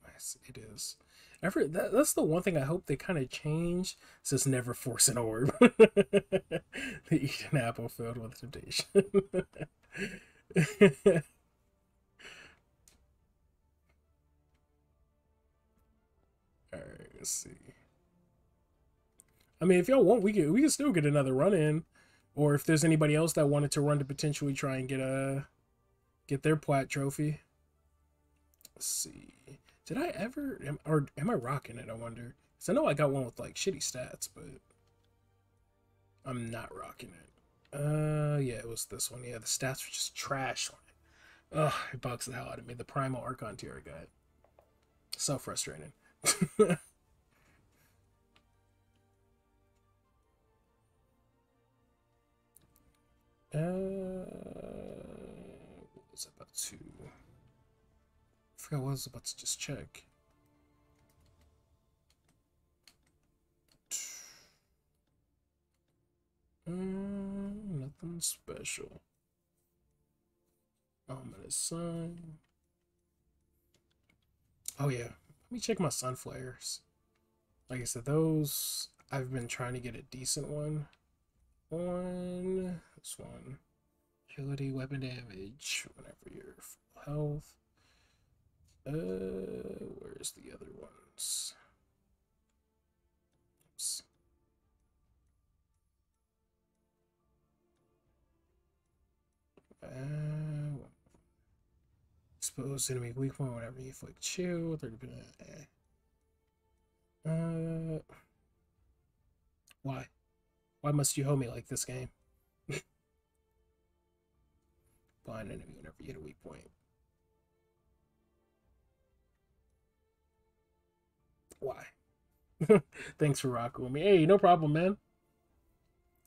It is. That's the one thing I hope they kind of change. It's just never force an orb. They eat an apple filled with temptation. Alright, let's see. I mean, if y'all want, we can still get another run in. Or if there's anybody else that wanted to run to potentially try and get their Plat trophy. Let's see. Did I ever am I rocking it, I wonder? Because I know I got one with like shitty stats, but I'm not rocking it. Yeah, it was this one. Yeah, the stats were just trash. Ugh, it bugs the hell out of me. The Primal Archon tier I got. So frustrating. What was I about to? I forgot what I was about to just check. Nothing special. Ominous Sun. Oh yeah, let me check my sun flares. Like I said, those I've been trying to get a decent one on. This one, agility, weapon damage, whenever you're full health. Where's the other ones? Oops. Exposed enemy weak point whenever you inflict chill. 30%. Why? Why must you hold me like this game? Blind enemy whenever you hit a weak point. Why? Thanks for rocking with me. Hey, no problem, man.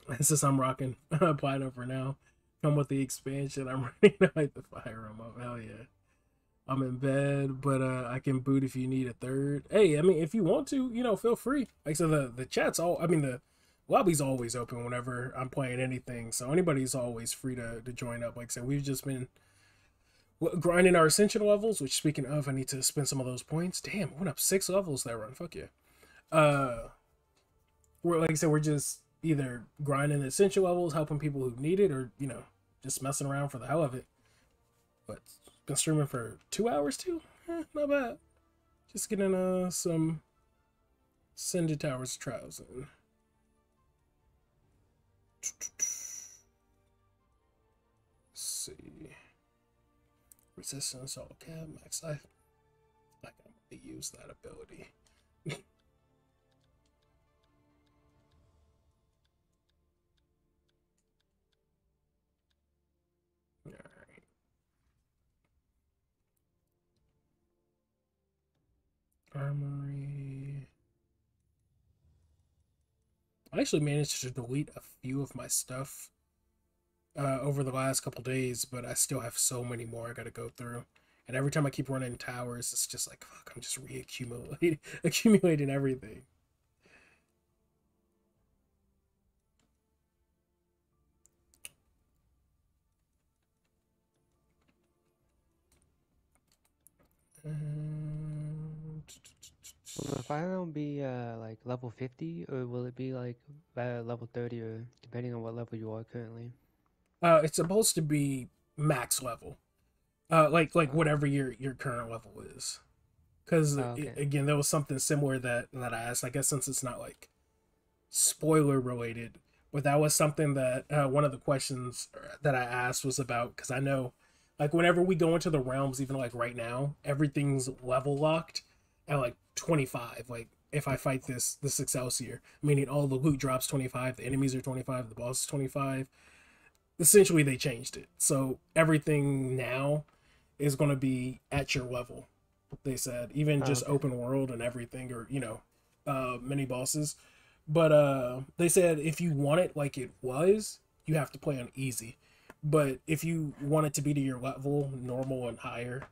It's just I'm rocking Platinum for now. Come with the expansion. I'm ready to light the fire room up. Hell yeah. I'm in bed, but I can boot if you need a third. Hey, I mean, if you want to, you know, feel free. Like I said, the chat's all, I mean, the lobby's always open whenever I'm playing anything. So anybody's always free to join up. Like I said, we've just been grinding our Ascension levels, which speaking of, I need to spend some of those points. Damn, I went up 6 levels that run. Fuck yeah. We're, like I said, we're just either grinding the Ascension levels, helping people who need it, or, you know, just messing around for the hell of it. But been streaming for 2 hours too? Not bad. Just getting some Ascended Towers trials in. Let's see. Resistance all cap max. I can really use that ability. Alright. Armory. I actually managed to delete a few of my stuff over the last couple days, but I still have so many more I gotta go through. And every time I keep running towers, it's just like, fuck, I'm just accumulating everything. Will the firearm be like level 50, or will it be like level 30, or depending on what level you are currently? It's supposed to be max level. Like whatever your current level is. Because okay. again, there was something similar that I asked. I guess since it's not like spoiler related, but that was something that one of the questions that I asked was about, because I know, like, whenever we go into the realms, even like right now, everything's level locked at like 25. Like if I fight this Excelsior, meaning all the loot drops 25, the enemies are 25, the boss is 25. Essentially, they changed it, so everything now is going to be at your level. They said even just Okay. open world and everything, or you know, mini bosses. But they said if you want it like it was, you have to play on easy. But if you want it to be to your level, normal and higher,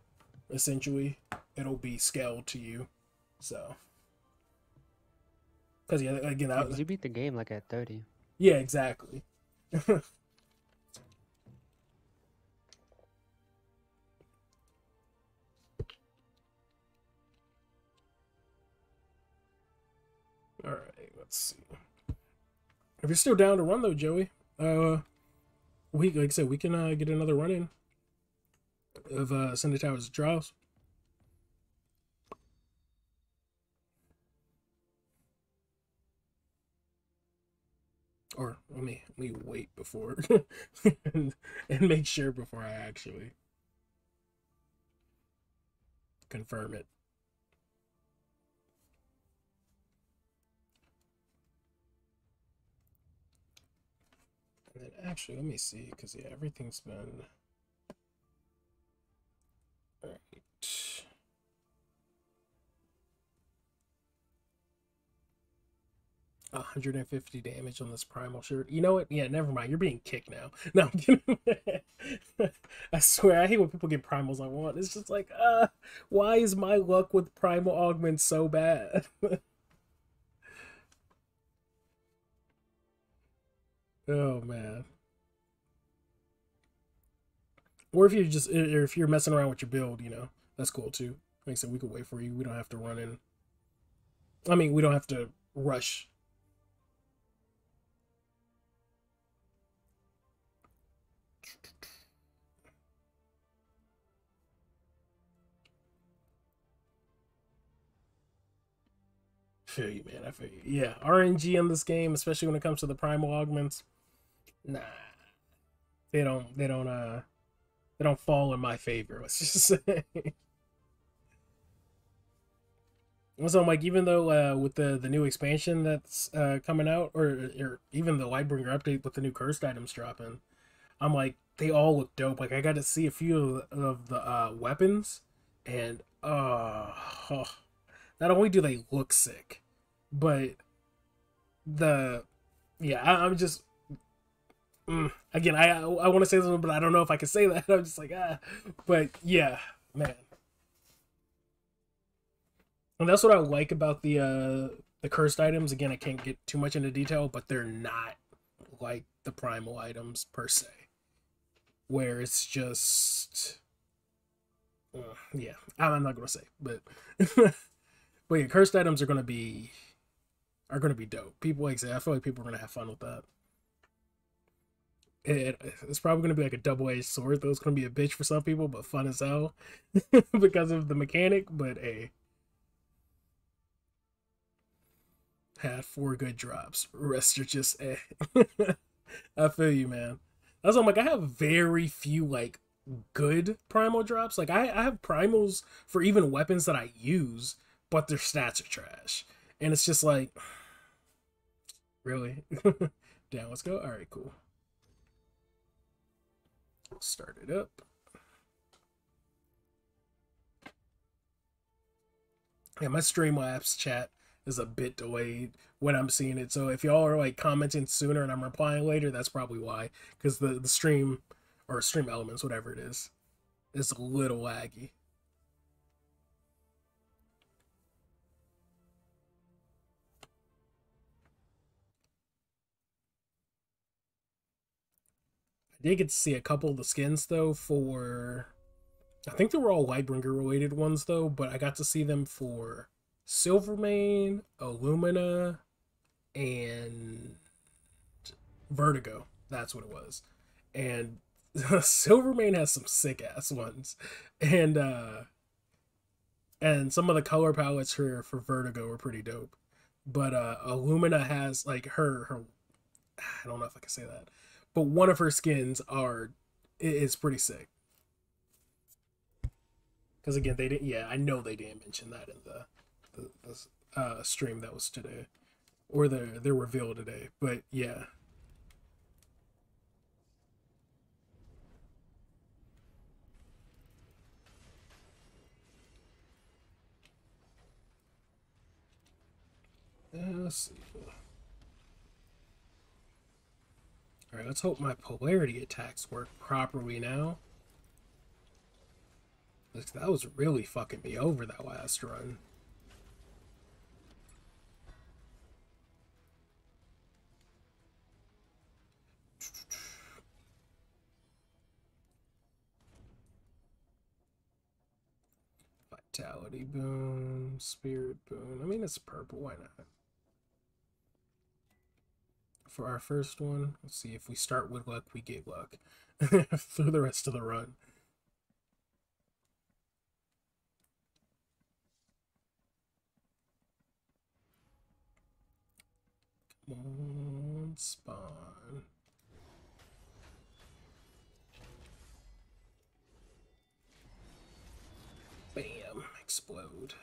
essentially, it'll be scaled to you. So, because yeah, again, Yeah, because you beat the game like at 30. yeah, exactly. let's see. If you're still down to run though, Joey, we like I said, we can get another run in of Ascended Towers of Trials. Or let me wait before and make sure before I actually confirm it. And then actually, let me see, because yeah, everything's been all right. 150 damage on this primal shirt. You know what? Yeah, never mind. You're being kicked now. No, I'm kidding. I swear, I hate when people get primals I want. It's just like, why is my luck with primal augments so bad? Oh man. Or if you're messing around with your build, you know, that's cool too. Like I said, we could wait for you. We don't have to run in. I mean, we don't have to rush. Feel you, man. I feel you. Yeah, RNG in this game, especially when it comes to the primal augments, nah, they don't fall in my favor. Let's just say. So I'm like, even though with the new expansion that's coming out, or even the Lightbringer update with the new cursed items dropping, I'm like, they all look dope. Like I got to see a few of the weapons, and oh, not only do they look sick, but the yeah, I'm just again, I want to say this, but I don't know if I can say that. I'm just like but yeah, man. And that's what I like about the cursed items. Again, I can't get too much into detail, but they're not like the primal items per se, where it's just yeah. I'm not gonna say, but but yeah, cursed items are gonna be dope. People like say, I feel like people are gonna have fun with that. It's probably gonna be like a double-edged sword, though. It's gonna be a bitch for some people, but fun as hell because of the mechanic. But hey, had 4 good drops. Rest are just eh. I feel you, man. That's why I'm like, I have very few like good primal drops. Like I have primals for even weapons that I use, but their stats are trash. And it's just like, really? Down, let's go. All right, cool. Start it up. Yeah, my Streamlabs chat is a bit delayed when I'm seeing it. So if y'all are like commenting sooner and I'm replying later, that's probably why. Because the stream or stream elements, whatever it is a little laggy. I did get to see a couple of the skins though for I think they were all Lightbringer related ones though, but I got to see them for Silvermane, Illumina, and Vertigo. That's what it was. And Silvermane has some sick ass ones. And some of the color palettes for Vertigo are pretty dope. But Illumina has like her I don't know if I can say that. But one of her skins is pretty sick. Because again, they didn't. Yeah, I know they didn't mention that in the stream that was today, or their reveal today. But yeah, let's see. All right, let's hope my polarity attacks work properly now. That was really fucking me over that last run. Vitality boon, spirit boon. I mean, it's purple. Why not? for our first one. Let's see, if we start with luck, we get luck through the rest of the run. Come on, spawn. Bam, explode.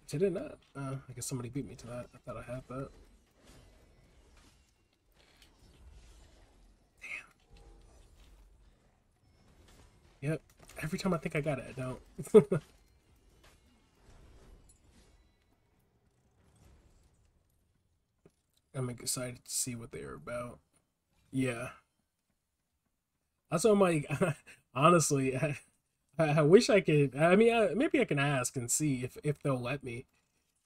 Did it not? I guess somebody beat me to that. I thought I had that. Damn. Yep. Every time I think I got it, I don't. I'm excited to see what they're about. Yeah. That's what I'm like, honestly, I wish I could. I mean, maybe I can ask and see if they'll let me,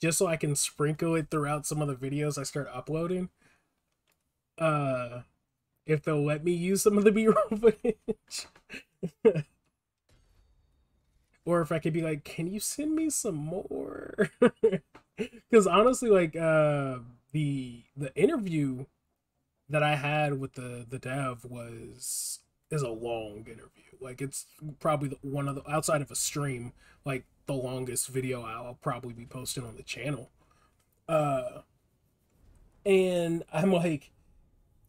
just so I can sprinkle it throughout some of the videos I start uploading. If they'll let me use some of the B-roll footage, or if I could be like, can you send me some more? Because honestly, like the interview that I had with the dev is a long interview. Like, it's probably one of the, outside of a stream, like the longest video I'll probably be posting on the channel. And I'm like,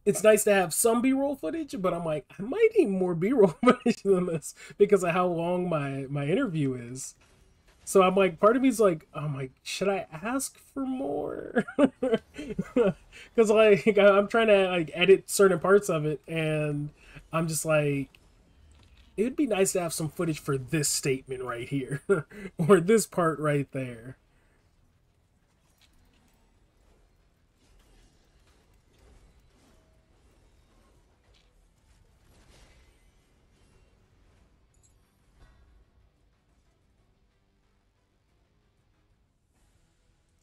it's nice to have some B-roll footage, but I'm like, I might need more B-roll footage than this because of how long my interview is. So I'm like, part of me's like, I'm like, should I ask for more? Because like I'm trying to like edit certain parts of it, and I'm just like, it would be nice to have some footage for this statement right here, or this part right there.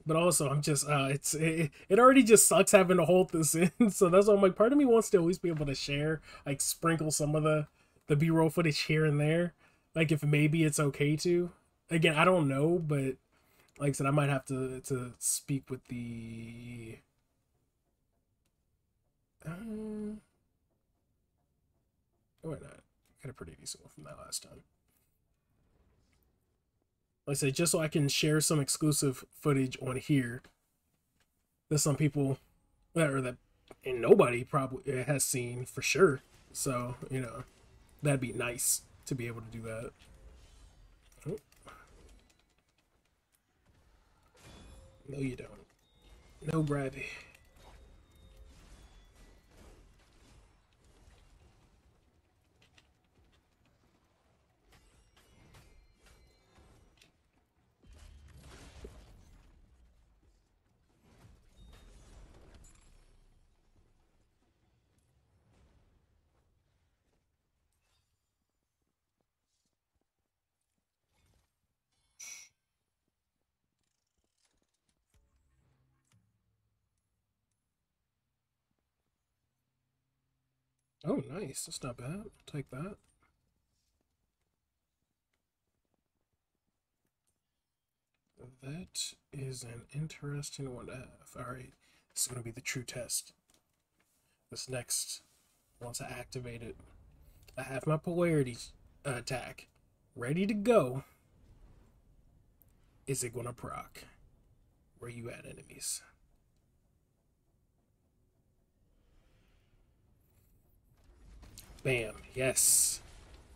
But also, I'm just it already just sucks having to hold this in. So that's why I'm like, part of me wants to always be able to share, like sprinkle some of the B-roll footage here and there, like if maybe it's okay to. Again, I don't know, but like I said, I might have to speak with the. Why not? Got a pretty decent one from that last time. Like I say, just so I can share some exclusive footage on here that some people that and nobody probably has seen for sure. So, you know, that'd be nice to be able to do that. Oh. No, you don't. No gravity. Oh, nice. That's not bad. I'll take that. That is an interesting one to have. Alright, this is going to be the true test. This next, once I activate it, I have my polarity attack ready to go. Is it going to proc? Where you at, enemies? Bam. Yes.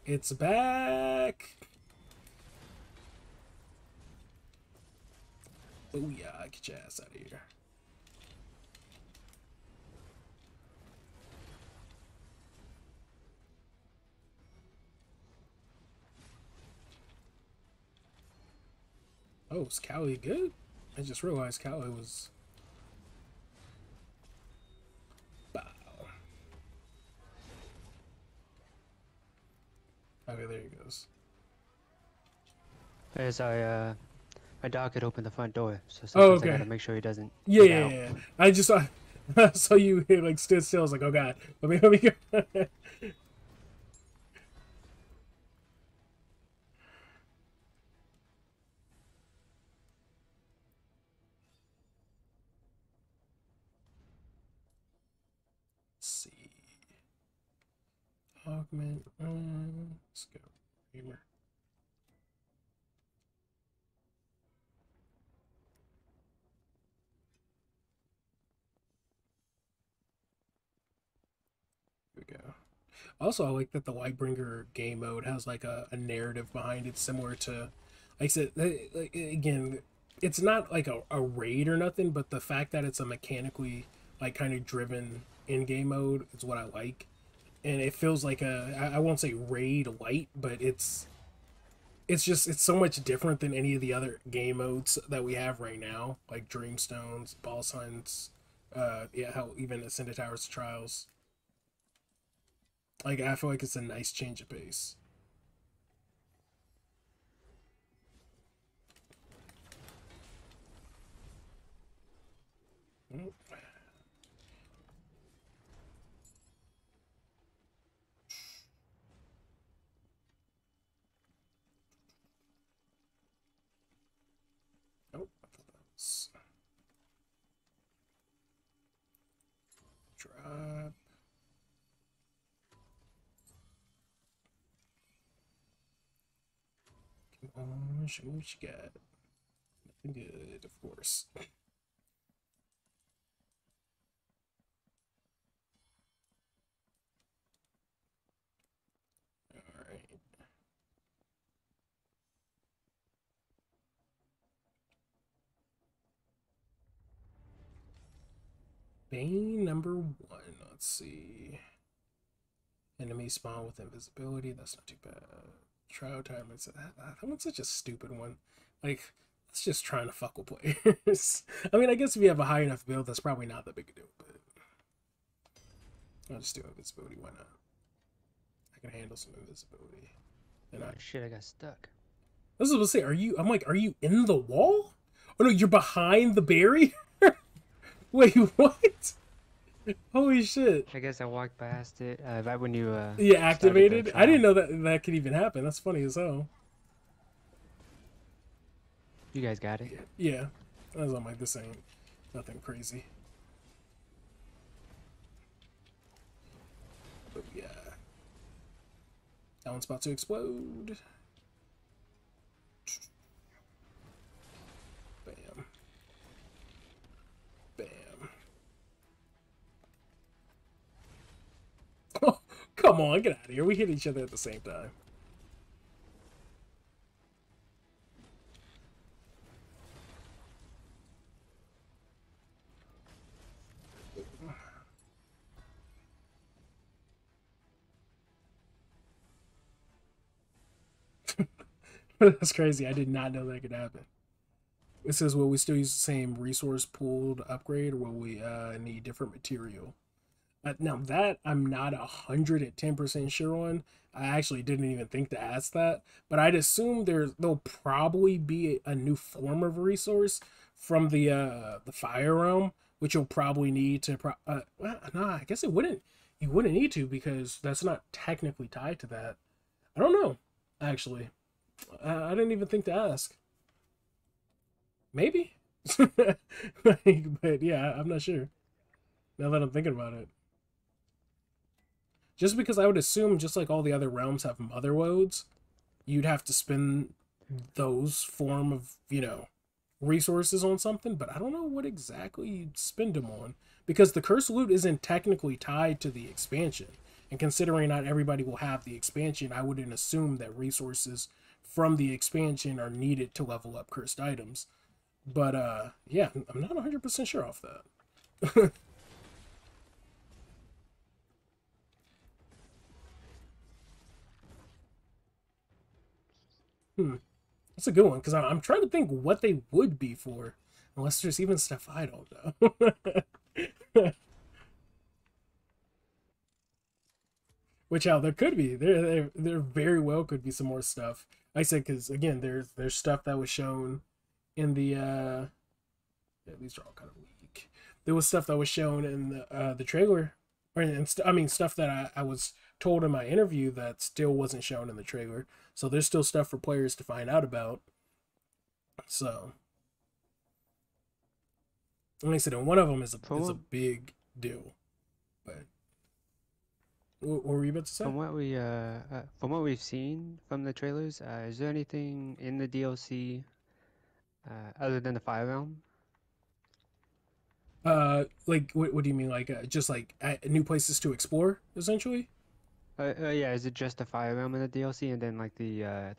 It's back. Booyah. Get your ass out of here. Oh, is Callie good? I just realized Callie was... Bow. Okay, there he goes. As my dog could open the front door, so Oh, sometimes okay. I gotta make sure he doesn't Yeah, get out. yeah. I just saw you like stood still. I was like, oh god, let me go. augment. Let's go. Gamer. Here we go. Also, I like that the Lightbringer game mode has like a narrative behind it, similar to, like I said, like, again, it's not like a raid or nothing, but the fact that it's a mechanically like kind of driven in-game mode is what I like, and it feels like I won't say raid light, but it's so much different than any of the other game modes that we have right now, like Dreamstones, Boss Hunts, yeah, how even Ascended Towers Trials. Like, I feel like it's a nice change of pace. Oh, I thought that was drop. Come on, show me what you got. Nothing good, of course. Alright. Bane number 1. Let's see. Enemy spawn with invisibility. That's not too bad. Trial time. That one's such a stupid one. Like, it's just trying to fuck with players. I mean, I guess if you have a high enough build, that's probably not that big a deal, but I'll just do invisibility. Why not? I can handle some invisibility. And Oh shit, I got stuck. I was supposed to say, I'm like, are you in the wall? Oh no, you're behind the barrier? Wait, what? Holy shit. I guess I walked past it right when you Yeah, started the activated? I didn't trial. know that could even happen. That's funny as hell. You guys got it. Yeah. I was like, this ain't nothing crazy. But yeah. That one's about to explode. Bam. Bam. Oh, come on, get out of here. We hit each other at the same time. That's crazy. I did not know that could happen. It says, will we still use the same resource pool to upgrade, or will we need different material? Now that I'm not 110% sure on. I actually didn't even think to ask that, but I'd assume there'll probably be a new form of resource from the fire realm, which you'll probably need to. Well, no, I guess it wouldn't. You wouldn't need to because that's not technically tied to that. I don't know. Actually, I didn't even think to ask. Maybe, but yeah, I'm not sure. Now that I'm thinking about it. Just because I would assume, just like all the other realms have mother wodes, you'd have to spend those form of, resources on something, but I don't know what exactly you'd spend them on. Because the curse loot isn't technically tied to the expansion. And considering not everybody will have the expansion, I wouldn't assume that resources from the expansion are needed to level up cursed items. But yeah, I'm not 100% sure off that. That's a good one, because I'm trying to think what they would be for, unless there's even stuff I don't know. Which there could be. There very well could be some more stuff. Like I said, because again, there's stuff that was shown in the yeah, these are all kind of weak. There was stuff that was shown in the trailer, or I mean stuff that I was told in my interview that still wasn't shown in the trailer. So there's still stuff for players to find out about. So, like I said, and one of them is a big deal, but What were you about to say? From what we've seen from the trailers, is there anything in the DLC other than the Fire Realm? Like what do you mean? Like just like new places to explore, essentially? Yeah, is it just the Fire Realm in the DLC, and then like the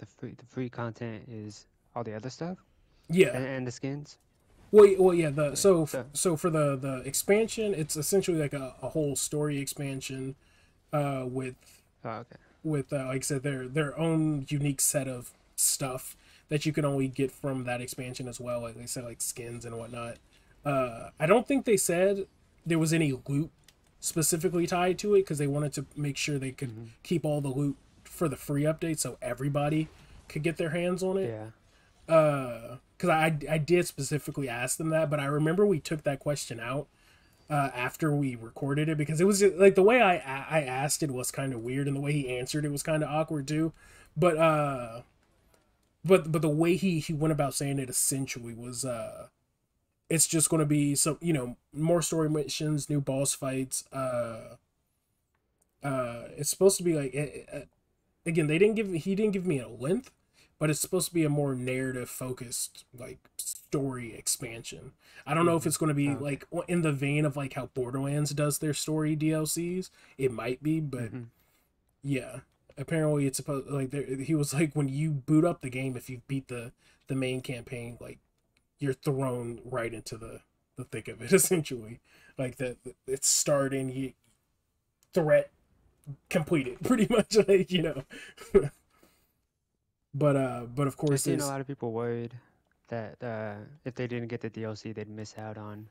free content is all the other stuff Yeah. and the skins? Well, yeah. The Okay, so so for the expansion, it's essentially like a whole story expansion, with oh, okay. like I said, their own unique set of stuff that you can only get from that expansion as well. Like they said, like skins and whatnot. I don't think they said there was any loot specifically tied to it because they wanted to make sure they could Hmm. keep all the loot for the free update so everybody could get their hands on it. Yeah. Because I did specifically ask them that, but I remember we took that question out after we recorded it because it was like the way I asked it was kind of weird and the way he answered it was kind of awkward too. But but the way he went about saying it essentially was it's just going to be some, more story missions, new boss fights. It's supposed to be like again, he didn't give me a length, but it's supposed to be a more narrative focused like story expansion. I don't know if Hmm. it's going to be Oh, okay. like in the vein of like how Borderlands does their story DLCs. It might be, but Hmm. yeah. Apparently it's supposed like he was like when you boot up the game, if you beat the main campaign, like you're thrown right into the thick of it essentially. Like it's starting, you threat completed pretty much, like but of I've course seen a there's lot of people worried that if they didn't get the DLC, they'd miss out on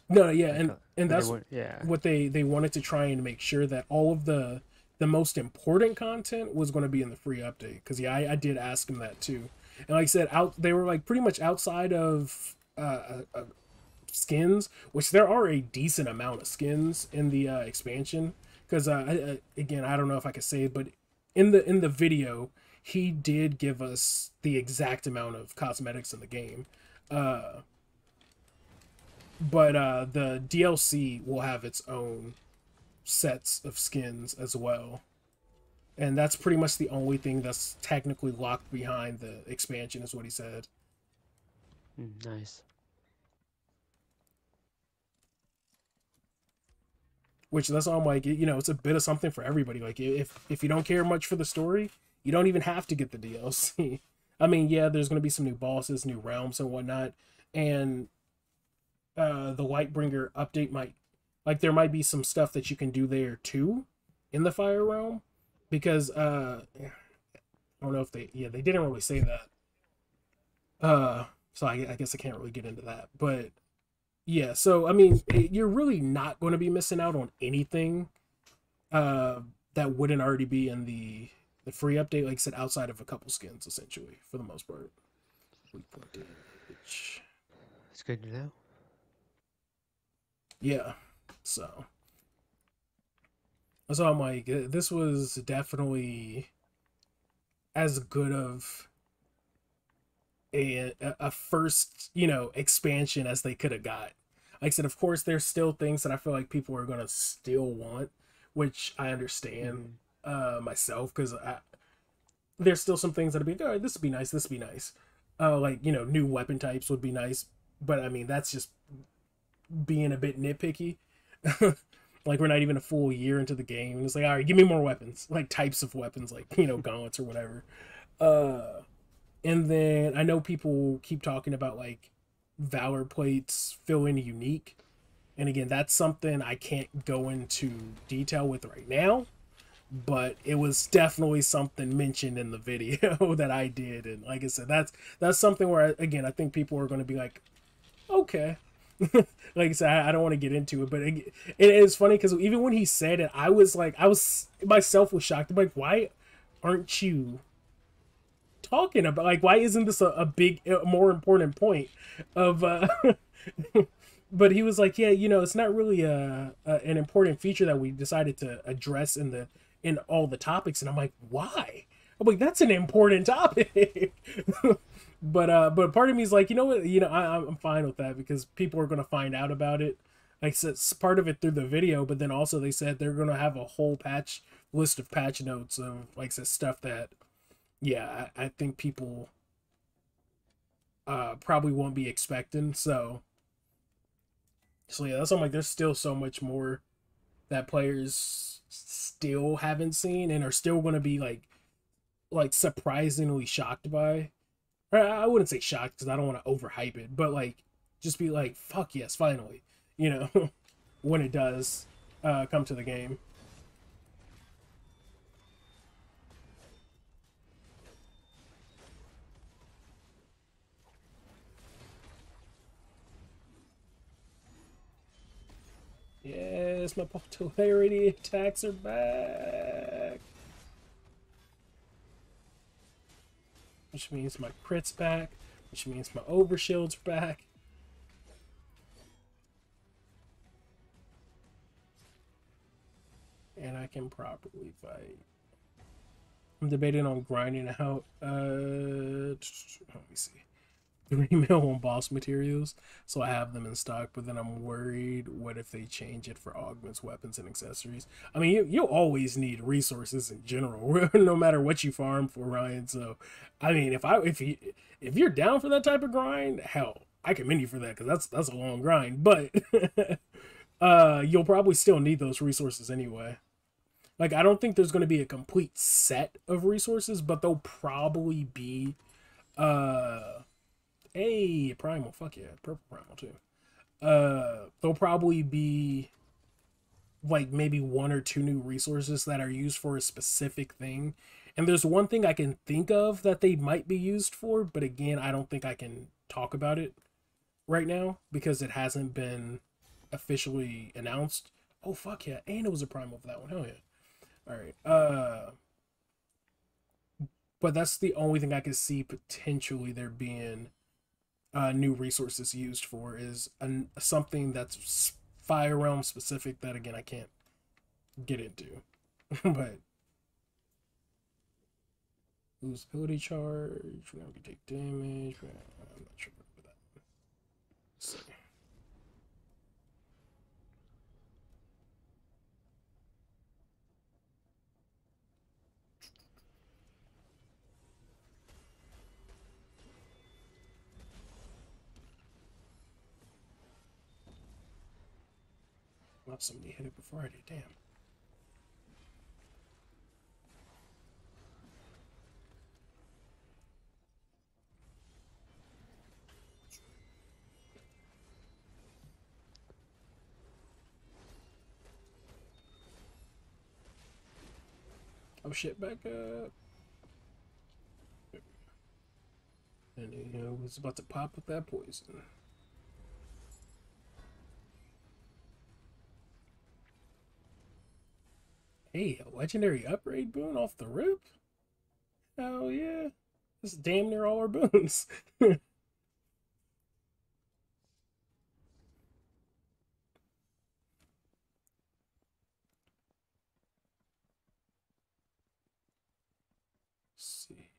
no, yeah, like and but they that's would, yeah. what they wanted to try and make sure that all of the most important content was going to be in the free update because yeah, I did ask him that too. And like I said, out they were like pretty much outside of skins, which there are a decent amount of skins in the expansion. Because again, I don't know if I could say it, but in the video, he did give us the exact amount of cosmetics in the game. Uh, but the DLC will have its own sets of skins as well. And that's pretty much the only thing that's technically locked behind the expansion, is what he said. Nice. Which that's all I'm like, it's a bit of something for everybody. Like if you don't care much for the story, you don't even have to get the DLC. I mean, yeah, there's gonna be some new bosses, new realms and whatnot, and the Lightbringer update might, like, there might be some stuff that you can do there too, in the Fire Realm, because I don't know if they didn't really say that. So I guess I can't really get into that, but yeah. So I mean, you're really not going to be missing out on anything uh, that wouldn't already be in the free update. Like I said, outside of a couple skins, essentially, for the most part. Weak point damage. It's good to know. Yeah. So I'm like, this was definitely as good of a first expansion as they could have got. Like I said, of course, there's still things that I feel like people are gonna still want, which I understand Hmm. myself, because there's still some things that'd be like, all right, this would be nice, this would be nice. Like new weapon types would be nice, but I mean that's just being a bit nitpicky. Like we're not even a full year into the game, and it's like, all right, give me more weapons, like types of weapons, like gauntlets or whatever. Uh, and then I know people keep talking about like Valor plates feeling unique. And again, that's something I can't go into detail with right now, but it was definitely something mentioned in the video that I did. And like I said, that's something where again, I think people are going to be like, okay. Like I said, I don't want to get into it, but it is funny because even when he said it, I was myself was shocked. I'm like, why aren't you talking about, like, why isn't this a big, more important point of but he was like, yeah, it's not really an important feature that we decided to address in all the topics. And I'm like, why? I'm like, that's an important topic. But part of me is like, you know what, I'm fine with that because people are going to find out about it. like it's part of it through the video, but then also they said they're gonna have a whole patch list of patch notes of like said stuff that yeah, I think people probably won't be expecting. So yeah, that's something like there's still so much more that players still haven't seen and are still gonna be like surprisingly shocked by. I wouldn't say shocked because I don't want to overhype it, but like just be like, fuck yes, finally, you know, when it does come to the game. Yes, my polarity attacks are back. Which means my crit's back, which means my overshield's back. And I can properly fight. I'm debating on grinding out let me see. 3 mil on boss materials, so I have them in stock, but then I'm worried what if they change it for augments, weapons, and accessories. I mean, you always need resources in general, no matter what you farm for, Ryan. So, I mean, if you're down for that type of grind, hell, I commend you for that because that's a long grind. But you'll probably still need those resources anyway. Like, I don't think there's going to be a complete set of resources, but there'll probably be hey, primal, fuck yeah, purple primal too. There'll probably be like maybe 1 or 2 new resources that are used for a specific thing. And there's one thing I can think of that they might be used for, but again, I don't think I can talk about it right now because it hasn't been officially announced. Oh fuck yeah, and it was a primal for that one. Hell yeah. All right. But that's the only thing I could see potentially there being new resources used for is something that's Fire Realm specific that again I can't get into. But lose ability charge, we take damage. I'm not sure about that. Let's see. Well, somebody hit it before I did. Damn. Oh shit, back up. And you know, was about to pop with that poison. Hey, a legendary upgrade boon off the rip? Hell yeah. This is damn near all our boons. See.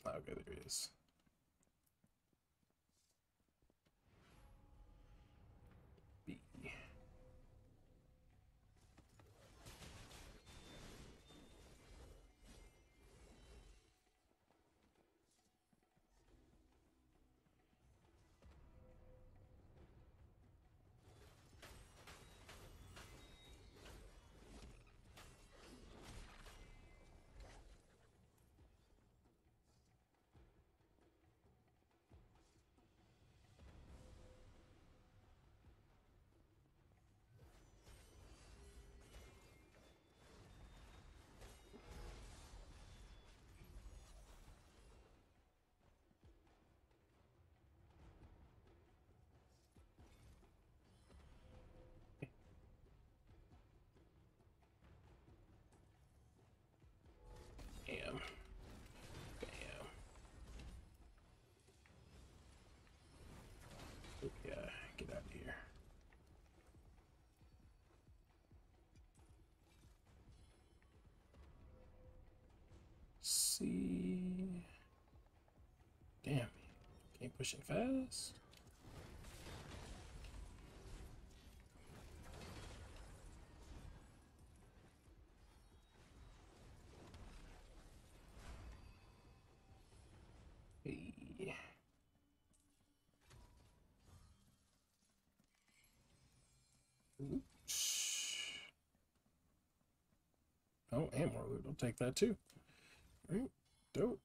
Okay, there he is. B. Bam. Bam. Yeah, get out of here. See. Damn. Ain't pushing fast. Hey. Oops. Oh, and more loot. I'll take that too. All right. Dope.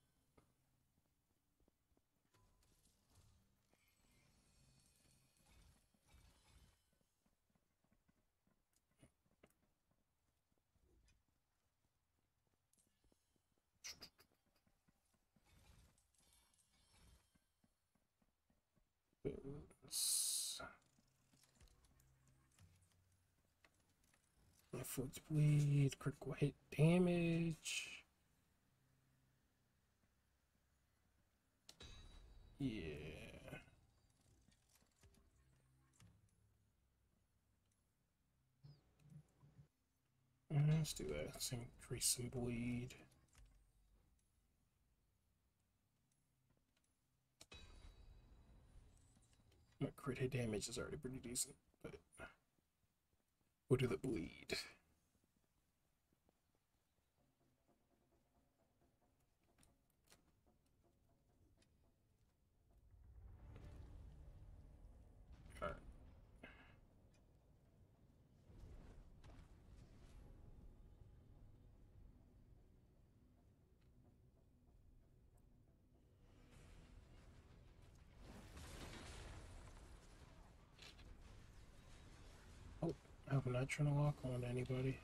My foot's bleed, critical hit damage. Yeah. Let's do that. Let's increase some bleed. My crit hit damage is already pretty decent, but we'll do the bleed. Alright. Oh, I'm not trying to lock on to anybody.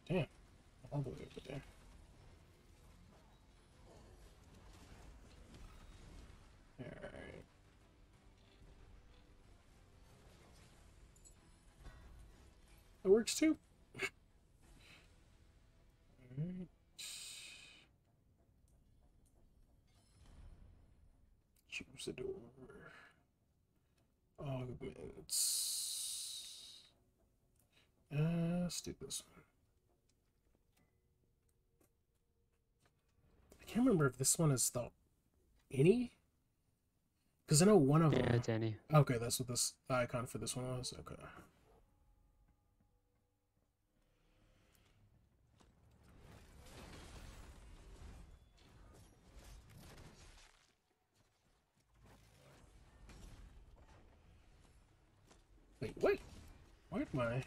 Damn, all the way over there. Alright. That works too. Alright. Choose the door. Augments. Let's do this one. I can't remember if this one is the any. Because I know one of them. Yeah, it's any. Okay, that's what this icon for this one was. Okay. Wait. Why am I?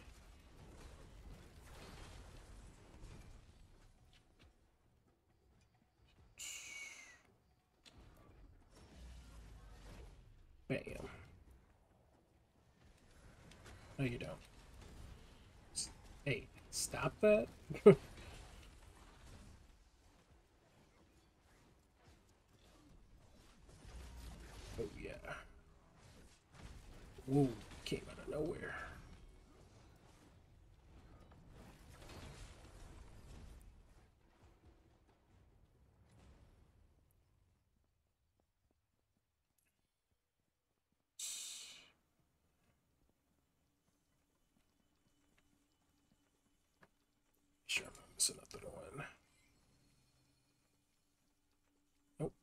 Bam. No, you don't. Hey, stop that. Oh, yeah. Whoa, came out of nowhere. Sure, I'm missing another one. Nope.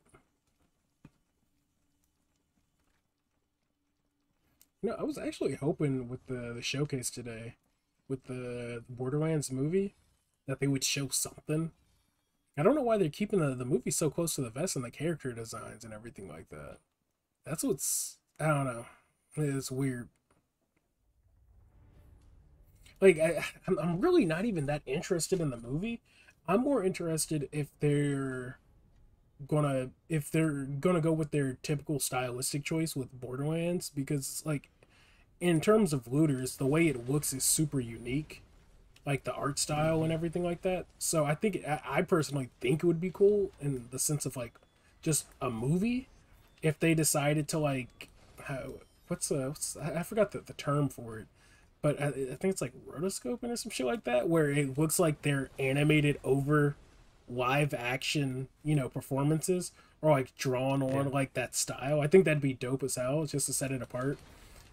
You know, I was actually hoping with the showcase today, with the Borderlands movie, that they would show something. I don't know why they're keeping the movie so close to the vest and the character designs and everything like that. That's what's, I don't know. It's weird. Like, I'm really not even that interested in the movie. I'm more interested if they're gonna go with their typical stylistic choice with Borderlands, because like in terms of looters, the way it looks is super unique, like the art style and everything like that. So I personally think it would be cool in the sense of like just a movie if they decided to like how I forgot the term for it, but I think it's like rotoscoping or some shit like that, where it looks like they're animated over live action, performances, or like drawn on like that style. I think that'd be dope as hell, just to set it apart.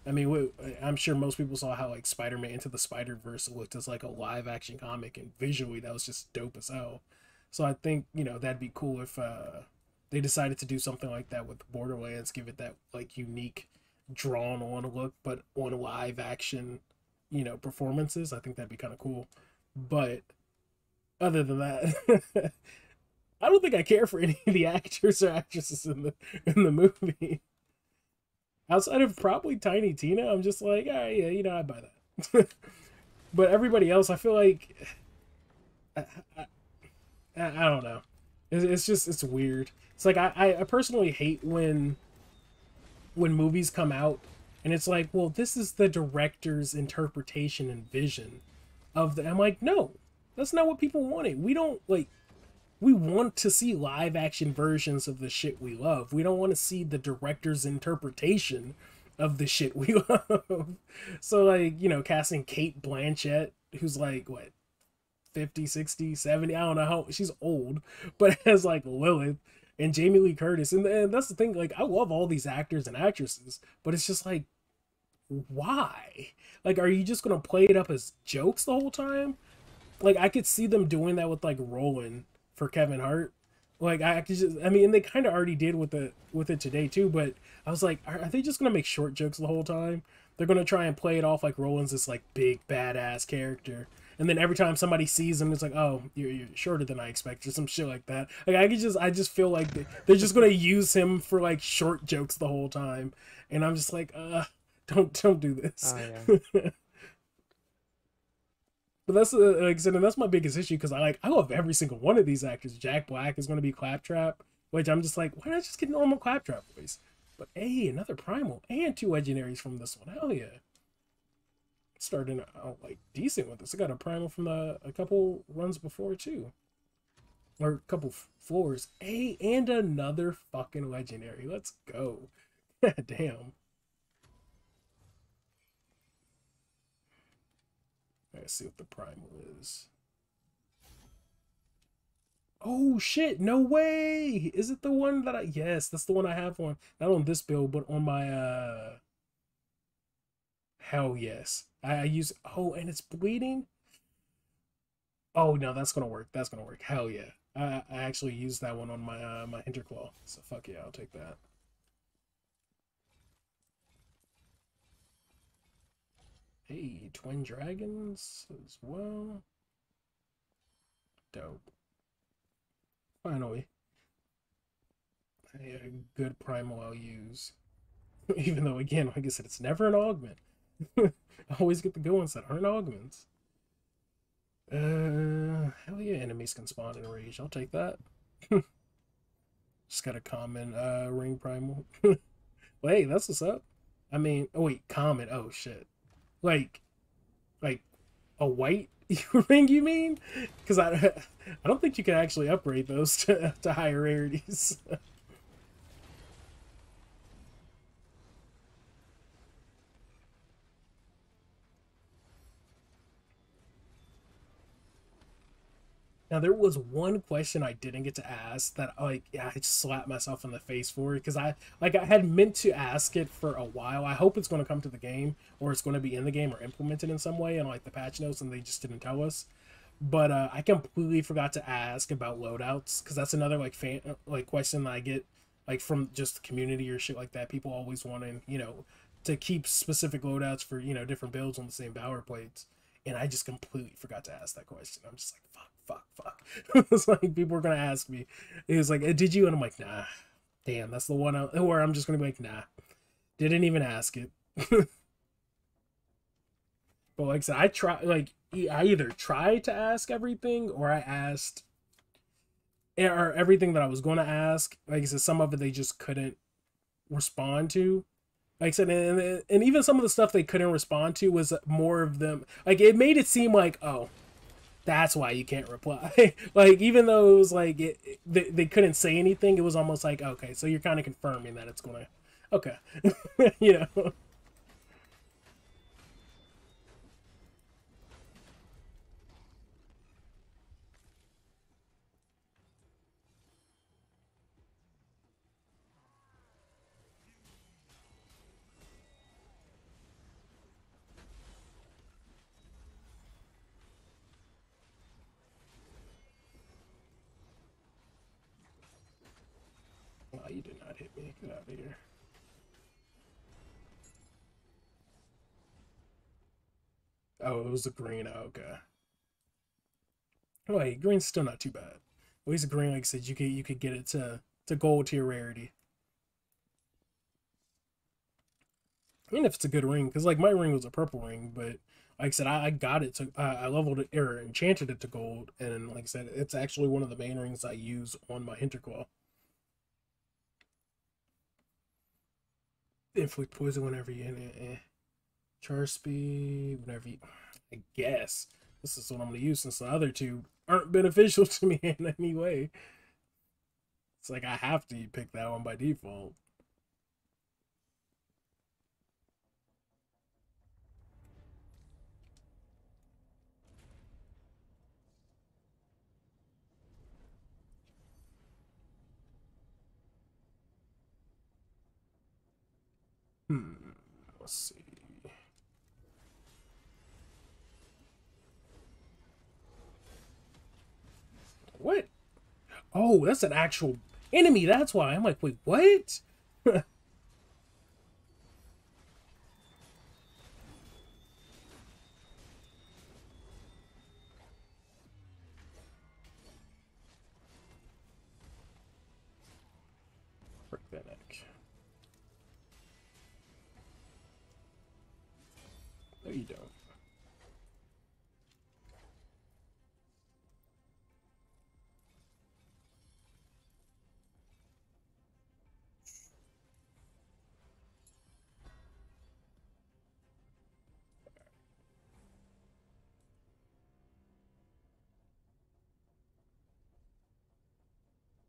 I mean, I'm sure most people saw how like Spider-Man Into the Spider-Verse looked as like a live action comic, and visually that was just dope as hell. So I think that'd be cool if they decided to do something like that with Borderlands, give it that like unique drawn on look, but on live action, performances. I think that'd be kind of cool. But other than that, I don't think I care for any of the actors or actresses in the movie. Outside of probably Tiny Tina, I'm just like, all right, yeah, I'd buy that. But everybody else, I feel like I, I don't know. It's just it's weird. It's like I personally hate when movies come out and it's like, well, this is the director's interpretation and vision of the. I'm like, no, that's not what people wanted. We don't like. We want to see live action versions of the shit we love. We don't want to see the director's interpretation of the shit we love. So like, casting Kate Blanchett, who's like what, 50, 60, 70, I don't know how, she's old, but as like Lilith, and Jamie Lee Curtis. And that's the thing, like, I love all these actors and actresses, but it's just like, why? Like, are you just gonna play it up as jokes the whole time? Like, I could see them doing that with like Roland for Kevin Hart. Like, I could just, I mean, and they kind of already did with it today too. But I was like, are they just gonna make short jokes the whole time? They're gonna try and play it off like Roland's this like big badass character, and then every time somebody sees him, it's like, oh, you're shorter than I expected, or some shit like that. Like, I just feel like they're just gonna use him for like short jokes the whole time, and I'm just like, don't do this. Oh yeah. But that's like I said, and that's my biggest issue because I love every single one of these actors. Jack Black is going to be Claptrap, which I'm just like, why not just get normal Claptrap voice? But hey, another Primal and two Legendaries from this one. Hell yeah! Starting out like decent with this. I got a Primal from a couple runs before too, or a couple floors. Hey, and another fucking Legendary. Let's go! Damn. Let's see what the Primal is. Oh shit, no way! Is it the one that yes, that's the one I have on, not on this build, but on my hell yes. I use, oh, and it's bleeding? Oh no, that's gonna work. That's gonna work. Hell yeah. I actually used that one on my my Interclaw. So fuck yeah, I'll take that. Hey, Twin Dragons as well. Dope. Finally. A good primal I'll use. Even though, again, like I said, it's never an augment. I always get the good ones that aren't augments. Hell yeah, enemies can spawn in rage. I'll take that. Just got a common ring primal. Wait, that's what's up. I mean, oh wait, common. Oh shit. Like, like a white ring, you mean? Because I don't think you can actually upgrade those to higher rarities. Now there was one question I didn't get to ask that like yeah, I slapped myself in the face for because I had meant to ask it for a while. I hope it's going to come to the game or it's going to be in the game or implemented in some way in like the patch notes and they just didn't tell us. But I completely forgot to ask about loadouts because that's another like like question that I get like from just the community or shit like that. People always wanting to keep specific loadouts for different builds on the same Valorplates, and I just completely forgot to ask that question. I'm just like fuck. It's like people were gonna ask me. It was like, did you? And I'm like, nah. Damn, that's the one where I'm just gonna be like, nah. Didn't even ask it. But like I said, I try like I either tried to ask everything or I asked or everything that I was going to ask. Like I said, some of it they just couldn't respond to. Like I said, and even some of the stuff they couldn't respond to was more of them. Like it made it seem like, oh, that's why you can't reply. Like even though it was like they couldn't say anything, it was almost like, okay, so you're kind of confirming that it's gonna, okay, you know. hit me. Get out of here. Oh, it was the green. Oh, okay. Oh, wait, green's still not too bad. At least the green, like I said, you could get it to gold tier rarity. Even if it's a good ring, because like my ring was a purple ring, but like I said, I got it to I leveled it or enchanted it to gold, and like I said, it's actually one of the main rings I use on my Hinterclaw. Inflict poison whenever you hit it. Charge speed whenever you. I guess this is what I'm gonna use since the other two aren't beneficial to me in any way. It's like I have to pick that one by default. Let's see. What? Oh, that's an actual enemy. That's why. I'm like, wait, what? Break that neck. No, you don't.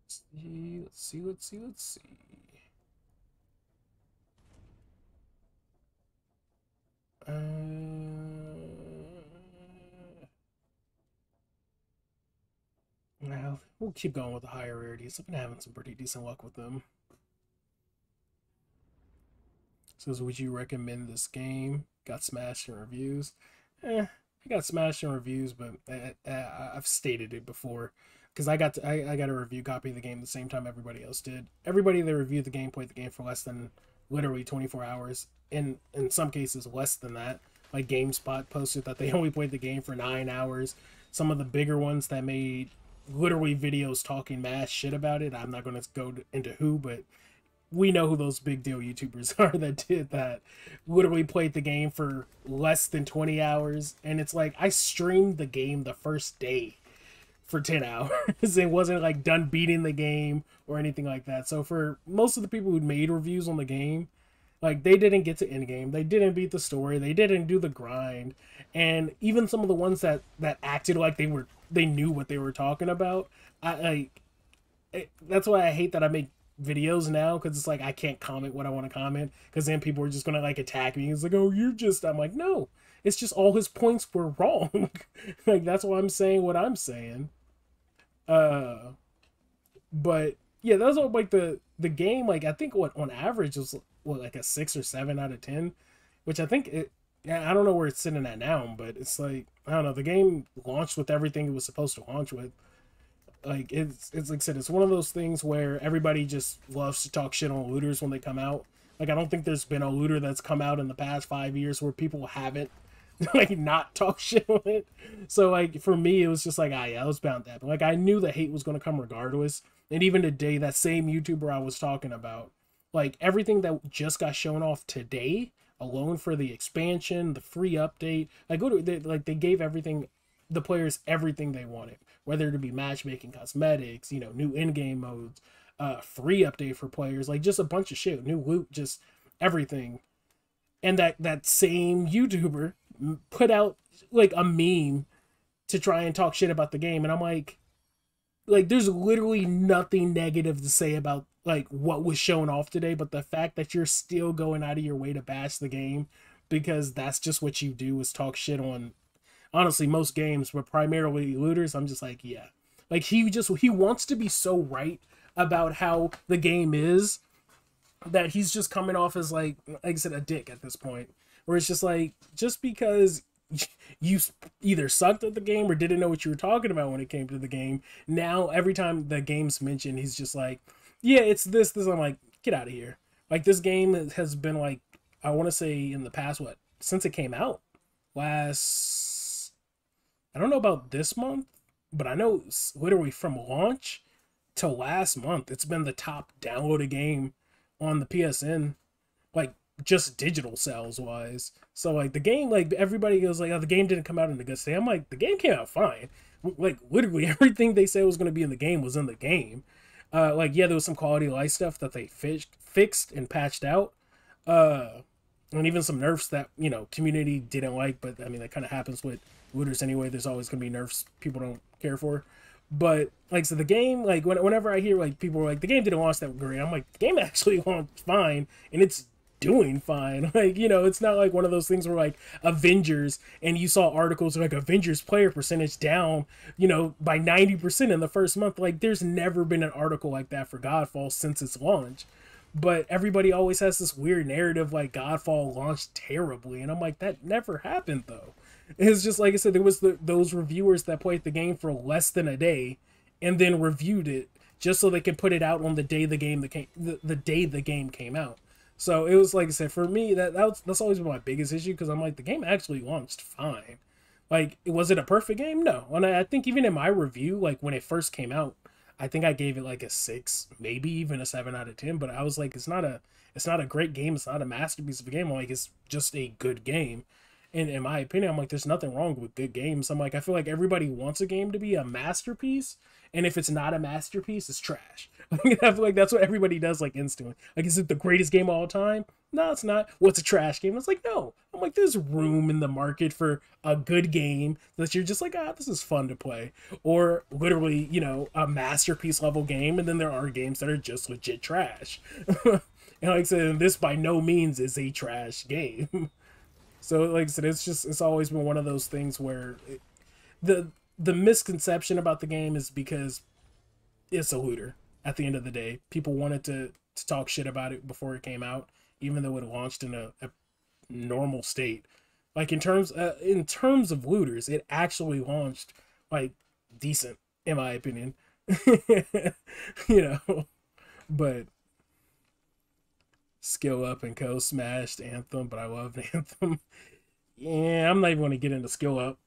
Let's see. Well, we'll keep going with the higher rarities. I've been having some pretty decent luck with them. Says, would you recommend this game? Got smashed in reviews. I got smashed in reviews, but I've stated it before because I got a review copy of the game the same time everybody else did. Everybody that reviewed the game played the game for less than literally 24 hours. In some cases, less than that. Like GameSpot posted that they only played the game for 9 hours. Some of the bigger ones that made literally videos talking mad shit about it. I'm not going to go into who, but we know who those big deal YouTubers are that did that. Literally played the game for less than 20 hours. And it's like, I streamed the game the first day for 10 hours. It wasn't like done beating the game or anything like that. So for most of the people who made reviews on the game, like they didn't get to end game. They didn't beat the story. They didn't do the grind. And even some of the ones that acted like they knew what they were talking about, that's why I hate that I make videos now, because it's like I can't comment what I want to comment, because then people are just gonna like attack me. It's like, oh, you're just, I'm like, no, it's just all his points were wrong. Like that's why I'm saying what I'm saying. But yeah, that's all. Like the game, like I think what on average was what, like a 6 or 7 out of 10, which I think it, I don't know where it's sitting at now, but it's like, I don't know, the game launched with everything it was supposed to launch with. Like it's like I said, it's one of those things where everybody just loves to talk shit on looters when they come out. Like I don't think there's been a looter that's come out in the past 5 years where people haven't like not talk shit on it. So like for me, it was just like, yeah, it was bound to happen. Like I knew the hate was gonna come regardless. And even today, that same YouTuber I was talking about, like everything that just got shown off today alone for the expansion, the free update, like they gave everything, the players everything they wanted, whether it be matchmaking, cosmetics, you know, new in-game modes, free update for players, like just a bunch of shit, new loot, just everything. And that same YouTuber put out like a meme to try and talk shit about the game, and I'm like there's literally nothing negative to say about like what was shown off today, but the fact that you're still going out of your way to bash the game because that's just what you do, is talk shit on honestly most games, but primarily looters. I'm just like, yeah, like he wants to be so right about how the game is that he's just coming off as like I said, a dick at this point, where it's just like, just because you either sucked at the game or didn't know what you were talking about when it came to the game, now every time the game's mentioned, he's just like, yeah, it's this. I'm like, get out of here. Like, this game has been like, I want to say in the past, what, since it came out last, I don't know about this month, but I know literally from launch to last month, it's been the top downloaded game on the PSN, like, just digital sales wise. So like the game, like everybody goes like, oh, the game didn't come out in a good state. I'm like, the game came out fine. Like literally everything they said was going to be in the game was in the game. Like, yeah, there was some quality of life stuff that they fixed and patched out. And even some nerfs that, you know, community didn't like, but I mean, that kind of happens with looters anyway. There's always going to be nerfs people don't care for. But like, so the game, like whenever I hear like people are like, the game didn't launch that great, I'm like, the game actually launched fine, and it's doing fine. Like, you know, it's not like one of those things where like Avengers, and you saw articles like Avengers player percentage down, you know, by 90% in the first month. Like, there's never been an article like that for Godfall since its launch. But everybody always has this weird narrative like Godfall launched terribly, and I'm like, that never happened though. It's just like I said, there was those reviewers that played the game for less than a day and then reviewed it just so they could put it out on the day the game the day the game came out. So it was like I said, for me, that's always been my biggest issue, because I'm like, the game actually launched fine. Like, was it a perfect game? No. And I think even in my review, like when it first came out, I think I gave it like a 6, maybe even a 7 out of 10. But I was like, it's not a great game. It's not a masterpiece of a game. I'm like, it's just a good game. And in my opinion, I'm like, there's nothing wrong with good games. I'm like, I feel like everybody wants a game to be a masterpiece, and if it's not a masterpiece, it's trash. I feel like that's what everybody does, like, instantly. Like, is it the greatest game of all time? No, it's not. What's a trash game? It's like, no. I'm like, there's room in the market for a good game that you're just like, this is fun to play. Or literally, you know, a masterpiece level game, and then there are games that are just legit trash. And like I said, this by no means is a trash game. So, like I said, it's always been one of those things where the misconception about the game is because it's a looter. At the end of the day, people wanted to talk shit about it before it came out, even though it launched in a normal state. Like, in terms of looters, it actually launched like decent, in my opinion. You know, but Skill Up and Co smashed Anthem, but I loved Anthem. Yeah, I'm not even going to get into Skill Up.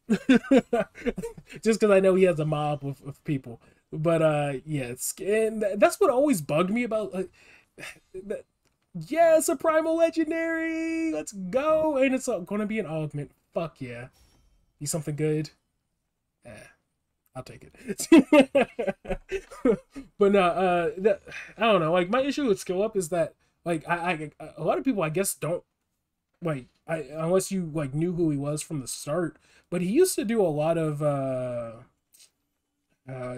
Just because I know he has a mob of people. But yeah, and that's what always bugged me about yeah, it's a Primal Legendary. Let's go. And it's going to be an augment. Fuck yeah. Be something good. I'll take it. But no, I don't know. Like, my issue with Skill Up is that, like, a lot of people, I guess, don't, like, unless you, like, knew who he was from the start, but he used to do a lot of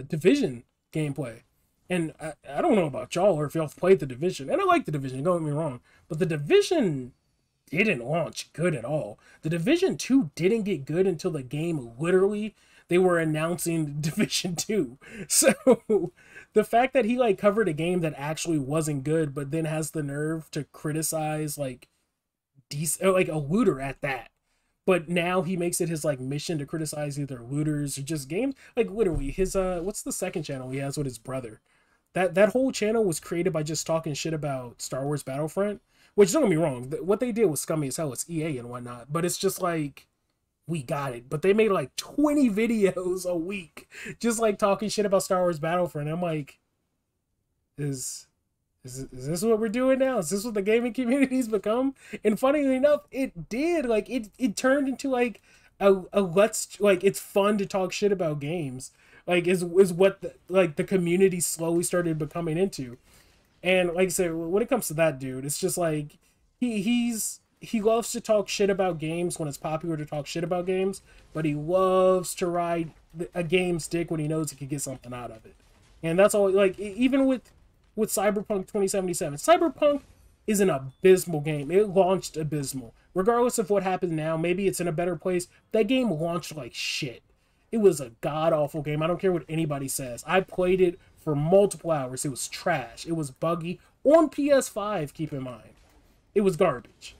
Division gameplay. And I don't know about y'all, or if y'all have played the Division, and I like the Division, don't get me wrong, but the Division didn't launch good at all. The Division 2 didn't get good until the game literally, they were announcing Division 2. So the fact that he, like, covered a game that actually wasn't good, but then has the nerve to criticize, like, like a looter at that. But now he makes it his, like, mission to criticize either looters or just games. Like, literally, his, what's the second channel he has with his brother? That whole channel was created by just talking shit about Star Wars Battlefront. Which, don't get me wrong, what they did was scummy as hell. It's EA and whatnot. But it's just like, we got it. But they made like 20 videos a week just like talking shit about Star Wars Battlefront. I'm like, is this what we're doing now? Is this what the gaming community's become? And funnily enough, it did. Like, it turned into like a like, it's fun to talk shit about games. Like, is what the community slowly started becoming into. And like I said, when it comes to that dude, it's just like he loves to talk shit about games when it's popular to talk shit about games, but he loves to ride a game's dick when he knows he could get something out of it. And that's all. Like, even with Cyberpunk 2077, Cyberpunk is an abysmal game. It launched abysmal. Regardless of what happens now, maybe it's in a better place. That game launched like shit. It was a god-awful game. I don't care what anybody says. I played it for multiple hours. It was trash. It was buggy. On PS5, keep in mind. It was garbage.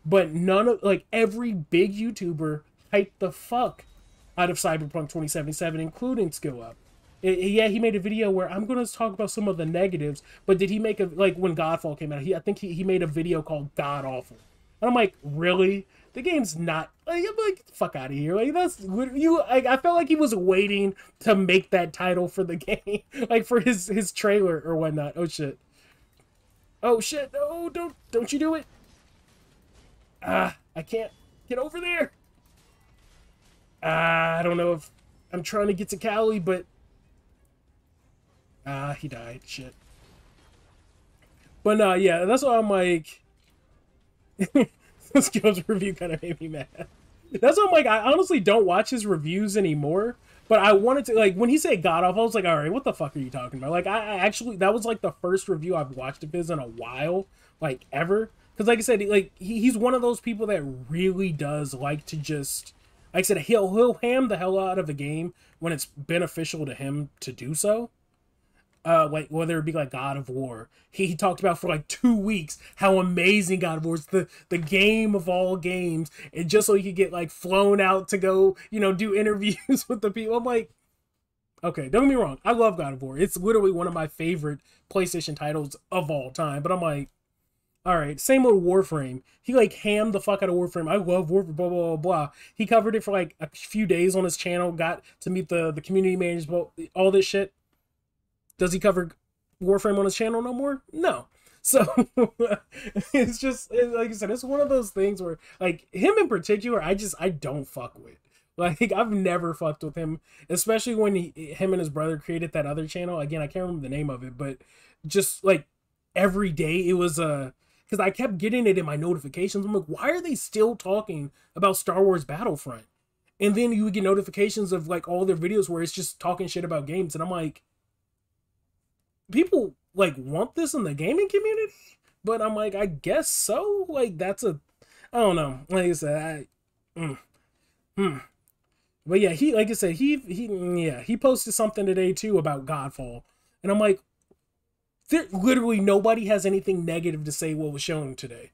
But none of, like, every big YouTuber hyped the fuck out of Cyberpunk 2077, including Skill Up. Yeah, he made a video where I'm going to talk about some of the negatives, but did he make a, like, when Godfall came out, I think he made a video called God Awful. And I'm like, really? The game's not, like, I'm like, get the fuck out of here. Like, that's, I felt like he was waiting to make that title for the game, like, for his trailer or whatnot. Oh, shit. Oh, shit. No, don't you do it. Ah, I can't get over there. I don't know if I'm trying to get to Cali, but he died. Shit. But yeah, that's why I'm like, this game's review kind of made me mad. That's why I'm like, I honestly don't watch his reviews anymore. But I wanted to, like, when he said God Off, I was like, all right, what the fuck are you talking about? Like, I actually, that was like the first review I've watched of his in a while, like, ever. Because, like I said, like, he's one of those people that really does like to just, like I said, he'll ham the hell out of a game when it's beneficial to him to do so. Like whether it be like God of War, he talked about for like 2 weeks how amazing God of War is, the game of all games, and just so he could get like flown out to go, you know, do interviews with the people. I'm like, okay, don't get me wrong, I love God of War. It's literally one of my favorite PlayStation titles of all time. But I'm like, all right, same with Warframe. He like hammed the fuck out of Warframe. I love Warframe, blah, blah, blah, blah. He covered it for like a few days on his channel, got to meet the community managers, all this shit. Does he cover Warframe on his channel no more? No. So it's just, like I said, it's one of those things where, like, him in particular, I don't fuck with. Like, I've never fucked with him, especially when him and his brother created that other channel. Again, I can't remember the name of it, but just like every day it was because I kept getting it in my notifications. I'm like, why are they still talking about Star Wars Battlefront? And then you would get notifications of like all their videos where it's just talking shit about games, and I'm like, people like want this in the gaming community, but I'm like, I guess so. Like, that's a, I don't know. Like I said, but yeah, he, like I said, he posted something today too about Godfall, and I'm like, literally nobody has anything negative to say what was shown today,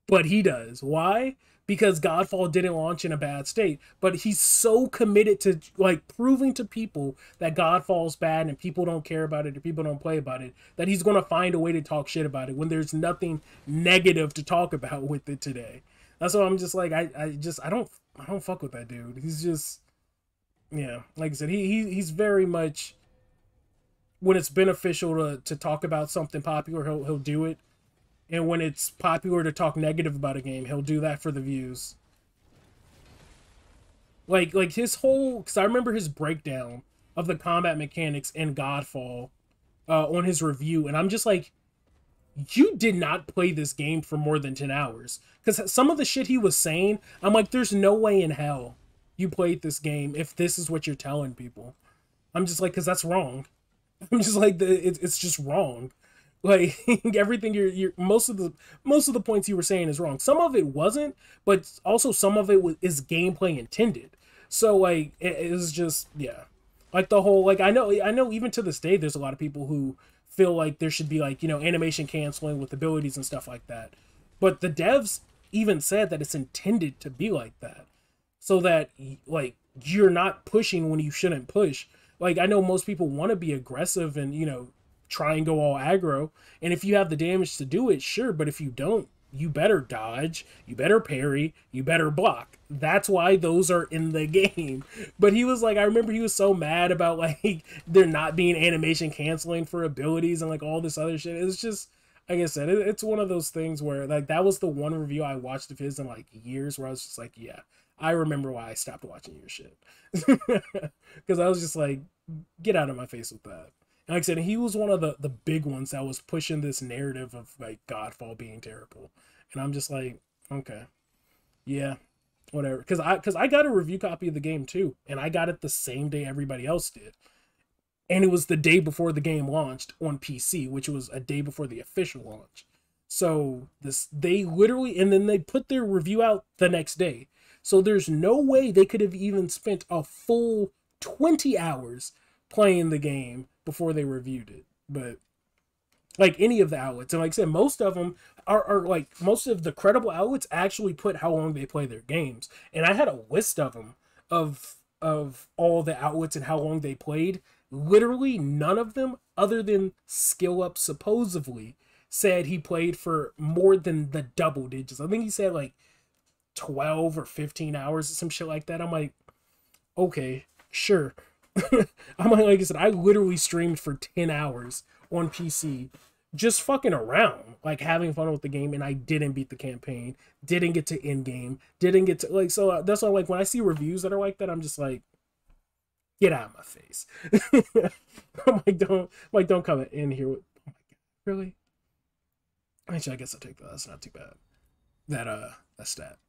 but he does. Why? Because Godfall didn't launch in a bad state, but he's so committed to like proving to people that Godfall's bad and people don't care about it or people don't play about it, that he's going to find a way to talk shit about it when there's nothing negative to talk about with it today. That's why I'm just like, I don't fuck with that dude. He's just, yeah, like I said, he's very much, when it's beneficial to talk about something popular, he'll do it. And when it's popular to talk negative about a game, he'll do that for the views. Like his whole, because I remember his breakdown of the combat mechanics in Godfall on his review, and I'm just like, you did not play this game for more than 10 hours. Because some of the shit he was saying, I'm like, there's no way in hell you played this game if this is what you're telling people. I'm just like, because that's wrong. I'm just like, it's just wrong. Like, everything you're most of the points you were saying is wrong. Some of it wasn't, but also some of it is gameplay intended. So like it was just, yeah, like the whole, like I know even to this day there's a lot of people who feel like there should be like, you know, animation canceling with abilities and stuff like that. But the devs even said that it's intended to be like that, so that like you're not pushing when you shouldn't push. Like, I know most people want to be aggressive and, you know, try and go all aggro, and if you have the damage to do it, sure, but if you don't, you better dodge, you better parry, you better block. That's why those are in the game. But he was like, I remember he was so mad about like there not being animation canceling for abilities and like all this other shit. It's just, like I said, it's one of those things where like that was the one review I watched of his in like years where I was just like, yeah, I remember why I stopped watching your shit. Because I was just like, get out of my face with that. And like I said, he was one of the big ones that was pushing this narrative of like Godfall being terrible. And I'm just like, okay, yeah, whatever. Because I got a review copy of the game too, and I got it the same day everybody else did. And it was the day before the game launched on PC, which was a day before the official launch. So they literally, and then they put their review out the next day. So there's no way they could have even spent a full 20 hours playing the game before they reviewed it. But like any of the outlets, and like I said, most of them are like, most of the credible outlets actually put how long they play their games. And I had a list of them of all the outlets and how long they played. literally none of them, other than Skill Up supposedly, said he played for more than the double digits. I think he said like 12 or 15 hours or some shit like that. I'm like, okay, sure. Like I said, I literally streamed for 10 hours on PC, just fucking around, like having fun with the game, and I didn't beat the campaign, didn't get to end game, didn't get to, like, so that's why, like, when I see reviews that are like that, I'm just like, get out of my face. Don't come in here with, oh my God, really? Actually, I guess I'll take that. That's not too bad. That stat.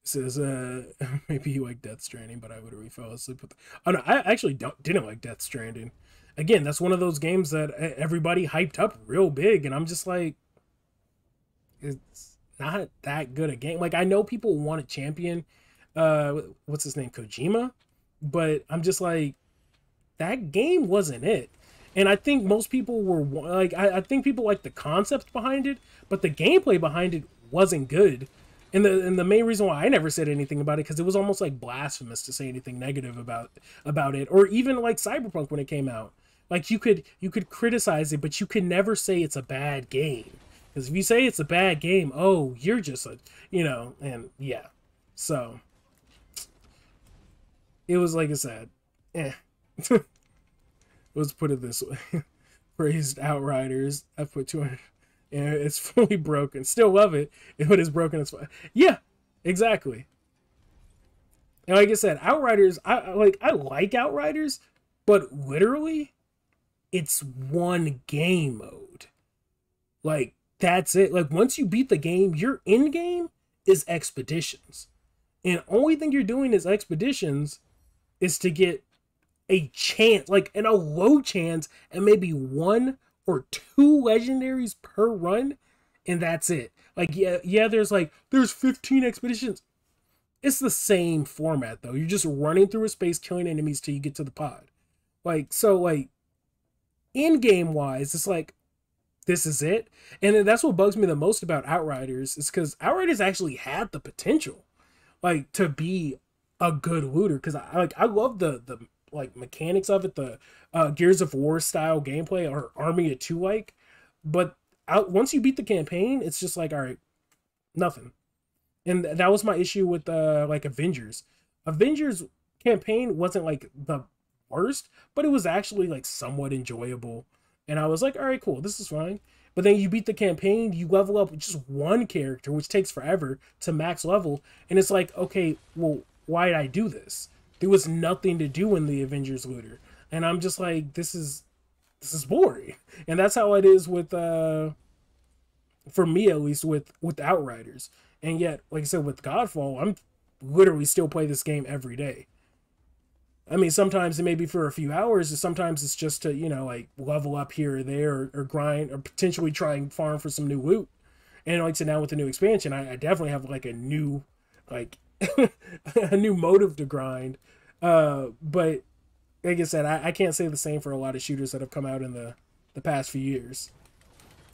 Says maybe you like Death Stranding, but I literally fell asleep with. Oh no, I actually didn't like Death Stranding. Again, that's one of those games that everybody hyped up real big, and I'm just like, it's not that good a game. Like, I know people want to champion what's his name, Kojima, but I'm just like, that game wasn't it. And I think most people were like, I think people like the concept behind it, but the gameplay behind it wasn't good. And the main reason why I never said anything about it, because it was almost like blasphemous to say anything negative about it, or even like Cyberpunk when it came out. Like, you could criticize it, but you could never say it's a bad game. Because if you say it's a bad game, oh, you're just a, and yeah. So it was, like I said, Let's put it this way. Praised Outriders. I put 200. Yeah, it's fully broken. Still love it, but it's broken. It's fine. Yeah, exactly. And like I said, Outriders, I like Outriders, but literally, it's one game mode. Like, that's it. Like, once you beat the game, your end game is expeditions. And only thing you're doing is expeditions is to get a chance, like, in a low chance, and maybe 1 or 2 legendaries per run, and that's it. Like, yeah, there's 15 expeditions. It's the same format, though. You're just running through a space, killing enemies till you get to the pod. Like, so, like, in-game wise, it's like, this is it. And that's what bugs me the most about Outriders, is because Outriders actually had the potential, like, to be a good looter. Because I love the like mechanics of it, the Gears of War style gameplay, or Army of Two, like, but once you beat the campaign, it's just like, all right, nothing. And that was my issue with like Avengers campaign wasn't like the worst, but it was actually like somewhat enjoyable, and I was like, all right, cool, this is fine. But then you beat the campaign, you level up just one character, which takes forever to max level, and it's like, okay, well, why did I do this? There was nothing to do in the Avengers looter. And I'm just like, this is boring. And that's how it is with, for me at least, with Outriders. And yet, like I said, with Godfall, I'm literally still play this game every day. I mean, sometimes it may be for a few hours, and sometimes it's just to, like, level up here or there, or grind, or potentially try and farm for some new loot. And like I said, now with the new expansion, I definitely have like a new, like, a new motive to grind. But like I said, I can't say the same for a lot of shooters that have come out in the past few years.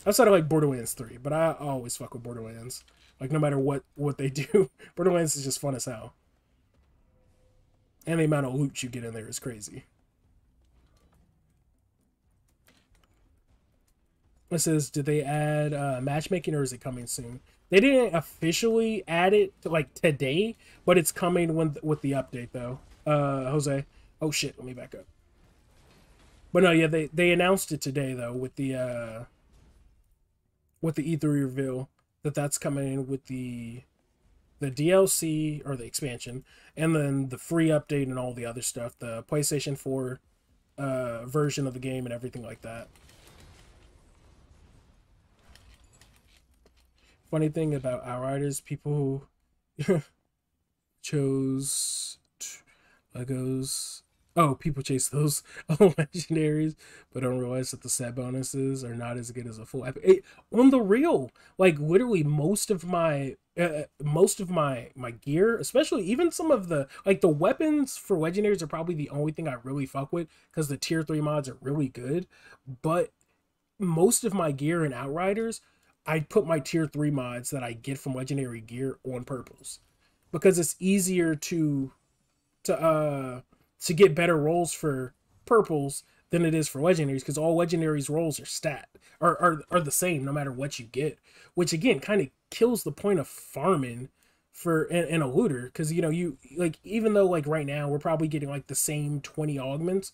Outside of like Borderlands 3, but I always fuck with Borderlands. Like, no matter what they do, Borderlands is just fun as hell. And the amount of loot you get in there is crazy. It says, did they add matchmaking, or is it coming soon? They didn't officially add it to, like, today, but it's coming with the update, though. Jose. Oh shit, let me back up. But no, yeah, they announced it today, though, with the E3 reveal, that's coming in with the DLC, or the expansion, and then the free update and all the other stuff, the PlayStation 4 version of the game and everything like that. Funny thing about Outriders, people who chose Legos. Oh, people chase those legendaries, but don't realize that the set bonuses are not as good as a full epic. On the real, like, literally most of my gear, especially even some of the, like, the weapons for legendaries are probably the only thing I really fuck with, because the tier 3 mods are really good. But most of my gear in Outriders, I put my tier 3 mods that I get from legendary gear on purples, because it's easier to to get better rolls for purples than it is for legendaries, because all legendaries rolls are are the same no matter what you get, which again kind of kills the point of farming for in a looter, because you know, you like, even though like right now we're probably getting like the same 20 augments,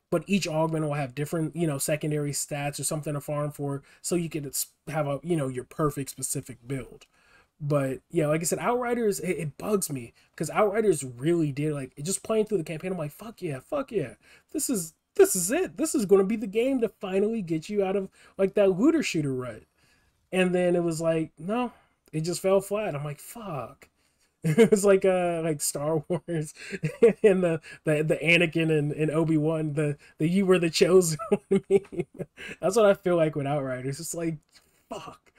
but each augment will have different, you know, secondary stats or something to farm for, so you can have a, you know, your perfect specific build. But yeah, like I said, Outriders, it bugs me because Outriders really did, like, just playing through the campaign, I'm like, fuck yeah, fuck yeah, this is it, this is going to be the game to finally get you out of like that looter shooter rut. And then it was like, no, it just fell flat. I'm like, fuck. It was like Star Wars and the Anakin and Obi-Wan, the you were the chosen one meme. That's what I feel like with Outriders. It's like, fuck.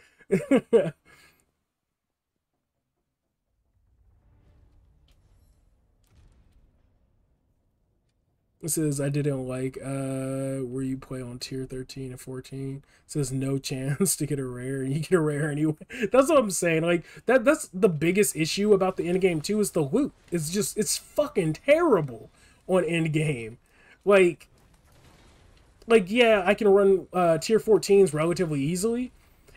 It says I didn't like where you play on tier 13 and 14. It says no chance to get a rare, and you get a rare anyway. That's what I'm saying. Like that's the biggest issue about the end game too, is the loot. It's fucking terrible on end game. Like yeah, I can run tier 14s relatively easily.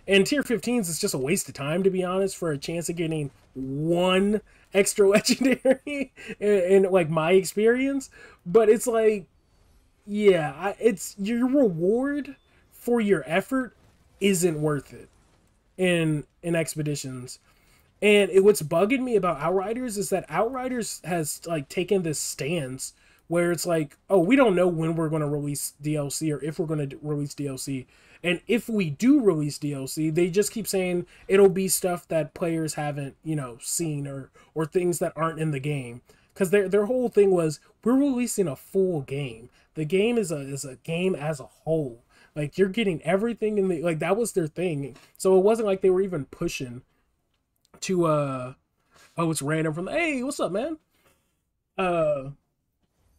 And tier 15s is just a waste of time, to be honest, for a chance of getting one extra legendary in like my experience. But it's like, yeah, it's your reward for your effort isn't worth it in expeditions. And what's bugging me about Outriders is that Outriders has like taken this stance where it's like, oh, we don't know when we're going to release DLC or if we're going to release DLC. And if we do release DLC, they just keep saying it'll be stuff that players haven't, you know, seen, or things that aren't in the game. Because their whole thing was, we're releasing a full game. The game is a game as a whole. Like, you're getting everything in the, like, that was their thing. So it wasn't like they were even pushing to oh, it's random from, hey, what's up, man? uh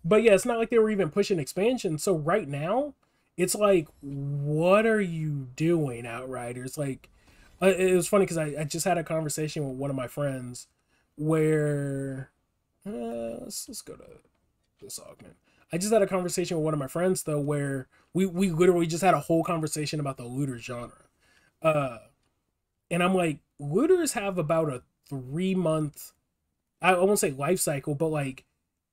but yeah, it's not like they were even pushing expansion. So right now it's like, what are you doing, Outriders? Like, it was funny because I just had a conversation with one of my friends where let's go to this augment. I just had a conversation with one of my friends though where we literally just had a whole conversation about the looter genre. uh and I'm like, looters have about a 3 month, I won't say life cycle, but like,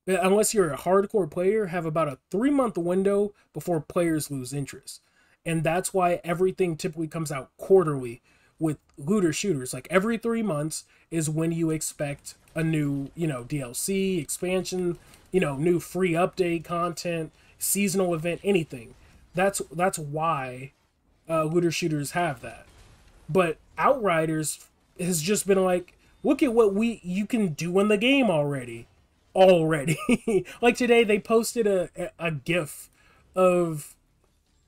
unless you're a hardcore player, have about a 3 month window before players lose interest. And that's why everything typically comes out quarterly with looter shooters. Like every 3 months is when you expect a new, you know, DLC, expansion, you know, new free update content, seasonal event, anything. That's why looter shooters have that. But Outriders has just been like, look at what you can do in the game already. Like today they posted a gif of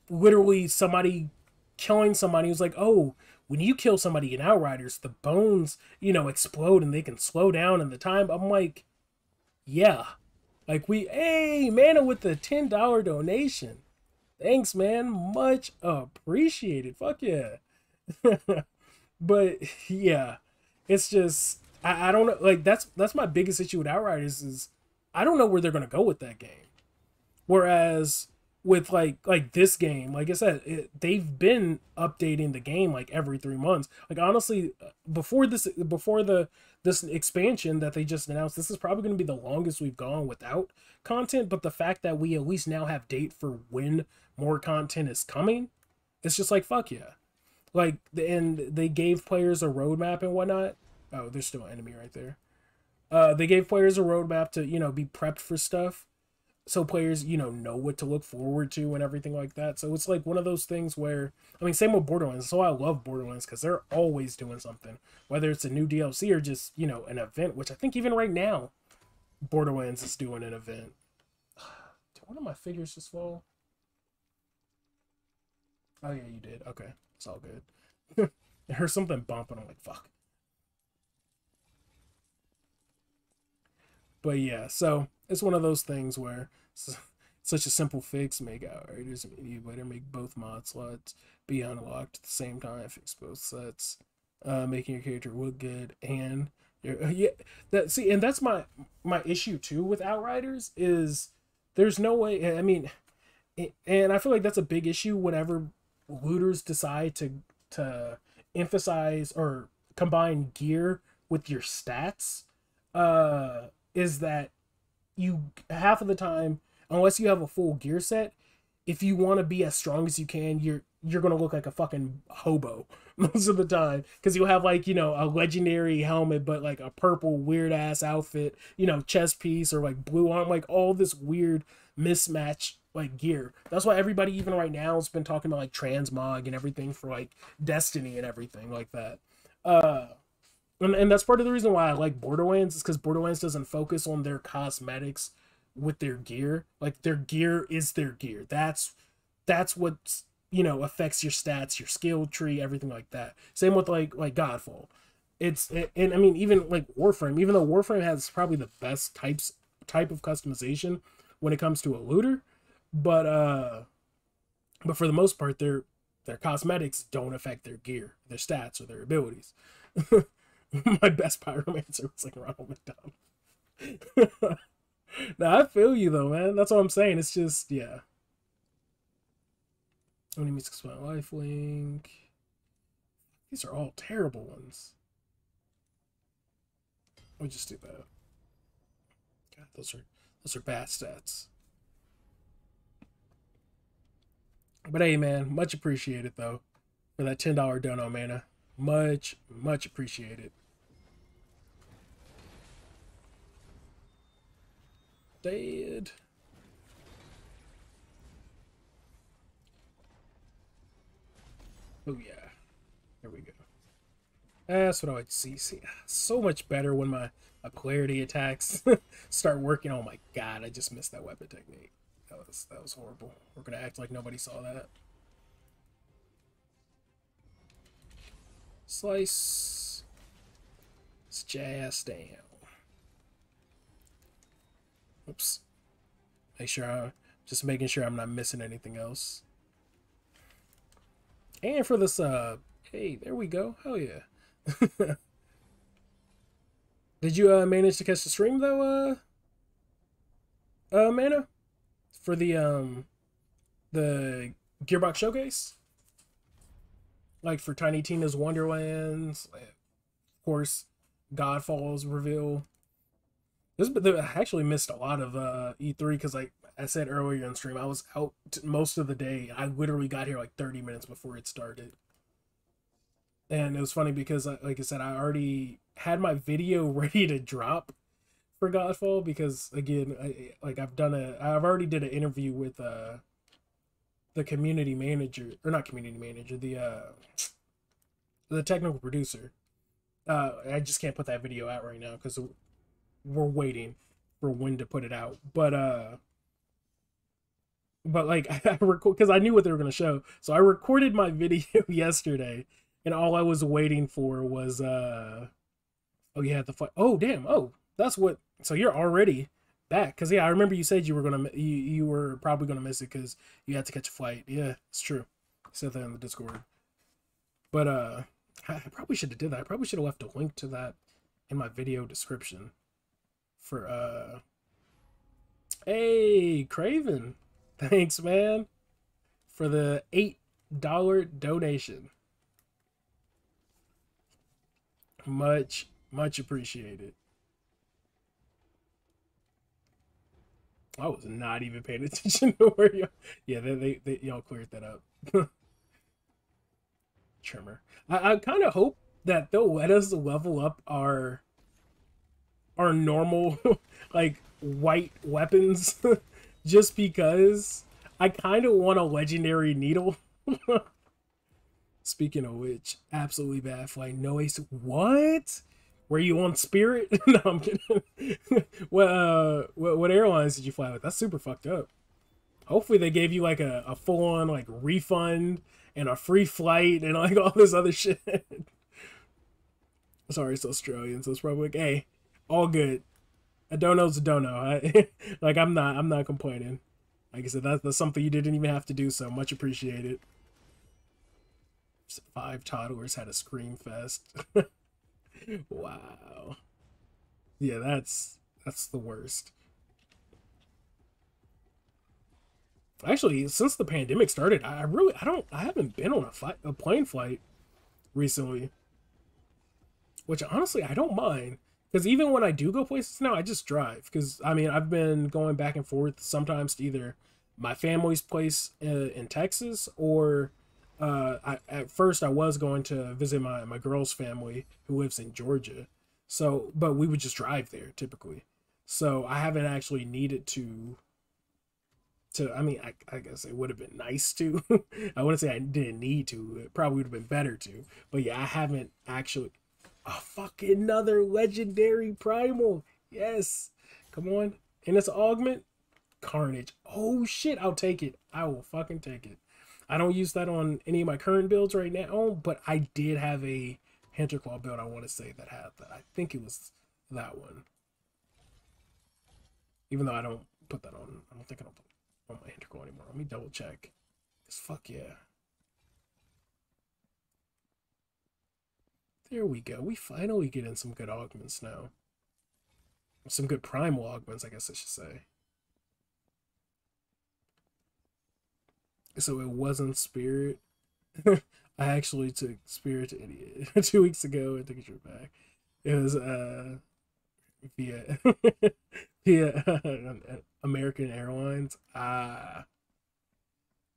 literally somebody killing somebody who's like, oh, when you kill somebody in Outriders, the bones, you know, explode and they can slow down in the time. I'm like, yeah. Like, hey, Mana with the $10 donation. Thanks, man. Much appreciated. Fuck yeah. But yeah, it's just, I don't know. Like, that's my biggest issue with Outriders is I don't know where they're gonna go with that game. Whereas with like this game, like I said, they've been updating the game like every 3 months. Like honestly, before this expansion that they just announced, this is probably going to be the longest we've gone without content. But the fact that we at least now have date for when more content is coming, it's just like, fuck yeah. Like, and they gave players a roadmap and whatnot. Oh, there's still an enemy right there. They gave players a roadmap to, you know, be prepped for stuff, so players, you know what to look forward to and everything like that. So it's like one of those things where, I mean, same with Borderlands. So I love Borderlands because they're always doing something, whether it's a new DLC or just, you know, an event, which I think even right now Borderlands is doing an event. Did one of my figures just fall? Oh yeah, you did. Okay, it's all good. I heard something bumping. I'm like, fuck. But yeah, so it's one of those things where such a simple fix, make Outriders immediate better, make both mod slots be unlocked at the same time, fix both sets, making your character look good, and Yeah, and that's my issue too with Outriders is there's no way. I mean, and I feel like that's a big issue whenever looters decide to emphasize or combine gear with your stats. Is that you half of the time, unless you have a full gear set, if you want to be as strong as you can, you're gonna look like a fucking hobo most of the time because you'll have like a legendary helmet but like a purple weird ass outfit, chest piece or like blue arm, like all this weird mismatch like gear. That's why everybody even right now has been talking about like transmog and everything for like Destiny and everything like that. Uh, and that's part of the reason why I like Borderlands is because Borderlands doesn't focus on their cosmetics with their gear. Like their gear is their gear. That's what affects your stats, your skill tree, everything like that. Same with like Godfall. And I mean even like Warframe, even though Warframe has probably the best type of customization when it comes to a looter, but for the most part their cosmetics don't affect their gear, their stats, or their abilities. My best pyromancer was like Ronald McDonald. Now I feel you though, man. That's what I'm saying. It's just yeah. Only music spot lifelink. These are all terrible ones. We'll just do that. God, those are bad stats. But hey man, much appreciated though for that $10 dono, mana. Much appreciated. Dead. Oh yeah. There we go. That's what I would see. See, so much better when my polarity attacks start working. Oh my god, I just missed that weapon technique. That was horrible. We're gonna act like nobody saw that. Slice. It's just down. Oops. Just making sure I'm not missing anything else. And for this, hey, there we go. Hell yeah. Did you manage to catch the stream though, Mana? For the Gearbox showcase? Like for Tiny Tina's Wonderlands, of course, Godfall's reveal. I actually missed a lot of E3 because like I said earlier in stream, I was out most of the day. I literally got here like 30 minutes before it started. And it was funny because, like I said, I already had my video ready to drop for Godfall because, again, I've already did an interview with the community manager, or not community manager, the technical producer. I just can't put that video out right now because we're waiting for when to put it out. But like I record because I knew what they were gonna show, so I recorded my video yesterday, and all I was waiting for was oh yeah, the fight. Oh damn, oh that's what. So you're already back because yeah, I remember you said you were probably gonna miss it because you had to catch a flight. Yeah, it's true. I said that in the Discord. But I probably should have did that. I probably should have left a link to that in my video description for hey Craven, thanks man for the $8 donation. Much appreciated. I was not even paying attention to where you. Yeah, they y'all cleared that up. Trimmer. I kind of hope that they'll let us level up our normal like white weapons just because I kind of want a legendary needle. Speaking of which, absolutely bad flight. No ace. What? Were you on Spirit? No, I'm kidding. What airlines did you fly with? That's super fucked up. Hopefully they gave you like a full-on like refund and a free flight and like all this other shit. Sorry, it's Australian, so it's probably like, hey, all good. A dono's a dono. Like I'm not complaining. Like I said, that's something you didn't even have to do, so much appreciated. 5 toddlers had a scream fest. Wow. Yeah, that's the worst. Actually, since the pandemic started, I haven't been on a plane flight recently, which honestly I don't mind because even when I do go places now, I just drive because I mean I've been going back and forth sometimes to either my family's place in Texas or at first I was going to visit my girl's family who lives in Georgia, so but we would just drive there typically, so I haven't actually needed to I mean I guess it would have been nice to I wouldn't say I didn't need to, it probably would have been better to, but yeah I haven't actually. A fucking another legendary primal. Yes. Come on. And it's augment. Carnage. Oh shit. I'll take it. I will fucking take it. I don't use that on any of my current builds right now, but I did have a Hinterclaw build I want to say that had that. I think it was that one. Even though I don't put that on. I don't think I don't put it on my Hinterclaw anymore. Let me double check. Cause fuck yeah. There we go. We finally get in some good augments now. Some good primal augments, I guess I should say. So it wasn't Spirit. I actually took Spirit to Idiot 2 weeks ago and took a trip back. It was via via American Airlines.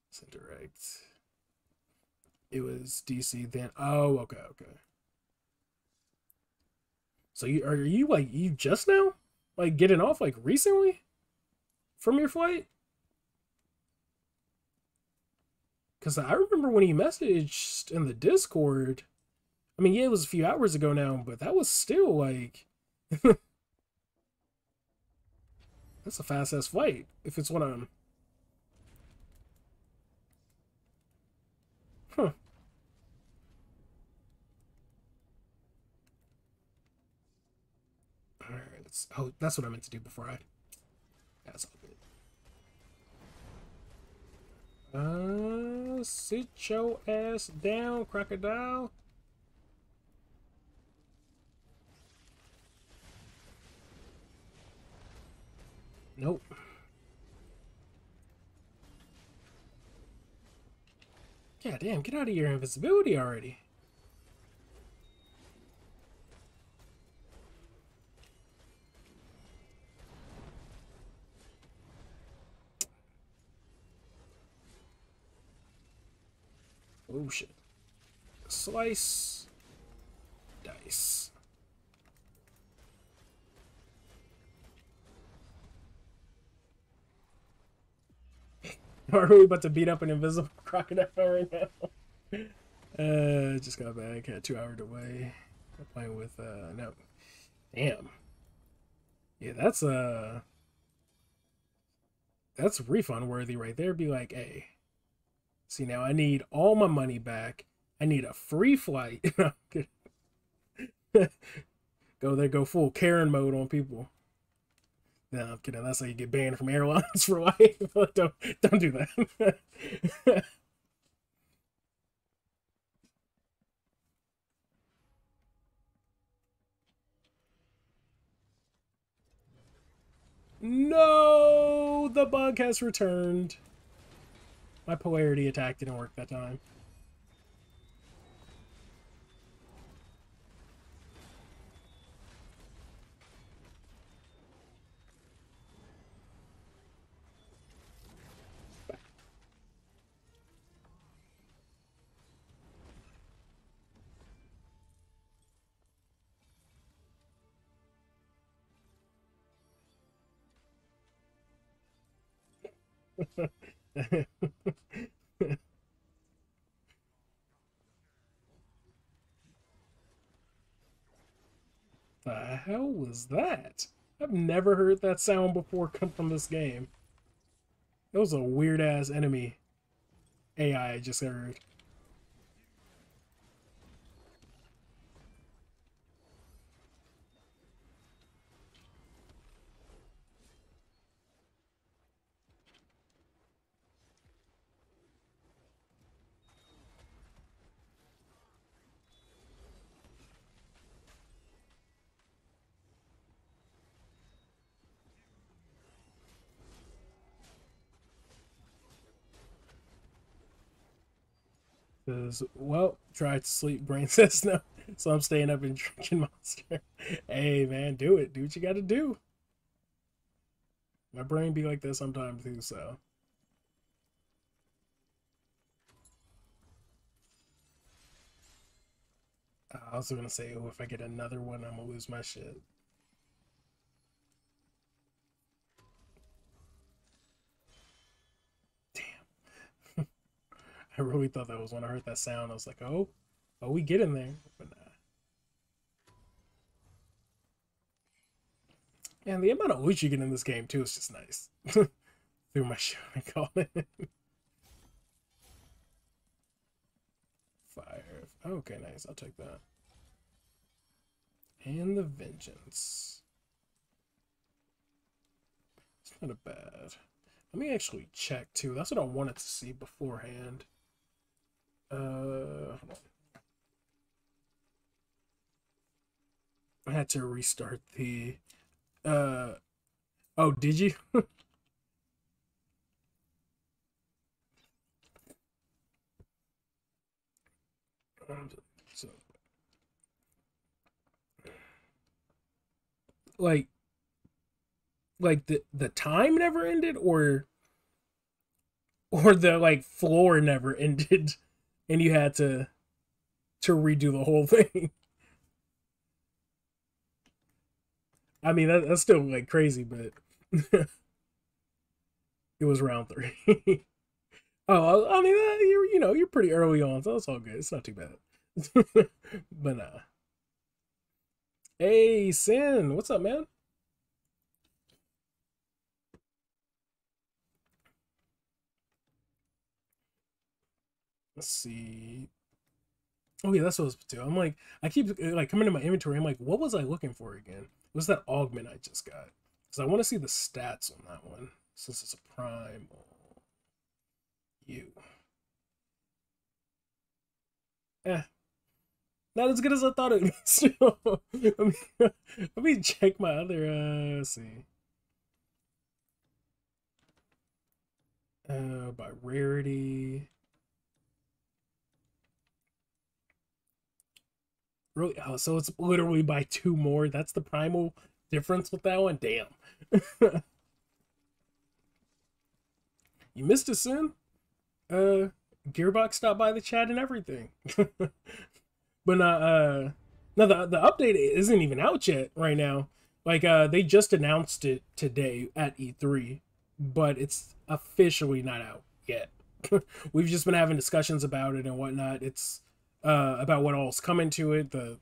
It's indirect. It was DC then. Oh, okay, okay. So are you like you just now like getting off like recently from your flight? Because I remember when he messaged in the Discord. I mean, yeah, it was a few hours ago now, but that was still like that's a fast ass flight. If it's what I'm, huh? All right, oh, that's what I meant to do before I. That's all good. Sit your ass down, crocodile. Nope. God damn, get out of your invisibility already. Oh shit. Slice. Dice. Are we about to beat up an invisible crocodile right now? Just got back. Had 2 hour delay. I'm playing with no. Damn. Yeah, that's refund worthy right there. Be like, hey, see now I need all my money back. I need a free flight. Go there, go full Karen mode on people. No, I'm kidding. That's how you get banned from airlines for life. Don't do that. No, the bug has returned. My polarity attack didn't work that time. The hell was that? I've never heard that sound before come from this game. That was a weird ass enemy AI I just heard. Because, well, tried to sleep, brain says no. So I'm staying up and drinking Monster. Hey, man, do it. Do what you got to do. My brain be like that sometimes, too, so. I was going to say, oh, if I get another one, I'm going to lose my shit. Damn. I really thought that was when I heard that sound. I was like, oh, we get in there. But nah. And the amount of loot you get in this game, too, is just nice. Threw my shit, I call it. Fire. Okay, nice. I'll take that. And the Vengeance. It's not a bad. Let me actually check, too. That's what I wanted to see beforehand. I had to restart the... Oh, did you? So, like the time never ended, or the like floor never ended, and you had to redo the whole thing. I mean, that's still like crazy, but it was round 3. Oh, I mean, you're pretty early on, so it's all good. It's not too bad. But nah. Hey, Sin, what's up, man? Let's see. Oh yeah, that's what I was too. I'm like, I keep like coming to my inventory. I'm like, what was I looking for again? What's that augment I just got? Because I want to see the stats on that one since it's a prime. You. Not as good as I thought it was. Let me check my other. Let's see. By rarity. Really? Oh, so it's literally by 2 more. That's the primal difference with that one. Damn. You missed a Sin. Gearbox stopped by the chat and everything. But no, the update isn't even out yet right now. Like they just announced it today at E3, but it's officially not out yet. We've just been having discussions about it and whatnot. It's about what all's coming to it. The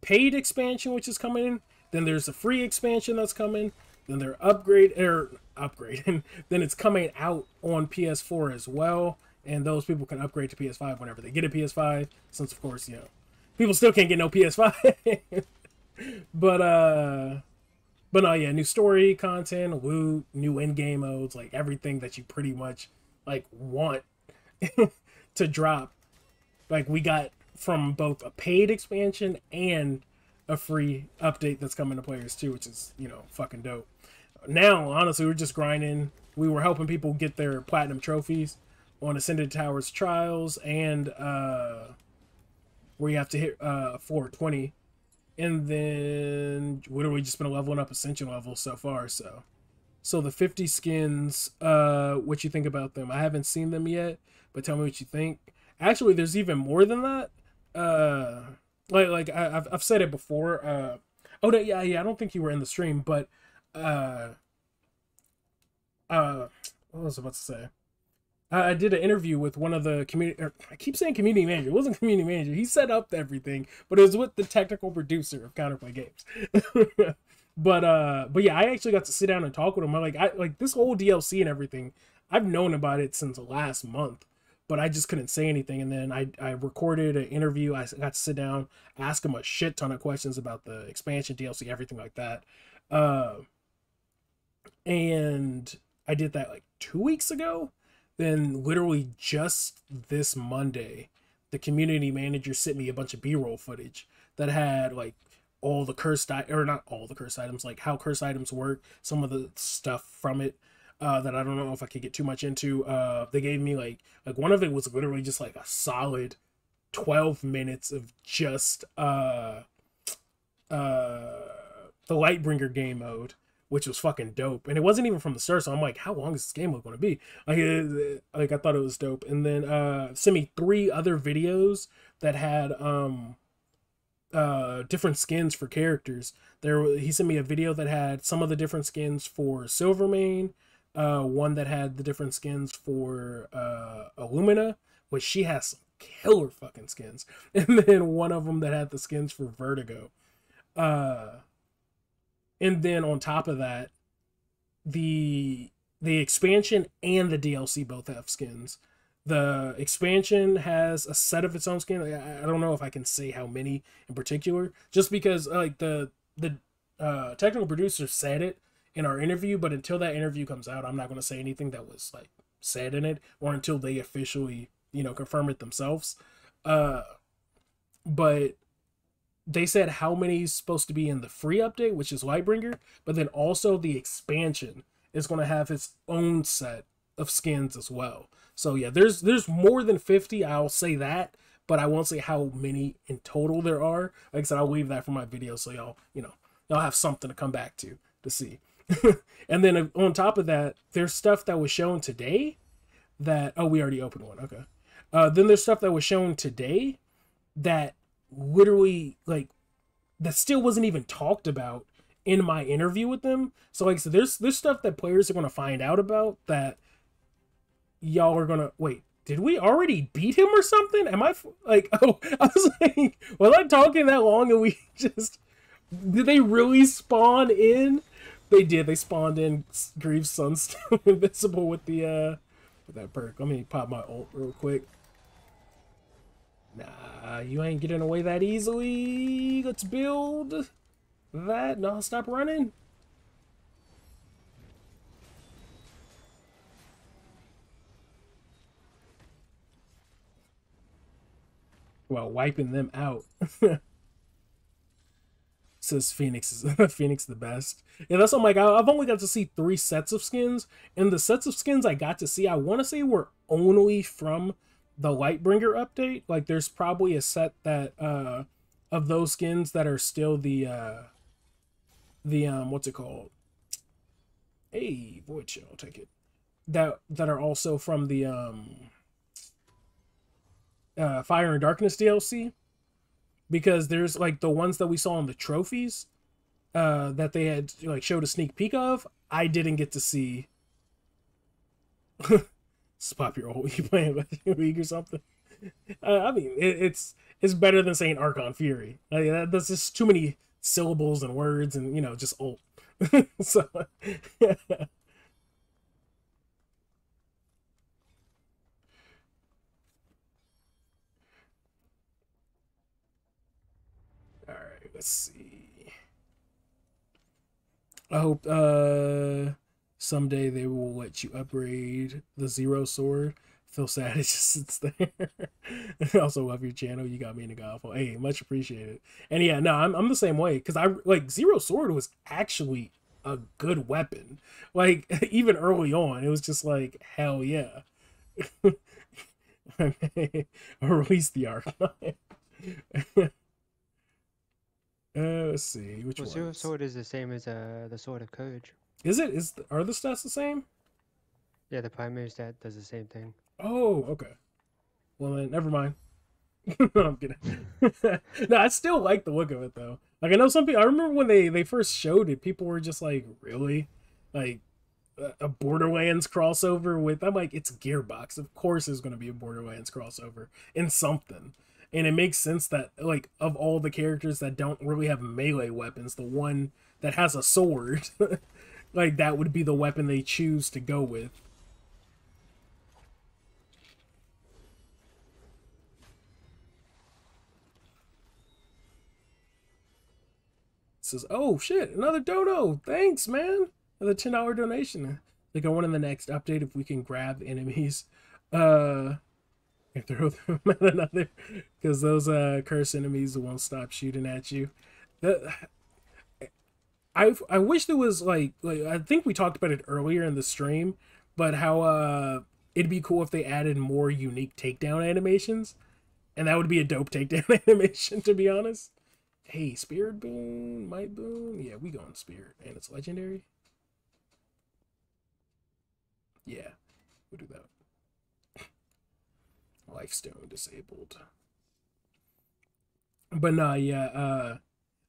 paid expansion which is coming in. Then there's a free expansion that's coming. Then they're upgrading. Then it's coming out on PS4 as well. And those people can upgrade to PS5 whenever they get a PS5. Since, of course, people still can't get no PS5. But no, yeah, new story content, loot, new in-game modes, like everything that you pretty much like want to drop. Like we got from both a paid expansion and a free update that's coming to players too, which is, fucking dope. Now, honestly, we're just grinding. We were helping people get their platinum trophies on Ascended Towers Trials and where you have to hit 420. And then we just been leveling up Ascension level so far, so the 50 skins, what you think about them? I haven't seen them yet, but tell me what you think. Actually, there's even more than that. Like I've said it before. Oh yeah, I don't think you were in the stream, but what was I about to say? I did an interview with one of the community. I keep saying community manager. It wasn't community manager. He set up everything, but it was with the technical producer of Counterplay Games. But yeah, I actually got to sit down and talk with him. I like this whole DLC and everything. I've known about it since last month, but I just couldn't say anything. And then I recorded an interview. I got to sit down, ask him a shit ton of questions about the expansion, DLC, everything like that. And I did that like 2 weeks ago. Then literally just this Monday, the community manager sent me a bunch of B-roll footage that had like all the cursed or not all the cursed items, like how cursed items work, some of the stuff from it. that I don't know if I could get too much into. They gave me like one of it was literally just like a solid 12 minutes of just the Lightbringer game mode, which was fucking dope. And it wasn't even from the start, so I'm like, how long is this game mode going to be? Like I thought it was dope. And then sent me 3 other videos that had different skins for characters. He sent me a video that had some of the different skins for Silvermane, one that had the different skins for Illumina, which she has some killer fucking skins, and then one of them that had the skins for Vertigo. And then on top of that, the expansion and the DLC both have skins. The expansion has a set of its own skin. I don't know if I can say how many in particular, just because like the technical producer said it in our interview, but until that interview comes out, I'm not going to say anything that was like said in it, or until they officially, confirm it themselves. But they said how many is supposed to be in the free update, which is Lightbringer, but then also the expansion is going to have its own set of skins as well. So yeah, there's more than 50, I'll say that, but I won't say how many in total there are. Like I said, I'll leave that for my video, so y'all have something to come back to see. And then on top of that, there's stuff that was shown today that, oh, we already opened one, okay. Then there's stuff that was shown today that literally, like, that still wasn't even talked about in my interview with them. So like I said, there's stuff that players are going to find out about that y'all are going to, wait, did we already beat him or something? Am I like, oh, I was like, was I talking that long and we just, did they really spawn in? They did. They spawned in Greaves Sunsteel invincible with the with that perk. Let me pop my ult real quick. Nah, you ain't getting away that easily. Let's build that. No, stop running. Well, wiping them out. Says Phoenix is Phoenix the best. Yeah, that's what I'm like. I've only got to see 3 sets of skins, and the sets of skins I got to see, I want to say were only from the Lightbringer update. Like, there's probably a set that of those skins that are still the what's it called? Hey, Void Chill, I'll take it. That are also from the Fire and Darkness DLC. Because there's like the ones that we saw in the trophies that they had like showed a sneak peek of, I didn't get to see. Spot your old, you playing League or something? I mean, it's better than saying Archon Fury. Like, that's just too many syllables and words, and just old. So yeah. All right, let's see. I hope someday they will let you upgrade the Zero Sword. Feel sad it just sits there. I also love your channel. You got me into Godfall. Hey, much appreciated. And yeah, no, I'm the same way, because I like Zero Sword was actually a good weapon. Like, even early on, it was just like, hell yeah. Release the Arcanine. Let's see which one. Zero Sword is the same as the Sword of Courage. Is it? Are the stats the same? Yeah, the primary stat does the same thing. Oh, okay. Well then, never mind. No, I'm kidding. No, I still like the look of it though. Like, I know some people. I remember when they first showed it, people were just like, "Really? Like a Borderlands crossover with?" I'm like, "It's Gearbox. Of course, there's going to be a Borderlands crossover in something." And it makes sense that, like, of all the characters that don't really have melee weapons, the one that has a sword, like, that would be the weapon they choose to go with. It says, oh, shit, another dono. Thanks, man. Another $10 donation. Like, I want in the next update if we can grab enemies. And throw them at another, because those cursed enemies won't stop shooting at you. I wish there was like I think we talked about it earlier in the stream, but how it'd be cool if they added more unique takedown animations, and that would be a dope takedown animation, to be honest. Hey, Spirit Boon, Might Boon, yeah, we going Spirit, and it's legendary. Yeah, we'll do that. Lifestone disabled. But nah, yeah,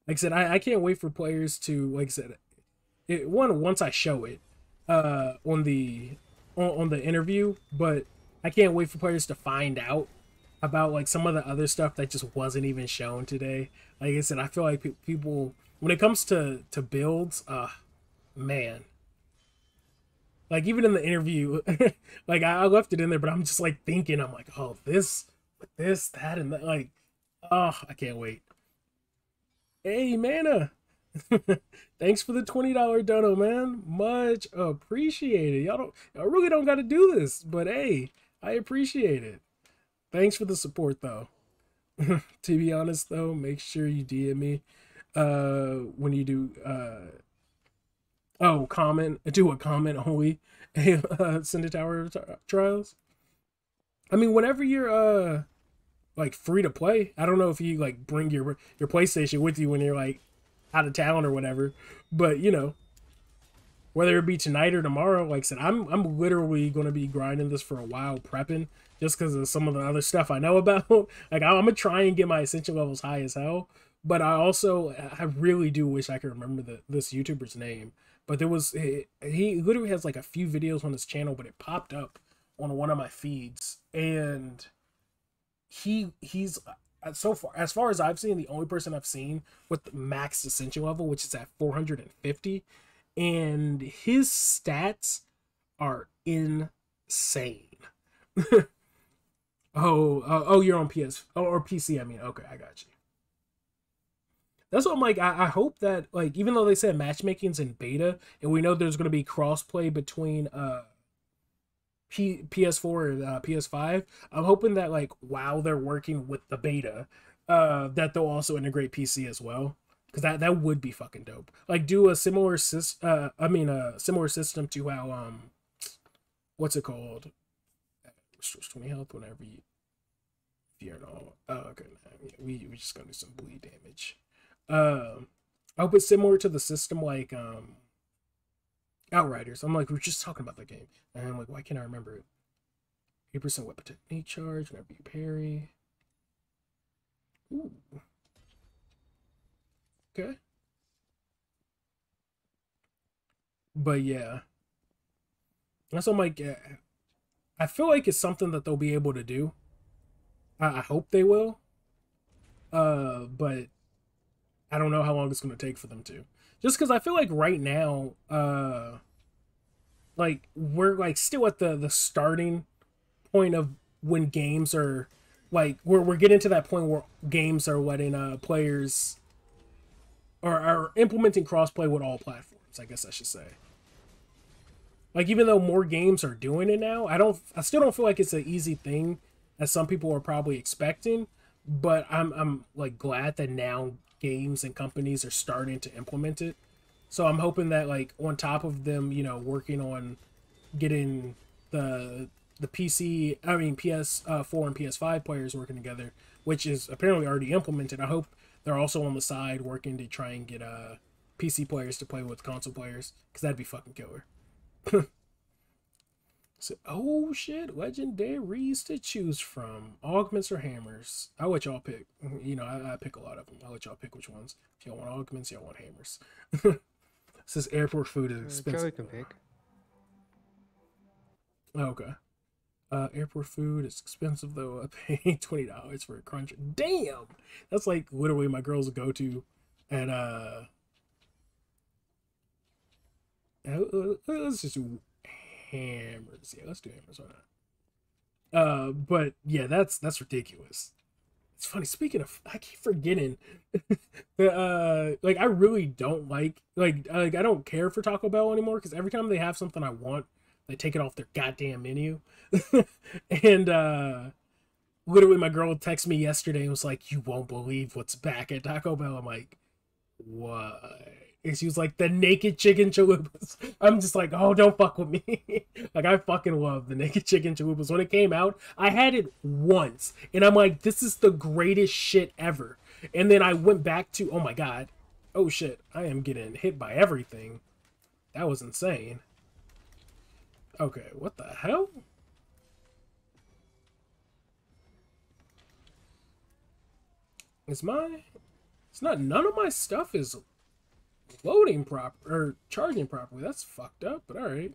like I said, I can't wait for players to, like I said, once I show it on the interview, but I can't wait for players to find out about like some of the other stuff that just wasn't even shown today. Like I said, I feel like people, when it comes to builds, man, like even in the interview, like I left it in there, but I'm just like thinking, I'm like, oh, this, that, and that, like, oh, I can't wait. Hey, Mana. Thanks for the $20 dono, man. Much appreciated. Y'all really don't got to do this, but hey, I appreciate it. Thanks for the support, though. To be honest, though, make sure you DM me when you do do a comment only Cinder Tower trials. I mean, whenever you're like free to play, I don't know if you like bring your PlayStation with you when you're like out of town or whatever, but you know, whether it be tonight or tomorrow, like I said, I'm literally going to be grinding this for a while, prepping, just because of some of the other stuff I know about. Like I'm gonna try and get my Ascension levels high as hell, but I really do wish I could remember this YouTuber's name. But there was he literally has like a few videos on his channel, but it popped up on one of my feeds, and he's so far, as far as I've seen, the only person I've seen with the max Ascension level, which is at 450, and his stats are insane. Oh, you're on or PC. I mean, okay, I got you. That's what I'm like. I hope that, like, even though they said matchmaking's in beta, and we know there's going to be crossplay between PS4 and PS5, I'm hoping that like while they're working with the beta, that they'll also integrate PC as well, because that would be fucking dope. Like do a similar similar system to how what's it called? Restores 20 health whenever you fear and all. Oh, okay. We just gonna do some bleed damage. I hope it's similar to the system like Outriders. I'm like, we're just talking about that game, and I'm like, why can't I remember it? 8% weapon technique charge whenever you parry. Ooh. Okay. But yeah, that's what I'm like. I feel like it's something that they'll be able to do. I hope they will. But I don't know how long it's going to take for them to. Just because I feel like right now, like we're like still at the starting point of when games are like we're getting to that point where games are letting players or are implementing crossplay with all platforms, I guess I should say. Like even though more games are doing it now, I still don't feel like it's an easy thing as some people are probably expecting, but I'm like glad that now games and companies are starting to implement it. So I'm hoping that like on top of them, you know, working on getting the PC, I mean PS4 and PS5 players working together, which is apparently already implemented. I hope they're also on the side working to try and get PC players to play with console players, because that'd be fucking killer. So, oh shit, legendaries to choose from. Augments or hammers? I'll let y'all pick. You know, I pick a lot of them. I'll let y'all pick which ones. If y'all want augments, y'all want hammers. This airport food is expensive. Joey can pick. Oh, okay. Airport food is expensive though. I paid $20 for a crunch. Damn! That's like literally my girl's go-to at let's just do hammers. Yeah, let's do hammers. Why not? But yeah, that's ridiculous. It's funny. Speaking of, I keep forgetting. Like I really don't like I don't care for Taco Bell anymore, because every time they have something I want, they take it off their goddamn menu. And literally, my girl texted me yesterday and was like, "You won't believe what's back at Taco Bell." I'm like, "What?" And she was like, the naked chicken chalupas. I'm just like, oh, don't fuck with me. Like, I fucking love the naked chicken chalupas. When it came out, I had it once. And I'm like, this is the greatest shit ever. And then I went back to, oh my god. Oh shit, I am getting hit by everything. That was insane. Okay, what the hell? It's not, none of my stuff is loading proper, or charging properly. That's fucked up, but alright.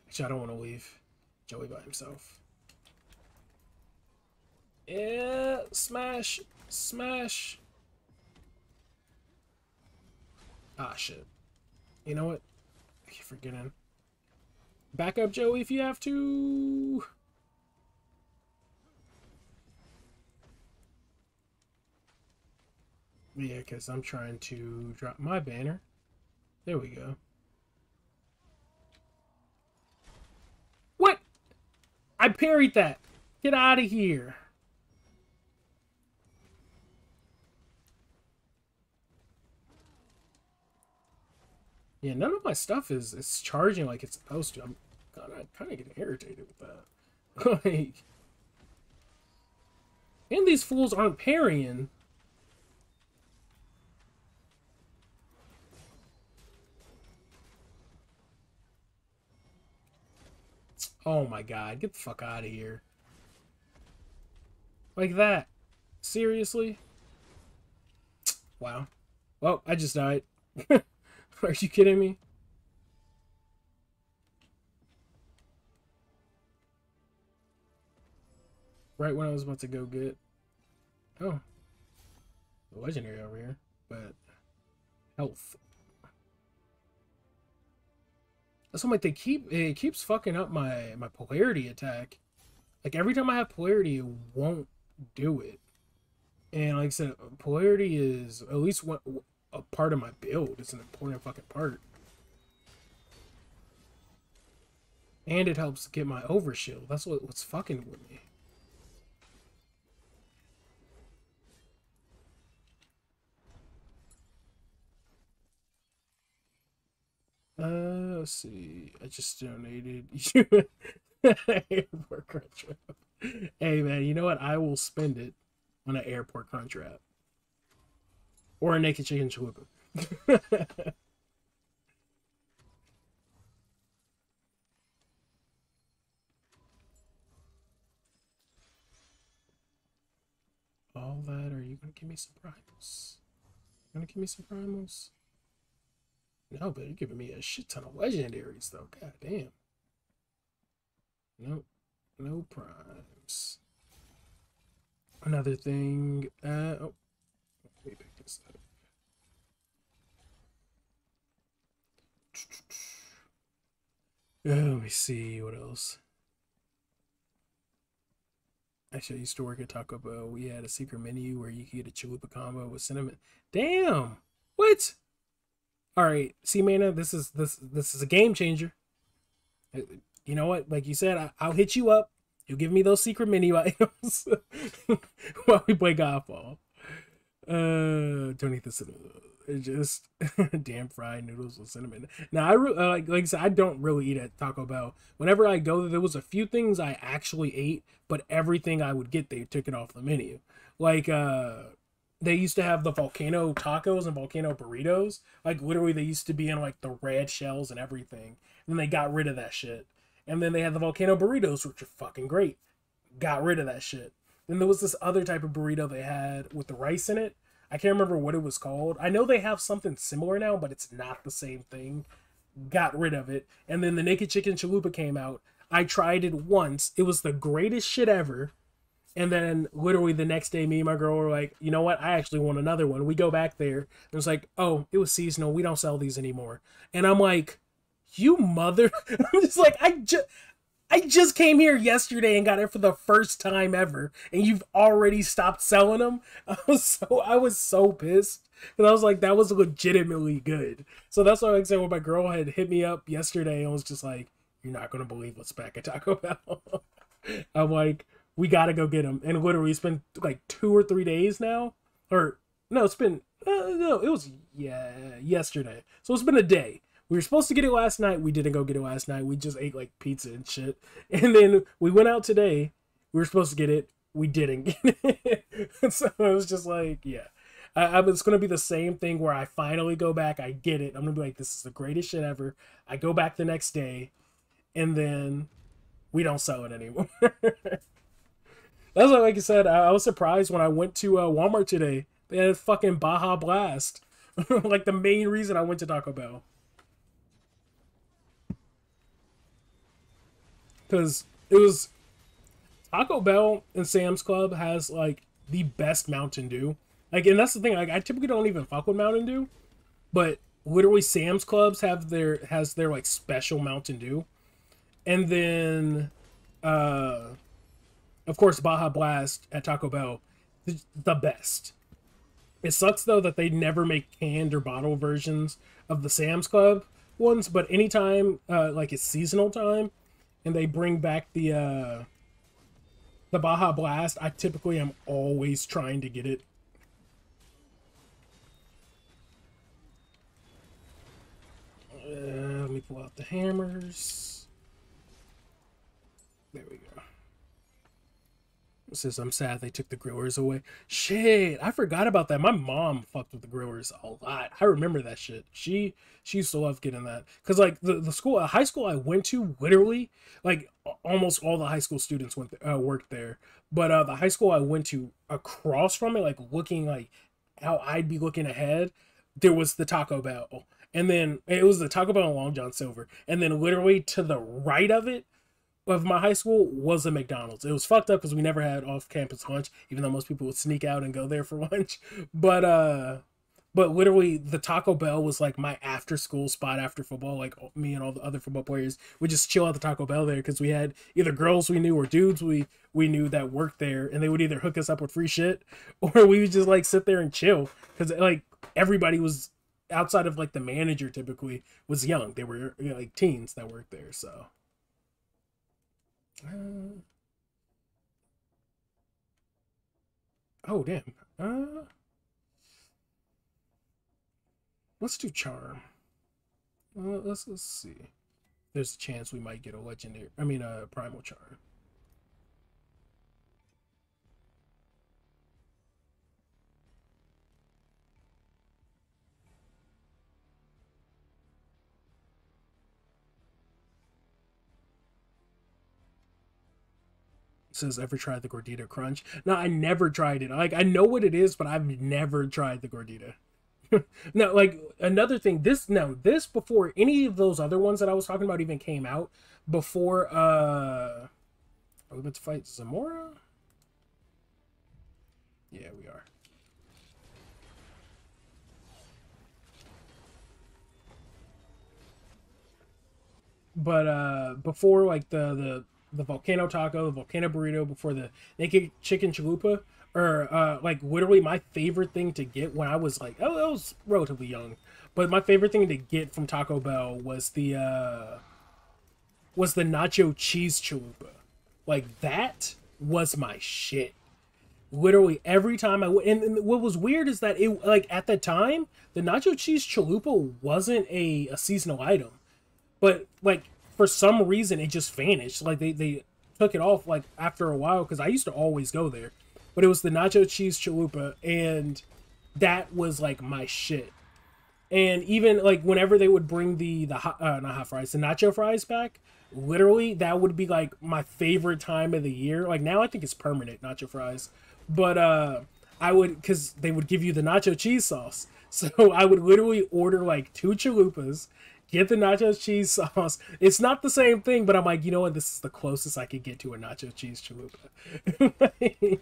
Actually, I don't want to leave Joey by himself. Yeah, smash, smash. Ah, shit. You know what? I keep forgetting. Back up, Joey, if you have to. Yeah, because I'm trying to drop my banner. There we go. What? I parried that. Get out of here. Yeah, none of my stuff is charging like it's supposed to. I'm kind of getting irritated with that. Like, and these fools aren't parrying. Oh my god, get the fuck out of here. Like that. Seriously? Wow. Well, I just died. Are you kidding me? Right when I was about to go get... Oh. The legendary over here. But... Health. So like it keeps fucking up my polarity attack. Like every time I have polarity, it won't do it. And like I said, polarity is at least a part of my build. It's an important fucking part. And it helps get my overshield. That's what's fucking with me. Let's see. I just donated you airport crunchwrap. Hey man, you know what? I will spend it on an airport crunchwrap. Or a naked chicken chalupa. All that, are you gonna give me some primals? Gonna give me some primals? No, but you're giving me a shit ton of legendaries, though. God damn. Nope. No primes. Another thing. Oh. Let me pick this up. Let me see. What else? Actually, I used to work at Taco Bell. We had a secret menu where you could get a chalupa combo with cinnamon. Damn! What? All right, see, Mana, this is a game changer. You know what? Like you said, I'll hit you up. You'll give me those secret menu items while we play Godfall. Don't eat the cinnamon. It's just damn fried noodles with cinnamon. Now, like I said, I don't really eat at Taco Bell. Whenever I go there was a few things I actually ate, but everything I would get, they took it off the menu. Like, they used to have the volcano tacos and volcano burritos. Like, literally, they used to be in, like, the red shells and everything. And then they got rid of that shit. And then they had the volcano burritos, which are fucking great. Got rid of that shit. Then there was this other type of burrito they had with the rice in it. I can't remember what it was called. I know they have something similar now, but it's not the same thing. Got rid of it. And then the naked chicken chalupa came out. I tried it once. It was the greatest shit ever. And then literally the next day, me and my girl were like, you know what? I actually want another one. We go back there. And it's like, oh, it was seasonal. We don't sell these anymore. And I'm like, you mother. I'm just like, I just came here yesterday and got it for the first time ever. And you've already stopped selling them. I was so pissed. Because I was like, that was legitimately good. So that's why I said when my girl had hit me up yesterday and was just like, you're not going to believe what's back at Taco Bell. I'm like, we gotta go get them. And literally it's been like 2 or 3 days now. Or no, it's been No, it was yesterday. So it's been a day. We were supposed to get it last night. We didn't go get it last night. We just ate like pizza and shit. And then we went out today. We were supposed to get it. We didn't get it. So I was just like, yeah. It's going to be the same thing where I finally go back. I get it. I'm going to be like, this is the greatest shit ever. I go back the next day. And then we don't sell it anymore. That's like I said, I was surprised when I went to Walmart today. They had a fucking Baja Blast. Like the main reason I went to Taco Bell. Because it was Taco Bell and Sam's Club has like the best Mountain Dew. Like, and that's the thing. Like, I typically don't even fuck with Mountain Dew, but literally Sam's Clubs has their like special Mountain Dew, and then, of course, Baja Blast at Taco Bell, the best. It sucks though that they never make canned or bottle versions of the Sam's Club ones, but anytime like it's seasonal time and they bring back the Baja Blast, I typically am always trying to get it. Let me pull out the hammers. There we go. It says, I'm sad they took the growers away. Shit, I forgot about that. My mom fucked with the growers a lot. I remember that shit. She used to love getting that. Because, like, the school, high school I went to, literally, like, almost all the high school students worked there. But the high school I went to, across from it, like, looking, like, how I'd be looking ahead, there was the Taco Bell. And then, it was the Taco Bell and Long John Silver. And then, literally, to the right of it, of my high school was a McDonald's. It was fucked up because we never had off-campus lunch, even though most people would sneak out and go there for lunch. But literally the Taco Bell was like my after-school spot after football. Like me and all the other football players would just chill at the Taco Bell there because we had either girls we knew or dudes we knew that worked there, and they would either hook us up with free shit or we would just like sit there and chill because like everybody was outside of like the manager typically was young. They were, you know, like teens that worked there, so. Oh damn. Let's do charm. Let's see. There's a chance we might get a legendary. I mean, a primal charm. Says, ever tried the Gordita Crunch? No, I never tried it. Like, I know what it is, but I've never tried the Gordita. No, like, another thing, this before any of those other ones that I was talking about even came out, before, are we about to fight Zamora? Yeah, we are. But, before, like, the volcano taco, the volcano burrito, before the naked chicken chalupa, or like literally my favorite thing to get when I was like, I was relatively young, but my favorite thing to get from Taco Bell was the nacho cheese chalupa. Like that was my shit. Literally every time I went, and what was weird is that it, like, at the time the nacho cheese chalupa wasn't a seasonal item, but like for some reason it just vanished. Like they took it off like after a while because I used to always go there, but it was the nacho cheese chalupa, and that was like my shit. And even like whenever they would bring the hot, not hot fries, the nacho fries back, literally that would be like my favorite time of the year. Like now I think it's permanent nacho fries, but I would, because they would give you the nacho cheese sauce, so I would literally order like 2 chalupas, get the nacho cheese sauce. It's not the same thing, but I'm like, you know what? This is the closest I could get to a nacho cheese chalupa.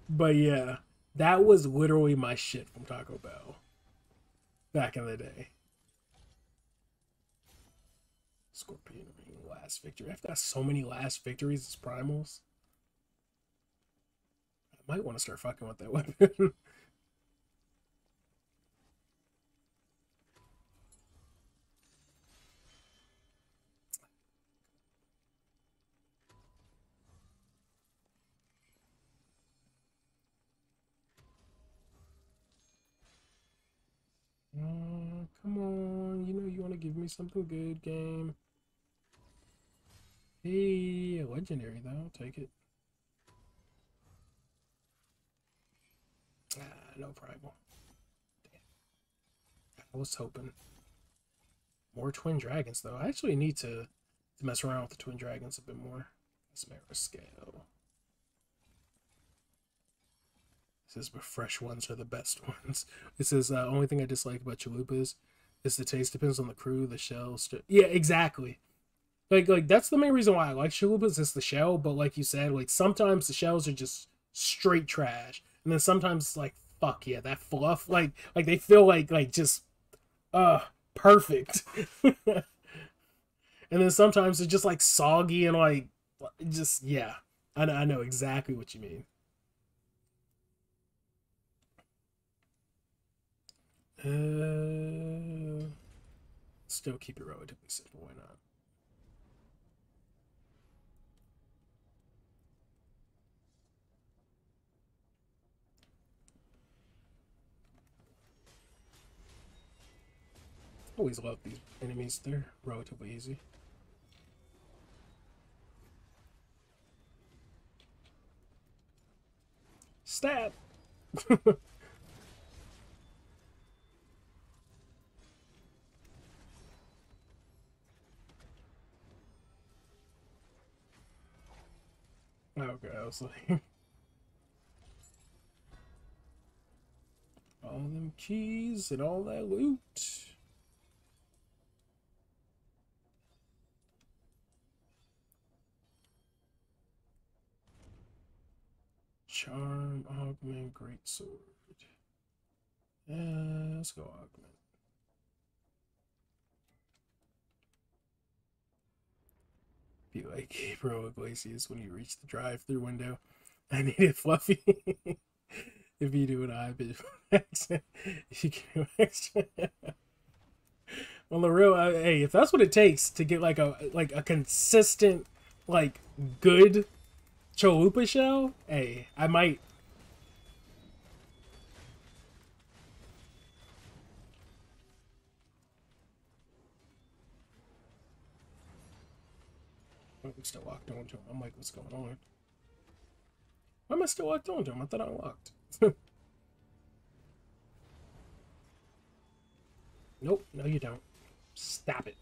But yeah, that was literally my shit from Taco Bell back in the day. Scorpion Ring, last victory. I've got so many last victories as primals. I might want to start fucking with that weapon. on, give me something good, game. Hey, a legendary though, I'll take it. Ah, no primal. Damn. I was hoping. More twin dragons though. I actually need to mess around with the twin dragons a bit more. Smara scale. It says, but fresh ones are the best ones. It says, only thing I dislike about chalupas is the taste depends on the crew, the shells. Yeah, exactly. Like that's the main reason why I like chalupas is the shell. But like you said, like sometimes the shells are just straight trash, and then sometimes it's like, fuck yeah, that fluff. Like they feel like just perfect. And then sometimes it's just like soggy and like just yeah. I know exactly what you mean. Still keep it relatively simple. Why not? Always love these enemies. They're relatively easy. Stab! Okay, I was like... all them keys and all that loot. Charm, augment, greatsword. Yeah, let's go augment. Be like Bro Iglesias when you reach the drive-through window. I need it fluffy. If you do an iBid accent, you can do extra. On the real, hey, if that's what it takes to get like a consistent, like good chalupa shell, hey, I might. Oh, I'm still locked on to him. I'm like, what's going on? Why am I still locked on to him? I thought I unlocked. Nope, no you don't. Stop it.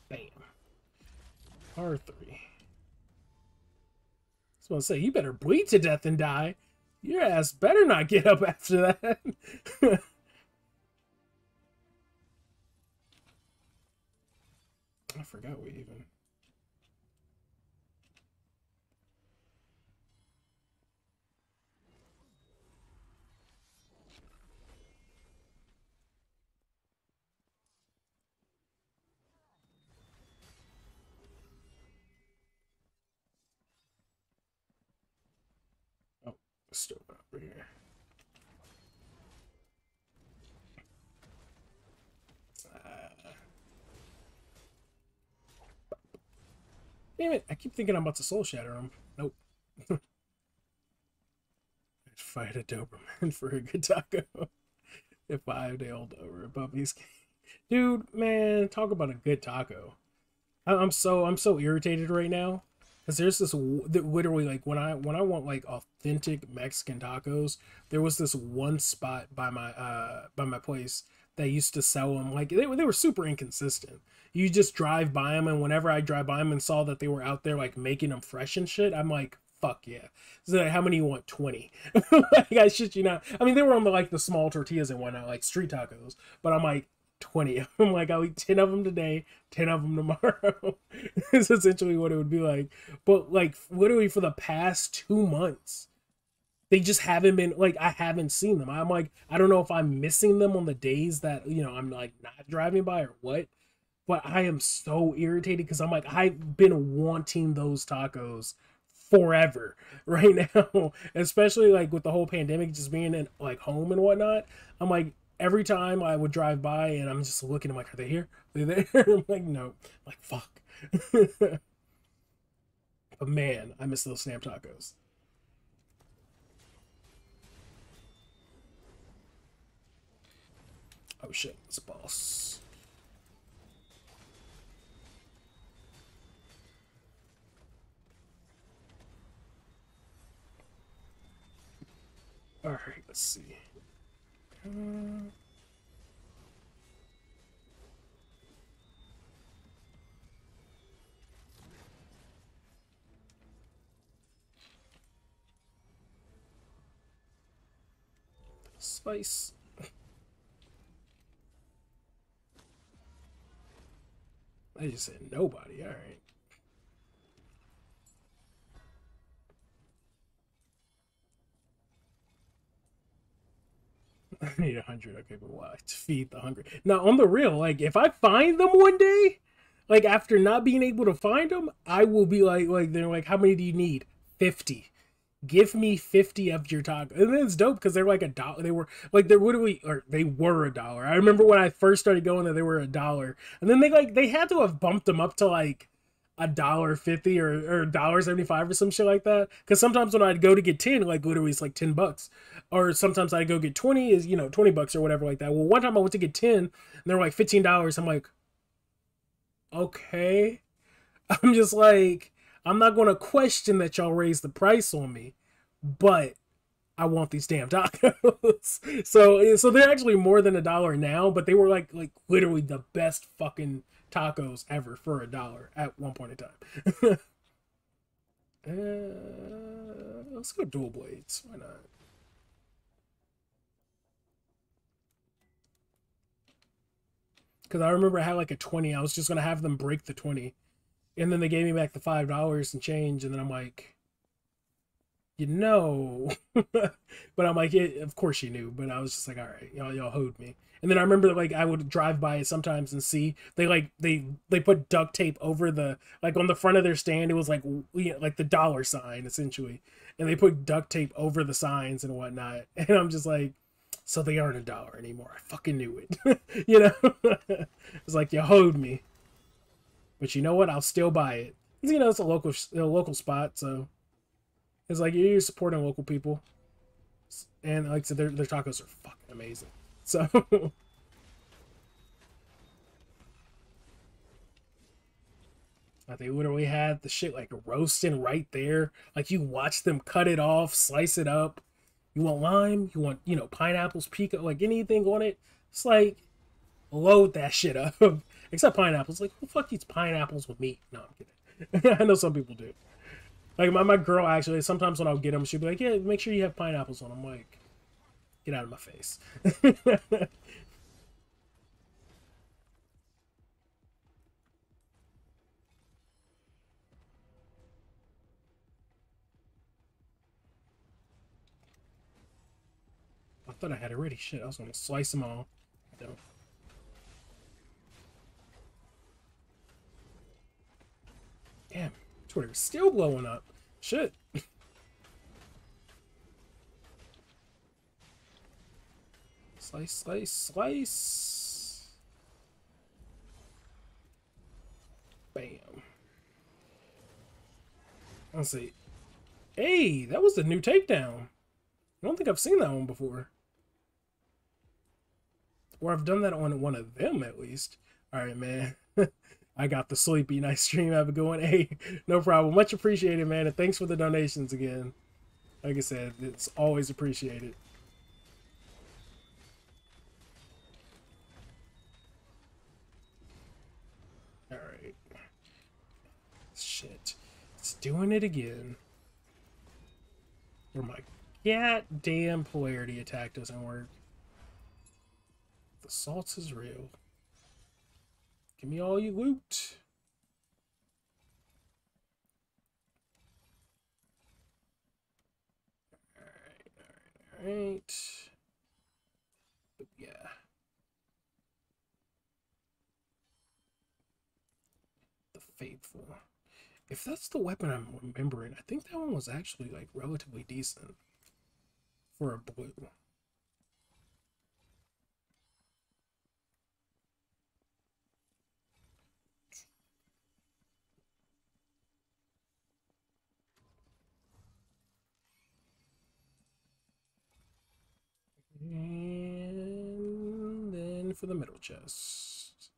Bam. R3. I was gonna say, you better bleed to death and die. Your ass better not get up after that. I forgot we even... Oh, still over here. Damn it, I keep thinking I'm about to soul shatter him. Nope. I'd fight a Doberman for a good taco. If 5-day-old over puppies. Dude, man, talk about a good taco. I'm so irritated right now because there's this literally like when I want like authentic Mexican tacos, there was this one spot by my place that used to sell them. Like they were super inconsistent. You just drive by them, and whenever I drive by them and saw that they were out there like making them fresh and shit, I'm like, fuck yeah. So like, how many you want? 20. Like, I shit you not. I mean, they were on the small tortillas and whatnot, like street tacos, but I'm like 20. I'm like, I'll eat 10 of them today, 10 of them tomorrow. It's essentially what it would be like. But like literally for the past 2 months, they just haven't been like, I haven't seen them. I'm like, I don't know if I'm missing them on the days that, I'm like not driving by or what. But I am so irritated because I'm like, I've been wanting those tacos forever right now, especially like with the whole pandemic, just being in like home and whatnot. I'm like, every time I would drive by and I'm just looking, I'm like, are they here? Are they there? I'm like, no. I'm like, fuck. But man, I miss those snap tacos. Oh shit, it's a boss. All right, let's see. Slice. I just said nobody. All right. I need 100. Okay, but why? To feed the hungry. Now, on the real, like, if I find them one day, like, after not being able to find them, I will be like, they're like, how many do you need? 50. Give me 50 of your tacos. And then it's dope because they're like $1. They were like, they were $1. I remember when I first started going there, they were $1. And then they had to have bumped them up to like $1.50 or $1.75 or some shit like that. Because sometimes when I'd go to get 10, like literally it's like $10. Or sometimes I'd go get 20 is, $20 or whatever like that. Well, one time I went to get 10 and they were like $15. I'm like, okay. I'm just like, I'm not going to question that y'all raised the price on me, but I want these damn tacos. So they're actually more than $1 now, but they were like literally the best fucking tacos ever for $1 at one point in time. Let's go dual blades. Why not? Because I remember I had like a 20. I was just gonna have them break the 20, and then they gave me back the $5 and change, and then I'm like, but I'm like, yeah, of course you knew, but I was just like, all right, y'all hoed me. And then I remember like I would drive by it sometimes and see they put duct tape over the like on the front of their stand. It was like like the dollar sign essentially, and they put duct tape over the signs and whatnot. And I'm just like, so they aren't $1 anymore. I fucking knew it. It's like you hoed me, but you know what? I'll still buy it. It's a local spot, so it's like you're supporting local people. And like I said, their tacos are fucking amazing. So they literally had the shit like roasting right there. Like you watch them cut it off, slice it up. You want lime? You want pineapples, pico, like anything on it? It's like load that shit up. Except pineapples. Like who the fuck eats pineapples with meat? No, I'm kidding. I know some people do. Like my girl actually, sometimes when I'll get them, she'll be like, "Yeah, make sure you have pineapples on." I'm like, get out of my face. I thought I had it ready. Shit, I was gonna slice them all. Don't. Damn, Twitter's still blowing up. Shit. Slice, slice, slice. Bam. Let's see. Hey, that was the new takedown. I don't think I've seen that one before. Or I've done that on one of them at least. Alright, man. I got the sleepy. Nice stream. Have a good one. Hey, no problem. Much appreciated, man. And thanks for the donations again. Like I said, it's always appreciated. Alright. Shit. It's doing it again. Where my goddamn polarity attack doesn't work. The salts is real. Give me all you loot. Alright. But yeah. The Faithful. If that's the weapon I'm remembering, I think that one was actually like relatively decent for a blue. And then for the middle chest.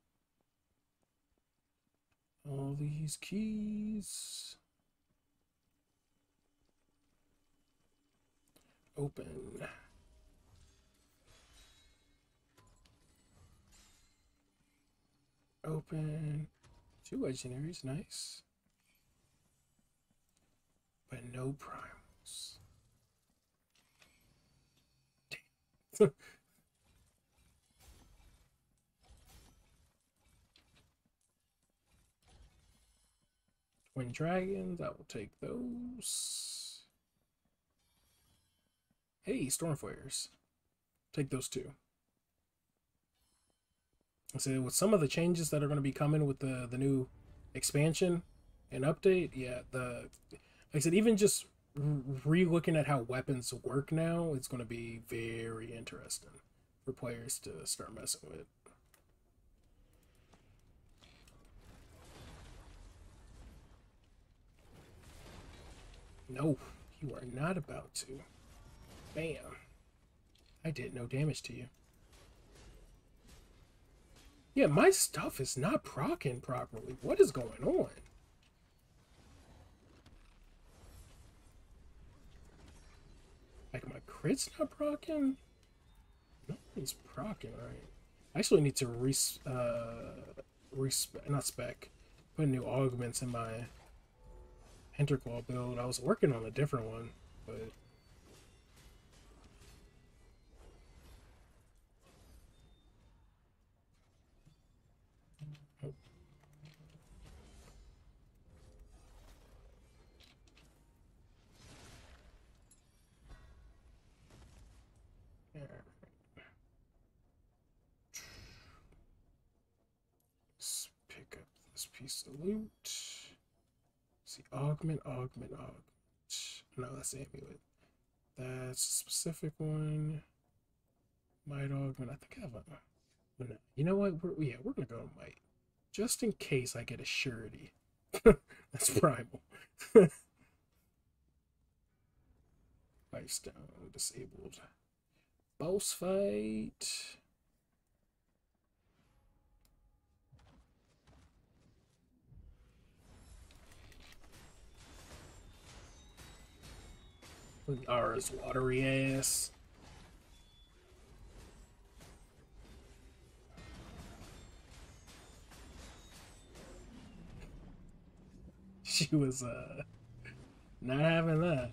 All these keys. Open. Open. 2 legendaries, nice. But no primals. Damn. Twin dragons, I will take those. Hey, stormflares. Take those 2. So with some of the changes that are going to be coming with the new expansion and update, yeah, like I said, even just re-looking at how weapons work now, it's going to be very interesting for players to start messing with. No, you are not about to. Bam. I did no damage to you. Yeah, my stuff is not proccing properly. What is going on? Like, my crit's not proccing? Nothing's proccing, right? I actually need to not spec, put new augments in my Hinterclaw build. I was working on a different one, but... Let's pick up this piece of loot. See, augment. No, that's amulet. That's a specific one. Might augment. I think I have a... No. You know what? We're gonna go might. Just in case I get a surety. That's primal. Lifestone disabled. Boss fight. Ara's watery ass. She was not having that.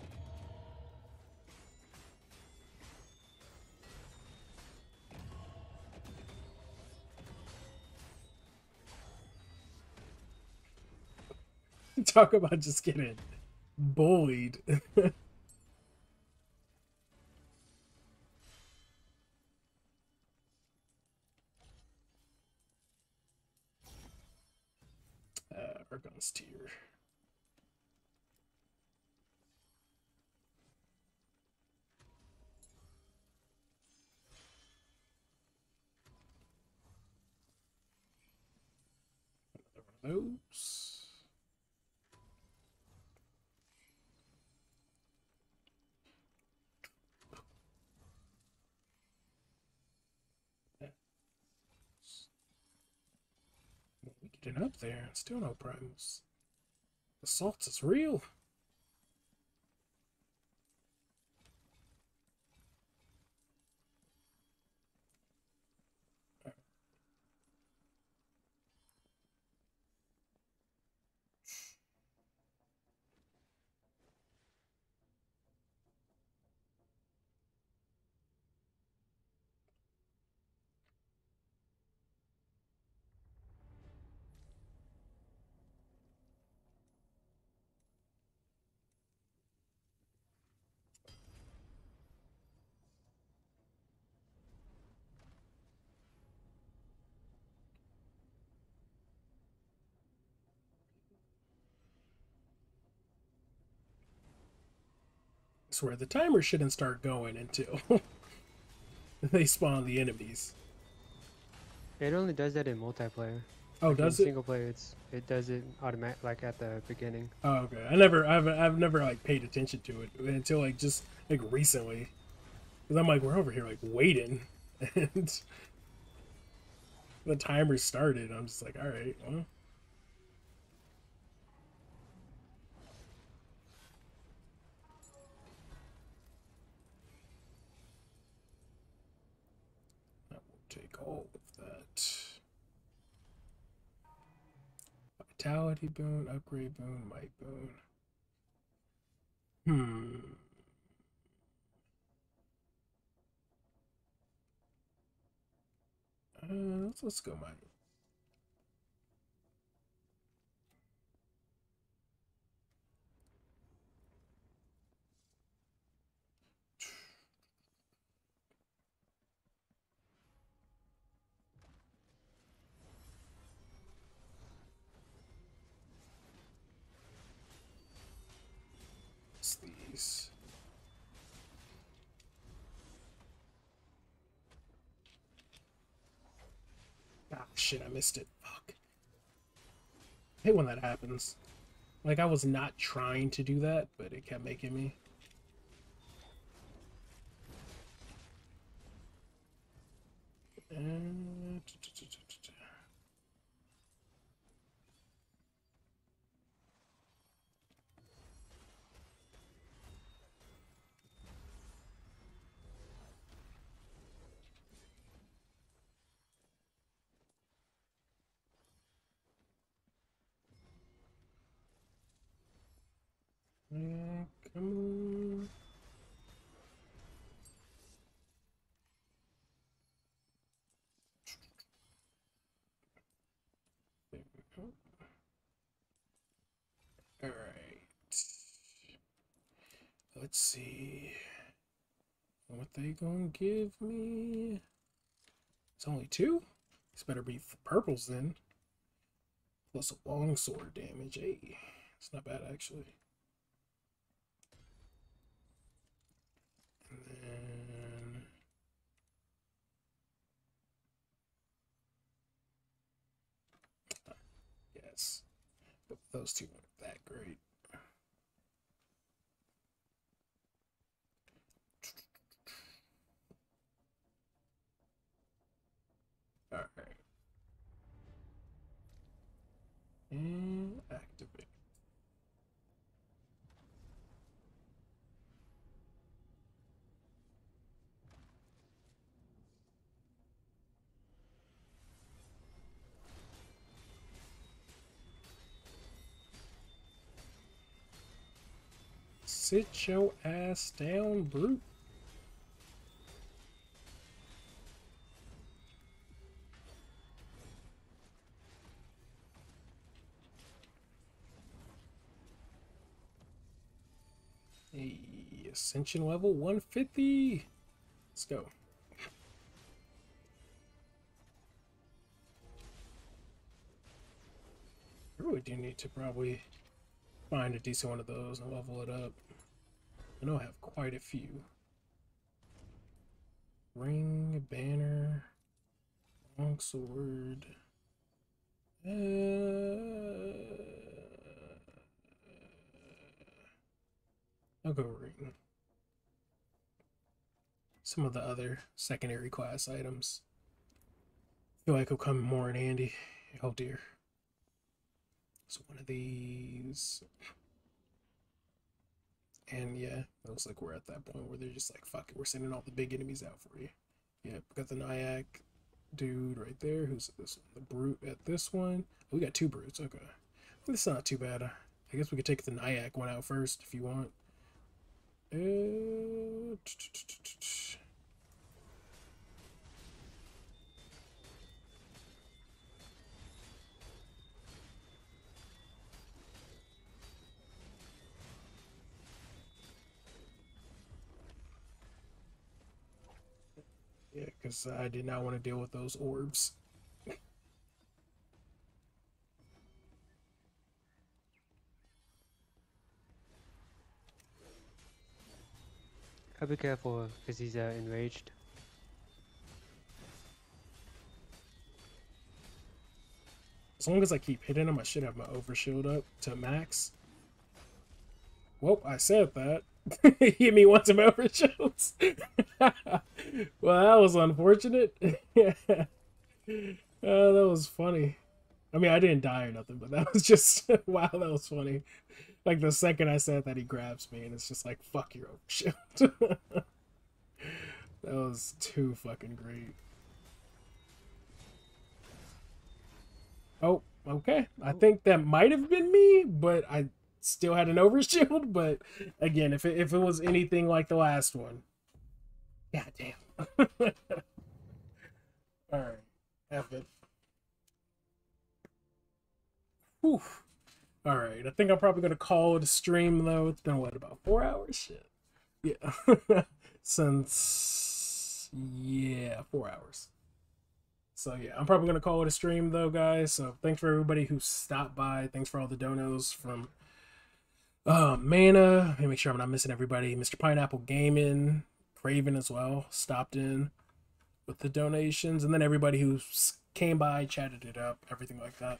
Talk about just getting bullied. Argon's tier. Another one of those. We getting up there, still no primals. The salt is real. I swear the timer shouldn't start going until they spawn the enemies. It only does that in multiplayer. Oh, like does in it? Single player, it does it automatic, like at the beginning. Oh, okay. I've never like paid attention to it until like just like recently, because I'm like, we're over here like waiting, and The timer started. I'm just like, all right, well. That will take all of that. Vitality boon, upgrade boon, might boon. Let's go might. What's these? Ah, shit, I missed it. Fuck. I hate when that happens. Like, I was not trying to do that, but it kept making me. Come on. There we go. All right. Let's see what they gonna give me. It's only 2. This better be purples then. Plus a longsword damage. Hey, it's not bad actually. And then yes, but those 2 weren't that great. All right, and activate. Sit your ass down, brute. Hey, Ascension level 150. Let's go. I really do need to probably find a decent one of those and level it up. I know I have quite a few. Ring, banner, longsword. I'll go ring. Some of the other secondary class items feel like will come more in handy. Oh dear. So one of these. And yeah, it looks like we're at that point where they're just like, fuck it, we're sending all the big enemies out for you. Yep, got the Nyack dude right there. Who's this one? The brute at this one. Oh, we got 2 brutes. Okay. This is not too bad. I guess we could take the Nyack one out first if you want. Yeah, because I did not want to deal with those orbs. I'll be careful because he's enraged. As long as I keep hitting him, I should have my overshield up to max. Well, I said that. He hit me once of my overshields. Well, that was unfortunate. That was funny. I mean, I didn't die or nothing, but that was just wow. That was funny. Like the second I said that, he grabs me, and it's just like fuck your own shit. That was too fucking great. Oh, okay. I think that might have been me, but I still had an overshield. But again, if it was anything like the last one, god damn. All right, F it. Whew. All right, I think I'm probably gonna call it a stream though. It's been what, about 4 hours? Shit. Yeah. Since, yeah, 4 hours. So yeah, I'm probably gonna call it a stream though, guys. So thanks for everybody who stopped by. Thanks for all the donos from Mana. Let me make sure I'm not missing everybody. Mr. Pineapple Gaming, Craven as well stopped in with the donations, and then everybody who came by, chatted it up, everything like that.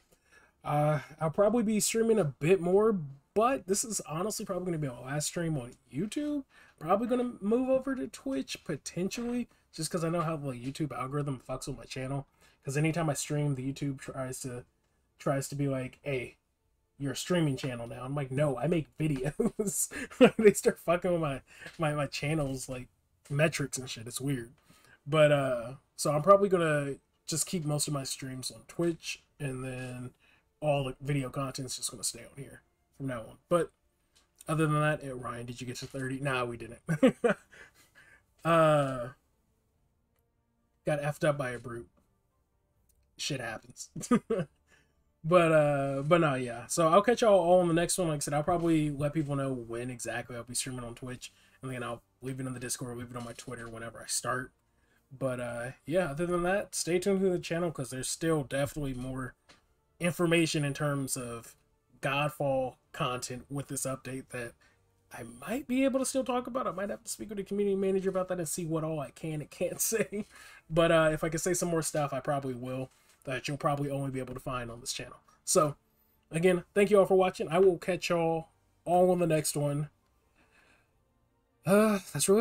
I'll probably be streaming a bit more, but this is honestly probably going to be my last stream on YouTube. Probably going to move over to Twitch, potentially, just because I know how the YouTube algorithm fucks with my channel. Because anytime I stream, the YouTube tries to be like, hey, you're a streaming channel now. I'm like, no, I make videos. They start fucking with my channel's like metrics and shit. It's weird. But so I'm probably gonna just keep most of my streams on Twitch, and then all the video content is just gonna stay on here from now on. But other than that, Ryan, did you get to 30? Nah, we didn't. Got effed up by a brute. Shit happens. But no, yeah. So I'll catch y'all all on the next one. Like I said, I'll probably let people know when exactly I'll be streaming on Twitch, and then I'll leave it in the Discord, leave it on my Twitter whenever I start. But yeah, other than that, stay tuned to the channel because there's still definitely more information in terms of Godfall content with this update that I might be able to still talk about. I might have to speak with the community manager about that and see what all I can and can't say. But if I can say some more stuff, I probably will, that you'll probably only be able to find on this channel. So again, thank you all for watching. I will catch y'all all on the next one. That's really all.